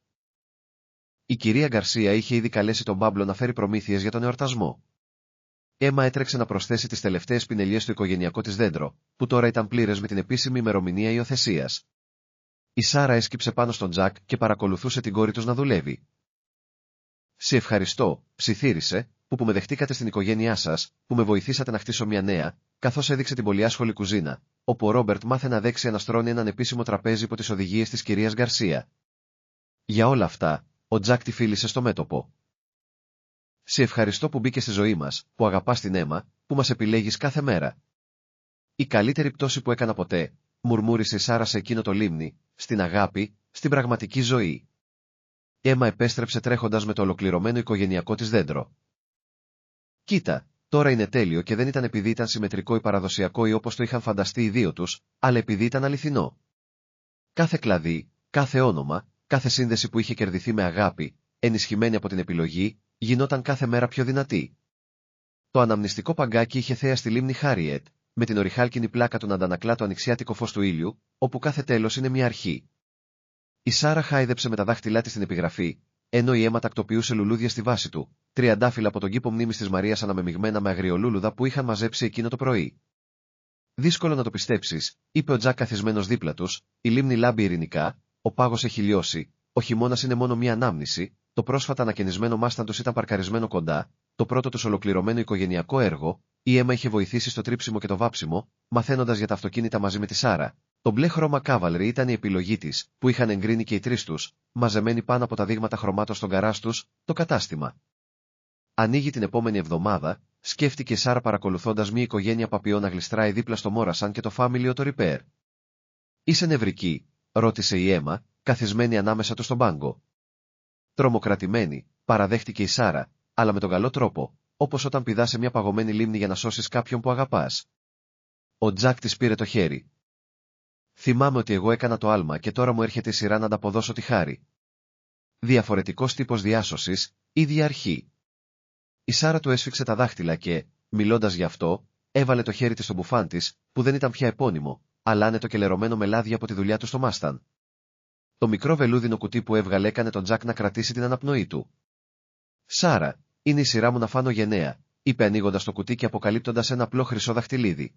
A: Η κυρία Γκαρσία είχε ήδη καλέσει τον Πάμπλο να φέρει προμήθειες για τον εορτασμό. Αίμα έτρεξε να προσθέσει τις τελευταίες πινελιές στο οικογενειακό της δέντρο, που τώρα ήταν πλήρες με την επίσημη ημερομηνία υιοθεσίας. Η Σάρα έσκυψε πάνω στον Τζακ και παρακολουθούσε την κόρη τους να δουλεύει. «Σε ευχαριστώ», ψιθύρισε, που με δεχτήκατε στην οικογένειά σας, που με βοηθήσατε να χτίσω μια νέα», καθώς έδειξε την πολυάσχολη κουζίνα, όπου ο Ρόμπερτ μάθε να δέξει αναστρώνει έναν επίσημο τραπέζι υπό τις οδηγίες της κυρίας Γκαρσία. «Για όλα αυτά», ο Τζακ τη φίλησε στο μέτωπο. «Σε ευχαριστώ που μπήκε στη ζωή μας, που αγαπάς την Αίμα, που μας επιλέγεις κάθε μέρα». Η καλύτερη πτώση που έκανα ποτέ, μουρμούρισε η Σάρα σε εκείνο το λίμνη, στην αγάπη, στην πραγματική ζωή. Η Έμα επέστρεψε τρέχοντας με το ολοκληρωμένο οικογενειακό της δέντρο. Κοίτα, τώρα είναι τέλειο και δεν ήταν επειδή ήταν συμμετρικό ή παραδοσιακό ή όπως το είχαν φανταστεί οι δύο τους, αλλά επειδή ήταν αληθινό. Κάθε κλαδί, κάθε όνομα, κάθε σύνδεση που είχε κερδιθεί με αγάπη, ενισχυμένη από την επιλογή, γινόταν κάθε μέρα πιο δυνατή. Το αναμνηστικό παγκάκι είχε θέα στη λίμνη Χάριετ, με την οριχάλκινη πλάκα του να αντανακλά το ανοιξιάτικο φως του ήλιου, όπου κάθε τέλος είναι μια αρχή. Η Σάρα χάιδεψε με τα δάχτυλά της την επιγραφή, ενώ η Έμα τακτοποιούσε λουλούδια στη βάση του, τριαντάφυλλα από τον κήπο μνήμης της Μαρίας αναμεμειγμένα με αγριολούλουδα που είχαν μαζέψει εκείνο το πρωί. Δύσκολο να το πιστέψεις, είπε ο Τζακ καθισμένος δίπλα τους, η λίμνη λάμπει ειρηνικά, ο πάγος έχει λιώσει, ο χειμώνας είναι μόνο μία ανάμνηση, το πρόσφατα ανακαινισμένο μάσταν τους ήταν παρκαρισμένο κοντά, το πρώτο τους ολοκληρωμένο οικογενειακό έργο, η Έμα είχε βοηθήσει στο τρίψιμο και το βάψιμο, μαθαίνοντας για τα αυτοκίνητα μαζί με τη Σάρα. Το μπλε χρώμα Cavalry ήταν η επιλογή της, που είχαν εγκρίνει και οι τρεις τους, μαζεμένοι πάνω από τα δείγματα χρωμάτων στον γκαράζ τους, το κατάστημα. Ανοίγει την επόμενη εβδομάδα, σκέφτηκε η Σάρα παρακολουθώντας μια οικογένεια παπιών να γλιστράει δίπλα στο Μόρασαν και το Family Auto Repair. Είσαι νευρική, ρώτησε η Έμα, καθισμένη ανάμεσα του στον πάγκο. Τρομοκρατημένη, παραδέχτηκε η Σάρα, αλλά με τον καλό τρόπο, όπως όταν πηδάς σε μια παγωμένη λίμνη για να σώσεις κάποιον που αγαπάς. Ο Τζακ της πήρε το χέρι. Θυμάμαι ότι εγώ έκανα το άλμα και τώρα μου έρχεται η σειρά να ανταποδώσω τη χάρη. Διαφορετικός τύπος διάσωσης, ίδια αρχή. Η Σάρα του έσφιξε τα δάχτυλα και, μιλώντας γι' αυτό, έβαλε το χέρι της στο μπουφάν της, που δεν ήταν πια επώνυμο, αλλά άνετο και λερωμένο με λάδια από τη δουλειά του στο μάσταν. Το μικρό βελούδινο κουτί που έβγαλε έκανε τον Τζακ να κρατήσει την αναπνοή του. Σάρα, είναι η σειρά μου να φάνω γενναία, είπε ανοίγοντας το κουτί και αποκαλύπτοντας ένα απλό χρυσό δαχτυλίδι.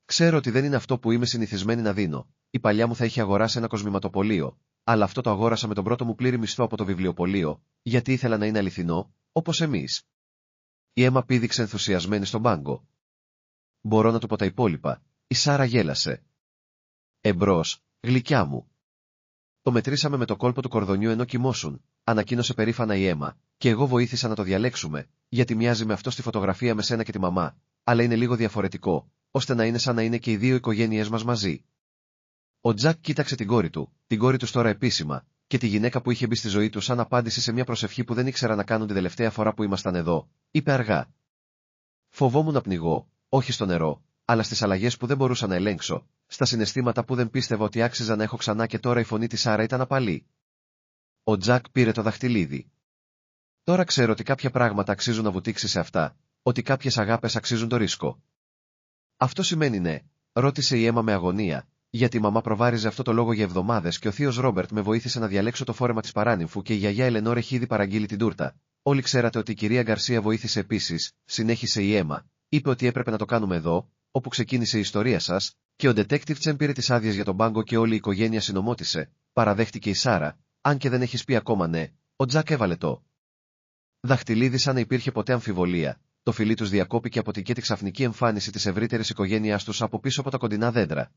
A: Ξέρω ότι δεν είναι αυτό που είμαι συνηθισμένη να δίνω. Η παλιά μου θα είχε αγοράσει ένα κοσμηματοπωλείο, αλλά αυτό το αγόρασα με τον πρώτο μου πλήρη μισθό από το βιβλιοπωλείο, γιατί ήθελα να είναι αληθινό, όπως εμείς. Η Έμα πήδηξε ενθουσιασμένη στον πάγκο. Μπορώ να του πω τα υπόλοιπα. Η Σάρα γέλασε. Εμπρός, γλυκιά μου. Το μετρήσαμε με το κόλπο του κορδονιού ενώ κοιμόσουν, ανακοίνωσε περήφανα η Έμα, και εγώ βοήθησα να το διαλέξουμε, γιατί μοιάζει με αυτό στη φωτογραφία με σένα και τη μαμά, αλλά είναι λίγο διαφορετικό, ώστε να είναι σαν να είναι και οι δύο οικογένειές μας μαζί. Ο Τζακ κοίταξε την κόρη τους τώρα επίσημα, και τη γυναίκα που είχε μπει στη ζωή του σαν απάντηση σε μια προσευχή που δεν ήξερα να κάνουν την τελευταία φορά που ήμασταν εδώ, είπε αργά. Φοβόμουν να πνιγώ, όχι στο νερό, αλλά στις αλλαγές που δεν μπορούσα να ελέγξω, στα συναισθήματα που δεν πίστευα ότι άξιζα να έχω ξανά και τώρα η φωνή της Σάρα ήταν απαλή. Ο Τζακ πήρε το δαχτυλίδι. Τώρα ξέρω ότι κάποια πράγματα αξίζουν να βουτήξει σε αυτά, ότι κάποιες αγάπες αξίζουν το ρίσκο. Αυτό σημαίνει ναι, ρώτησε η Έμα με αγωνία, γιατί η μαμά προβάριζε αυτό το λόγο για εβδομάδες και ο θείος Ρόμπερτ με βοήθησε να διαλέξω το φόρεμα της παράνυμφου και η γιαγιά Ελενόρ έχει ήδη παραγγείλει την τούρτα. Όλοι ξέρατε ότι η κυρία Γκαρσία βοήθησε επίσης, συνέχισε η Έμα, είπε ότι έπρεπε να το κάνουμε εδώ, όπου ξεκίνησε η ιστορία σας, και ο detective Τσεν πήρε τις άδειες για τον πάγκο και όλη η οικογένεια συνομότησε, παραδέχτηκε η Σάρα, αν και δεν έχεις πει ακόμα ναι, ο Τζακ έβαλε το δαχτυλίδι σαν να υπήρχε ποτέ αμφιβολία. Το φιλί τους διακόπηκε από την και τη ξαφνική εμφάνιση της ευρύτερης οικογένειάς τους από πίσω από τα κοντινά δέντρα.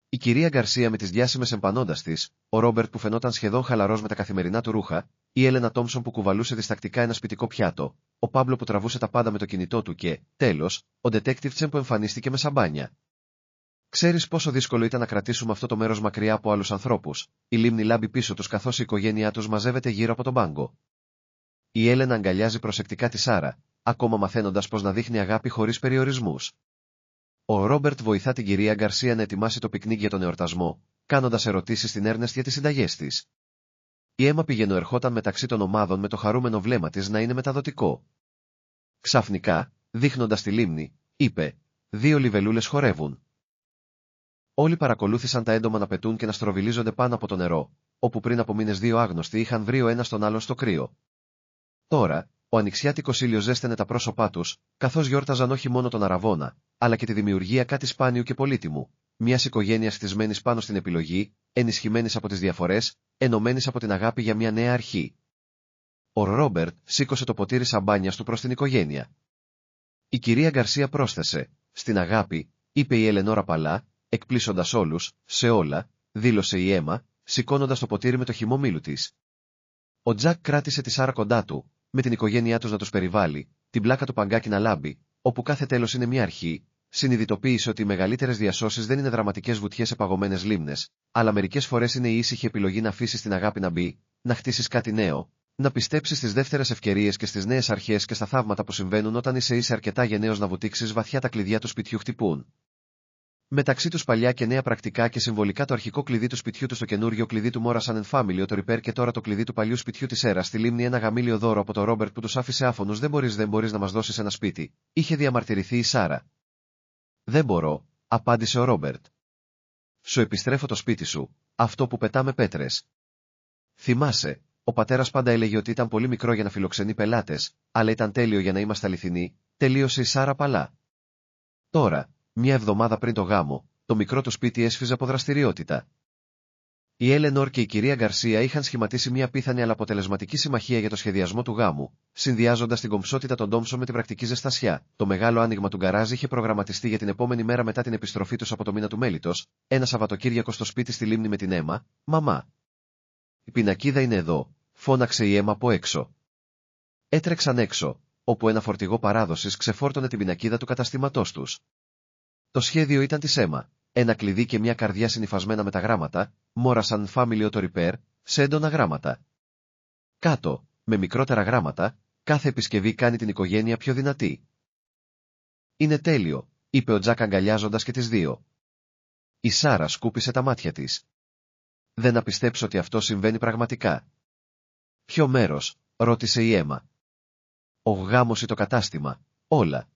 A: Η κυρία Γκαρσία με τις διάσημες εμπανώντας της, ο Ρόμπερτ που φαινόταν σχεδόν χαλαρός με τα καθημερινά του ρούχα, η Έλενα Τόμψον που κουβαλούσε διστακτικά ένα σπιτικό πιάτο, ο Πάμπλο που τραβούσε τα πάντα με το κινητό του και, τέλος, ο detective Τσεν που εμφανίστηκε με σαμπάνια. Ξέρεις πόσο δύσκολο ήταν να κρατήσουμε αυτό το μέρος μακριά από άλλους ανθρώπους, η λίμνη λάμπει πίσω τους καθώς η οικογένειά τους μαζεύεται γύρω από τον πάγκο. Η Έλενα αγκαλιάζει προσεκτικά τη Σάρα, ακόμα μαθαίνοντας πώς να δείχνει αγάπη χωρίς περιορισμούς. Ο Ρόμπερτ βοηθά την κυρία Γκαρσία να ετοιμάσει το πικνίκ για τον εορτασμό, κάνοντας ερωτήσεις στην Έρνεστ για τις συνταγές της. Η Έμα πηγαινοερχόταν μεταξύ των ομάδων με το χαρούμενο βλέμμα της να είναι μεταδοτικό. Ξαφνικά, δείχνοντας τη λίμνη, είπε: «Δύο λιβελούλες χορεύουν». Όλοι παρακολούθησαν τα έντομα να πετούν και να στροβιλίζονται πάνω από το νερό, όπου πριν από μήνες δύο άγνωστοι είχαν βρει ο ένας τον άλλον στο κρύο. Τώρα, ο ανοιξιάτικος ήλιος ζέστενε τα πρόσωπά τους, καθώς γιόρταζαν όχι μόνο τον Αραβώνα, αλλά και τη δημιουργία κάτι σπάνιου και πολύτιμου, μιας οικογένειας χτισμένης πάνω στην επιλογή, ενισχυμένης από τις διαφορές, ενωμένης από την αγάπη για μια νέα αρχή. Ο Ρόμπερτ σήκωσε το ποτήρι σαμπάνιας του προς την οικογένεια. Η κυρία Γκαρσία πρόσθεσε: «Στην αγάπη», είπε η Ελενόρα παλά, εκπλήσοντας όλους, σε όλα, δήλωσε η Έμα, σηκώνοντας το ποτήρι με το χυμό μήλου της. Ο Τζακ κράτησε τη Σάρα κοντά του, με την οικογένειά τους να τους περιβάλλει, την πλάκα του παγκάκι να λάμπει, όπου κάθε τέλος είναι μια αρχή, συνειδητοποίησε ότι οι μεγαλύτερες διασώσεις δεν είναι δραματικές βουτιές σε παγωμένες λίμνες, αλλά μερικές φορές είναι η ήσυχη επιλογή να αφήσεις την αγάπη να μπει, να χτίσεις κάτι νέο, να πιστέψεις στις δεύτερες ευκαιρίες και στις νέες αρχές και στα θαύματα που συμβαίνουν όταν είσαι αρκετά γενναίος να βουτήξεις βαθιά. Τα κλειδιά του σπιτιού χτυπούν. Μεταξύ τους παλιά και νέα πρακτικά και συμβολικά το αρχικό κλειδί του σπιτιού του στο καινούριο κλειδί του Morrison & Family, το Repair, και τώρα το κλειδί του παλιού σπιτιού της Έρα στη λίμνη, ένα γαμήλιο δώρο από το Ρόμπερτ που τους άφησε άφωνους. Δεν μπορείς να μας δώσεις ένα σπίτι, είχε διαμαρτυρηθεί η Σάρα. Δεν μπορώ, απάντησε ο Ρόμπερτ. Σου επιστρέφω το σπίτι σου, αυτό που πετάμε πέτρες. Θυμάσαι, ο πατέρας πάντα έλεγε ότι ήταν πολύ μικρό για να φιλοξενεί πελάτες, αλλά ήταν τέλειο για να είμαστε αληθινοί, τελείωσε η Σάρα παλά. Τώρα, μια εβδομάδα πριν το γάμο, το μικρό του σπίτι έσφιζε από δραστηριότητα. Η Έλενορ και η κυρία Γκαρσία είχαν σχηματίσει μια πίθανη αλλά αποτελεσματική συμμαχία για το σχεδιασμό του γάμου, συνδυάζοντας την κομψότητα των Ντόμψον με την πρακτική ζεστασιά. Το μεγάλο άνοιγμα του γκαράζ είχε προγραμματιστεί για την επόμενη μέρα μετά την επιστροφή τους από το μήνα του Μέλιτος, ένα Σαββατοκύριακο στο σπίτι στη λίμνη με την Έμα. «Μαμά! Η πινακίδα είναι εδώ», φώναξε η Έμα από έξω. Έτρεξαν έξω, όπου ένα φορτηγό παράδοσης ξεφόρτωνε την πινακίδα του καταστήματός τους. Το σχέδιο ήταν της Έμα. Ένα κλειδί και μια καρδιά συνυφασμένα με τα γράμματα, Morrison & Family το Repair, σε έντονα γράμματα. Κάτω, με μικρότερα γράμματα, κάθε επισκευή κάνει την οικογένεια πιο δυνατή. «Είναι τέλειο», είπε ο Τζακ αγκαλιάζοντας και τις δύο. Η Σάρα σκούπισε τα μάτια της. «Δεν να πιστέψω ότι αυτό συμβαίνει πραγματικά». «Ποιο μέρος?» ρώτησε η Έμα. «Ο γάμος ή το κατάστημα, όλα».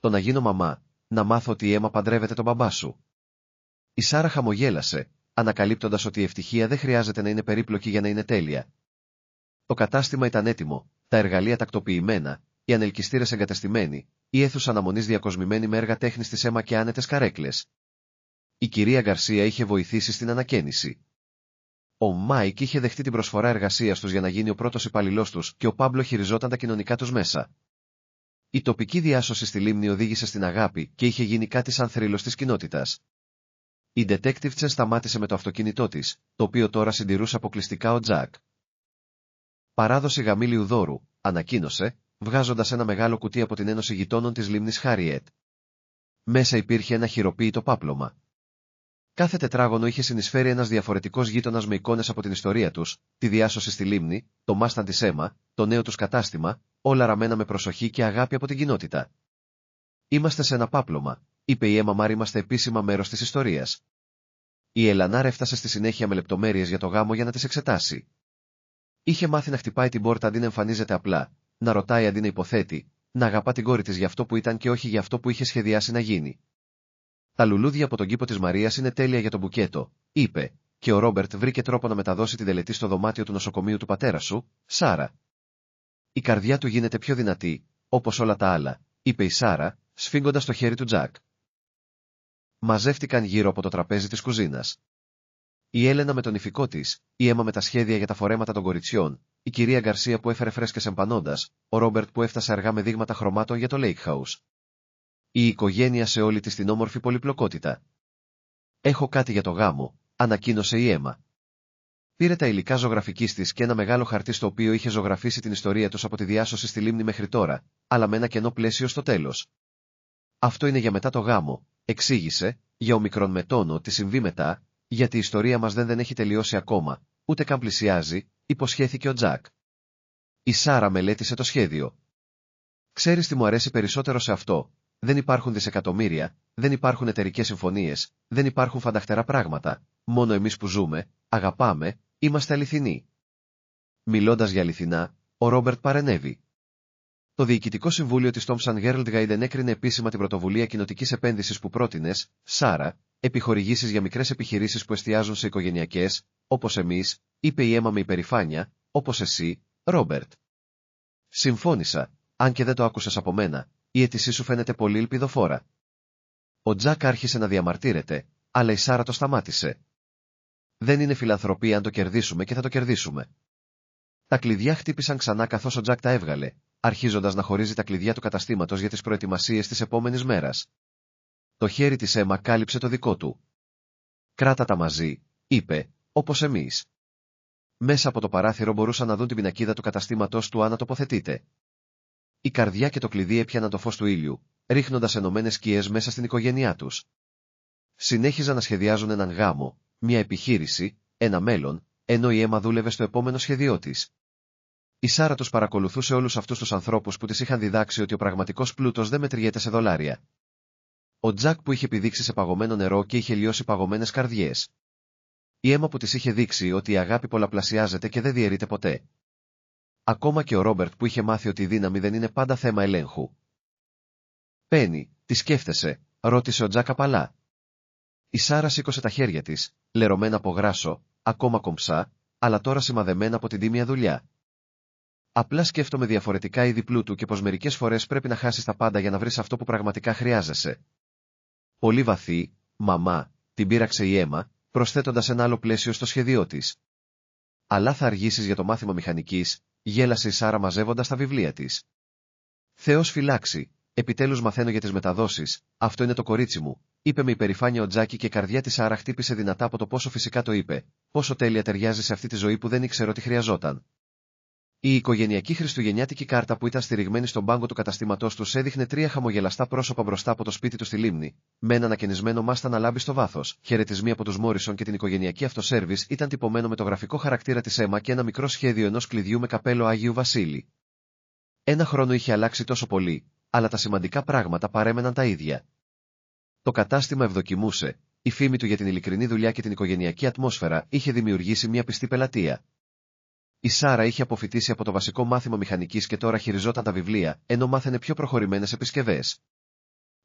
A: «Το να γίνω μαμά, να μάθω ότι η Έμα παντρεύεται τον μπαμπά σου». Η Σάρα χαμογέλασε, ανακαλύπτοντας ότι η ευτυχία δεν χρειάζεται να είναι περίπλοκη για να είναι τέλεια. Το κατάστημα ήταν έτοιμο, τα εργαλεία τακτοποιημένα, οι ανελκυστήρες εγκατεστημένοι, η αίθουσα αναμονής διακοσμημένη με έργα τέχνης της Έμα και άνετες καρέκλες. Η κυρία Γκαρσία είχε βοηθήσει στην ανακαίνιση. Ο Μάικ είχε δεχτεί την προσφορά εργασίας τους για να γίνει ο πρώτος υπαλληλός τους και ο Πάμπλο χειριζόταν τα κοινωνικά τους μέσα. Η τοπική διάσωση στη λίμνη οδήγησε στην αγάπη και είχε γίνει κάτι σαν θρύλος της κοινότητας. Η detective σταμάτησε με το αυτοκίνητό της, το οποίο τώρα συντηρούσε αποκλειστικά ο Τζακ. «Παράδοση γαμήλιου δώρου», ανακοίνωσε, βγάζοντας ένα μεγάλο κουτί από την Ένωση Γειτόνων της λίμνης Χάριετ. Μέσα υπήρχε ένα χειροποίητο πάπλωμα. Κάθε τετράγωνο είχε συνεισφέρει ένας διαφορετικός γείτονας με εικόνες από την ιστορία τους, τη διάσωση στη λίμνη, το μάσταν της Έμα, το νέο τους κατάστημα, όλα ραμμένα με προσοχή και αγάπη από την κοινότητα. «Είμαστε σε ένα πάπλωμα», είπε η Έμα, είμαστε επίσημα μέρος της ιστορίας. Η Ελανάρ έφτασε στη συνέχεια με λεπτομέρειες για το γάμο για να τις εξετάσει. Είχε μάθει να χτυπάει την πόρτα αντί να εμφανίζεται απλά, να ρωτάει αντί να υποθέτει, να αγαπά την κόρη της για αυτό που ήταν και όχι για αυτό που είχε σχεδιάσει να γίνει. «Τα λουλούδια από τον κήπο της Μαρίας είναι τέλεια για το μπουκέτο», είπε, και ο Ρόμπερτ βρήκε τρόπο να μεταδώσει την τελετή στο δωμάτιο του νοσοκομείου του πατέρα σου, Σάρα. «Η καρδιά του γίνεται πιο δυνατή, όπως όλα τα άλλα», είπε η Σάρα, σφίγγοντας το χέρι του Τζακ. Μαζεύτηκαν γύρω από το τραπέζι της κουζίνας. Η Έλενα με τον ηφικό της, η Έμα με τα σχέδια για τα φορέματα των κοριτσιών, η κυρία Γκαρσία που έφερε φρέσκες εμπανώντας, ο Ρόμπερτ που έφτασε αργά με δείγματα χρωμάτων για το Lake House. Η οικογένεια σε όλη της την όμορφη πολυπλοκότητα. «Έχω κάτι για το γάμο», ανακοίνωσε η Έμα. Πήρε τα υλικά ζωγραφικής της και ένα μεγάλο χαρτί στο οποίο είχε ζωγραφίσει την ιστορία τους από τη διάσωση στη λίμνη μέχρι τώρα, αλλά με ένα κενό πλαίσιο στο τέλος. «Αυτό είναι για μετά το γάμο», εξήγησε, για ομικρόν με τόνο τι συμβεί μετά, γιατί η ιστορία μας δεν έχει τελειώσει ακόμα, ούτε καν πλησιάζει, υποσχέθηκε ο Τζακ. Η Σάρα μελέτησε το σχέδιο. «Ξέρεις τι μου αρέσει περισσότερο σε αυτό? Δεν υπάρχουν δισεκατομμύρια, δεν υπάρχουν εταιρικές συμφωνίες, δεν υπάρχουν φανταχτερά πράγματα, μόνο εμείς που ζούμε, αγαπάμε, είμαστε αληθινοί». Μιλώντας για αληθινά, ο Ρόμπερτ παρενέβη. Το Διοικητικό Συμβούλιο της Thomson Gerald Guide ενέκρινε επίσημα την πρωτοβουλία κοινοτικής επένδυσης που πρότεινες, Σάρα, επιχορηγήσεις για μικρές επιχειρήσεις που εστιάζουν σε οικογενειακές, όπως εμείς, είπε η Έμα με υπερηφάνεια, όπως εσύ, Ρόμπερτ. «Συμφώνησα, αν και δεν το άκουσες από μένα, η αίτησή σου φαίνεται πολύ ελπιδοφόρα». Ο Τζακ άρχισε να διαμαρτύρεται, αλλά η Σάρα το σταμάτησε. «Δεν είναι φιλανθρωπία αν το κερδίσουμε και θα το κερδίσουμε». Τα κλειδιά χτύπησαν ξανά καθώς ο Τζακ τα έβγαλε, αρχίζοντας να χωρίζει τα κλειδιά του καταστήματος για τις προετοιμασίες της επόμενης μέρας. Το χέρι της Έμα κάλυψε το δικό του. «Κράτα τα μαζί», είπε, «όπως εμείς». Μέσα από το παράθυρο μπορούσαν να δουν την πινακίδα του καταστήματος του αν να τοποθετείται. η καρδιά και το κλειδί έπιαναν το φως του ήλιου, ρίχνοντας ενωμένες σκιές μέσα στην οικογένειά τους. Συνέχιζαν να σχεδιάζουν έναν γάμο, μια επιχείρηση, ένα μέλλον, ενώ η Έμα δούλευε στο επόμενο σχέδιό της. Η Σάρα τους παρακολουθούσε όλους αυτούς τους ανθρώπους που της είχαν διδάξει ότι ο πραγματικός πλούτος δεν μετριέται σε δολάρια. Ο Τζακ που είχε πηδήξει σε παγωμένο νερό και είχε λιώσει παγωμένες καρδιές. Η Έμα που της είχε δείξει ότι η αγάπη πολλαπλασιάζεται και δεν διαιρείται ποτέ. Ακόμα και ο Ρόμπερτ που είχε μάθει ότι η δύναμη δεν είναι πάντα θέμα ελέγχου. «Πένι, τι σκέφτεσαι?» ρώτησε ο Τζακ απαλά. Η Σάρα σήκωσε τα χέρια της, λερωμένα από γράσο, ακόμα κομψά, αλλά τώρα σημαδεμένα από την τίμια δουλειά. «Απλά σκέφτομαι διαφορετικά είδη πλούτου και πως μερικές φορές πρέπει να χάσεις τα πάντα για να βρεις αυτό που πραγματικά χρειάζεσαι». «Πολύ βαθύ, μαμά», την πείραξε η Έμα, προσθέτοντας ένα άλλο πλαίσιο στο σχέδιό της. «Αλλά θα αργήσεις για το μάθημα μηχανικής», γέλασε η Σάρα μαζεύοντας τα βιβλία της. «Θεός φυλάξει, επιτέλους μαθαίνω για τις μεταδόσεις, αυτό είναι το κορίτσι μου», είπε με υπερηφάνεια ο Τζάκι και η καρδιά της Σάρα χτύπησε δυνατά από το πόσο φυσικά το είπε, πόσο τέλεια ταιριάζει σε αυτή τη ζωή που δεν ήξερε ότι χρειαζόταν. Η οικογενειακή χριστουγεννιάτικη κάρτα που ήταν στηριγμένη στον πάγκο του καταστήματός τους έδειχνε 3 χαμογελαστά πρόσωπα μπροστά από το σπίτι του στη λίμνη, με έναν ακενισμένο μάστα να λάμπει στο βάθος. Χαιρετισμοί από τους Μόρισον και την οικογενειακή αυτοσέρβις ήταν τυπωμένο με το γραφικό χαρακτήρα της Έμα και ένα μικρό σχέδιο ενός κλειδιού με καπέλο Άγιου Βασίλη. Ένα χρόνο είχε αλλάξει τόσο πολύ, αλλά τα σημαντικά πράγματα παρέμεναν τα ίδια. Το κατάστημα ευδοκιμούσε, η φήμη του για την ειλικρινή δουλειά και την οικογενειακή ατμόσφαιρα είχε δημιουργήσει μια πιστή πελατεία. Η Σάρα είχε αποφοιτήσει από το βασικό μάθημα μηχανικής και τώρα χειριζόταν τα βιβλία, ενώ μάθαινε πιο προχωρημένες επισκευές.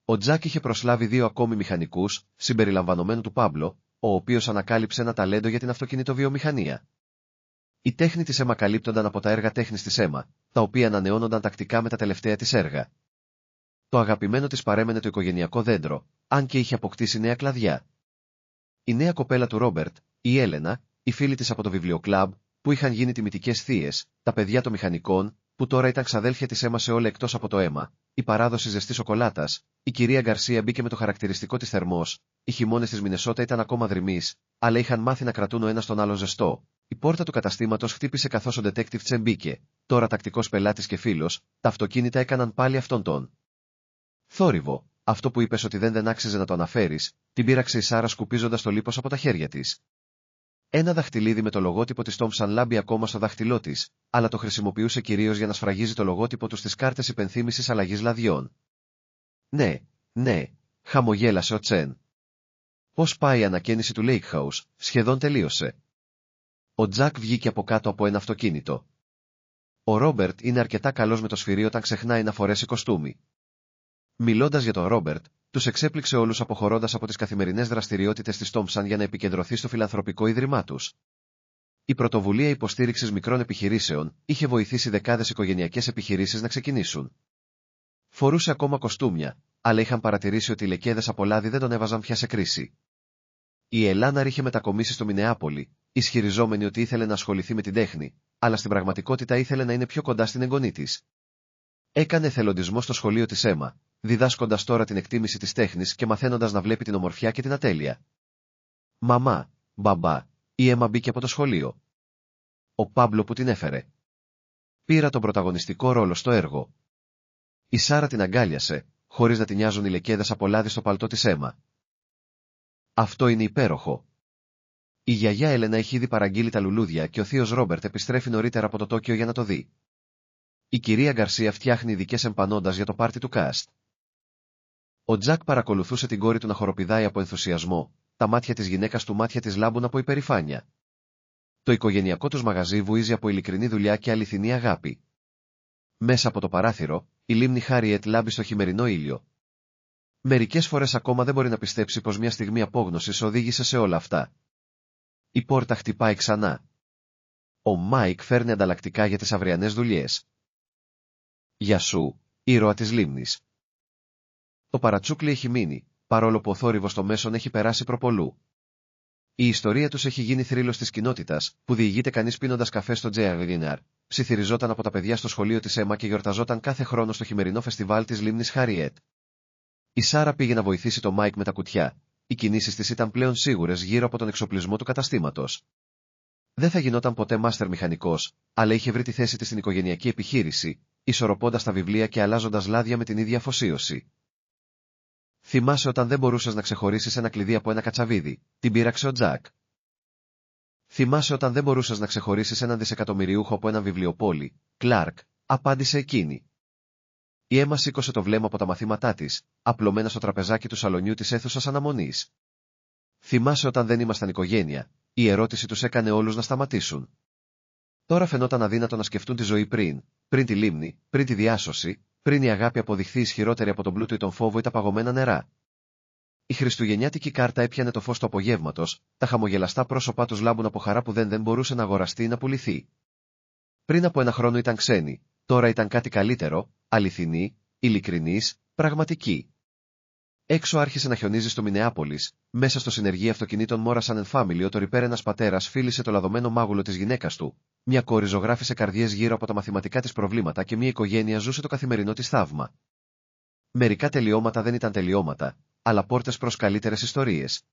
A: Ο Τζακ είχε προσλάβει 2 ακόμη μηχανικούς, συμπεριλαμβανομένου του Πάμπλο, ο οποίος ανακάλυψε ένα ταλέντο για την αυτοκινητοβιομηχανία. Οι τέχνη της Έμα καλύπτονταν από τα έργα τέχνης της Έμα, τα οποία ανανεώνονταν τακτικά με τα τελευταία της έργα. Το αγαπημένο της παρέμενε το οικογενειακό δέντρο, αν και είχε αποκτήσει νέα κλαδιά. Η νέα κοπέλα του Ρόμπερτ, η Έλενα, οι φίλοι της από το βιβλιοκλαμπ, που είχαν γίνει τιμητικές θείες, τα παιδιά των μηχανικών, που τώρα ήταν ξαδέλφια της Έμα σε όλα εκτός από το αίμα, η παράδοση ζεστής σοκολάτας, η κυρία Γκαρσία μπήκε με το χαρακτηριστικό της θερμός, οι χειμώνες της Μινεσότα ήταν ακόμα δρυμείς, αλλά είχαν μάθει να κρατούν ο ένας τον άλλο ζεστό. Η πόρτα του καταστήματος χτύπησε καθώς ο detective Τσεν μπήκε, τώρα τακτικός πελάτης και φίλος, τα αυτοκίνητα έκαναν πάλι αυτόν τον θόρυβο. Αυτό που είπες ότι δεν άξιζε να το αναφέρεις, την πείραξε η Σάρα σκουπίζοντας το λίπος από τα χέρια της. Ένα δαχτυλίδι με το λογότυπο της Thompson λάμπει ακόμα στο δάχτυλό της, αλλά το χρησιμοποιούσε κυρίως για να σφραγίζει το λογότυπο του στις κάρτες υπενθύμησης αλλαγής λαδιών. Ναι, χαμογέλασε ο Τσεν. Πώς πάει η ανακαίνιση του Lake House, σχεδόν τελείωσε. Ο Τζακ βγήκε από κάτω από ένα αυτοκίνητο. Ο Ρόμπερτ είναι αρκετά καλός με το σφυρί όταν ξεχνάει να φορέσει κοστούμι. Μιλώντας για τον Ρόμπερτ, τους εξέπληξε όλους αποχωρώντας από τις καθημερινές δραστηριότητες της Thompson για να επικεντρωθεί στο φιλανθρωπικό ίδρυμά τους. Η πρωτοβουλία υποστήριξης μικρών επιχειρήσεων είχε βοηθήσει δεκάδες οικογενειακές επιχειρήσεις να ξεκινήσουν. Φορούσε ακόμα κοστούμια, αλλά είχαν παρατηρήσει ότι οι λεκέδες από λάδι δεν τον έβαζαν πια σε κρίση. Η Ελάναρ είχε μετακομίσει στο Μινεάπολη, ισχυριζόμενη ότι ήθελε να ασχοληθεί με την τέχνη, αλλά στην πραγματικότητα ήθελε να είναι πιο κοντά στην εγγονή της. Έκανε εθελοντισμό στο σχολείο της Έμα, διδάσκοντας τώρα την εκτίμηση της τέχνης και μαθαίνοντας να βλέπει την ομορφιά και την ατέλεια. «Μαμά, μπαμπά», η Έμα μπήκε από το σχολείο. Ο Πάμπλο που την έφερε. Πήρα τον πρωταγωνιστικό ρόλο στο έργο. Η Σάρα την αγκάλιασε, χωρίς να την νοιάζουν οι λεκέδες από λάδι στο παλτό της Έμα. «Αυτό είναι υπέροχο». Η γιαγιά Έλενα έχει ήδη παραγγείλει τα λουλούδια και ο θείος Ρόμπερτ επιστρέφει νωρίτερα από το Τόκιο για να το δει. Η κυρία Γκαρσία φτιάχνει ειδικές εμπανώντας για το πάρτι του cast. Ο Τζακ παρακολουθούσε την κόρη του να χοροπηδάει από ενθουσιασμό, τα μάτια της γυναίκας του μάτια της λάμπουν από υπερηφάνεια. Το οικογενειακό τους μαγαζί βουίζει από ειλικρινή δουλειά και αληθινή αγάπη. Μέσα από το παράθυρο, η λίμνη Χάριετ λάμπει στο χειμερινό ήλιο. Μερικές φορές ακόμα δεν μπορεί να πιστέψει πως μια στιγμή απόγνωσης οδήγησε σε όλα αυτά. Η πόρτα χτυπάει ξανά. Ο Μάικ φέρνει ανταλλακτικά για τις αυριανές δουλειές. «Γεια σου, ήρωα της λίμνης». Το παρατσούκλι έχει μείνει, παρόλο που ο θόρυβος στο μέσον έχει περάσει προπολού. Η ιστορία τους έχει γίνει θρύλος της κοινότητας, που διηγείται κανείς πίνοντας καφέ στο Τζέαγριναρ, ψιθυριζόταν από τα παιδιά στο σχολείο της Έμα και γιορταζόταν κάθε χρόνο στο χειμερινό φεστιβάλ της λίμνης Χάριετ. Η Σάρα πήγε να βοηθήσει το Μάικ με τα κουτιά. Οι κινήσεις της ήταν πλέον σίγουρες γύρω από τον εξοπλισμό του καταστήματος. Δεν θα γινόταν ποτέ μάστερ μηχανικός, αλλά είχε βρει τη θέση της στην οικογενειακή επιχείρηση, ισορροπώντας τα βιβλία και αλλάζοντας λάδια με την ίδια αφοσίωση. Θυμάσαι όταν δεν μπορούσες να ξεχωρίσεις ένα κλειδί από ένα κατσαβίδι, την πείραξε ο Τζακ. Θυμάσαι όταν δεν μπορούσες να ξεχωρίσεις έναν δισεκατομμυριούχο από έναν βιβλιοπόλη, Κλάρκ, απάντησε εκείνη. Η Έμα σήκωσε το βλέμμα από τα μαθήματά της, απλωμένα στο τραπεζάκι του σαλονιού της αίθουσας αναμονής. Θυμάσαι όταν δεν ήμασταν οικογένεια, η ερώτηση τους έκανε όλους να σταματήσουν. Τώρα φαινόταν αδύνατο να σκεφτούν τη ζωή πριν τη λίμνη, πριν τη διάσωση, πριν η αγάπη αποδειχθεί ισχυρότερη από τον πλούτο ή τον φόβο ή τα παγωμένα νερά. Η χριστουγεννιάτικη κάρτα έπιανε το φως του απογεύματος, τα χαμογελαστά πρόσωπά τους λάμπουν από χαρά που δεν μπορούσε να αγοραστεί ή να πουληθεί. Πριν από ένα χρόνο ήταν ξένοι, τώρα ήταν κάτι καλύτερο, αληθινή, ειλικρινής, πραγματική. Έξω άρχισε να χιονίζει στο Μινεάπολης, μέσα στο συνεργείο αυτοκινήτων Morrison & Family ο τορυπέρ ένας πατέρας φίλησε το λαδωμένο μάγουλο της γυναίκας του, μια κόρη ζωγράφισε καρδιές γύρω από τα μαθηματικά της προβλήματα και μια οικογένεια ζούσε το καθημερινό της θαύμα. Μερικά τελειώματα δεν ήταν τελειώματα, αλλά πόρτες προς καλύτερες ιστορίες.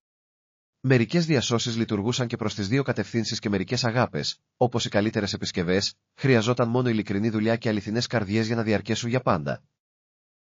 A: Μερικές διασώσεις λειτουργούσαν και προς τις δύο κατευθύνσεις και μερικές αγάπες, όπως οι καλύτερες επισκευές, χρειαζόταν μόνο ειλικρινή δουλειά και αληθινές καρδιές για να διαρκέσουν για πάντα.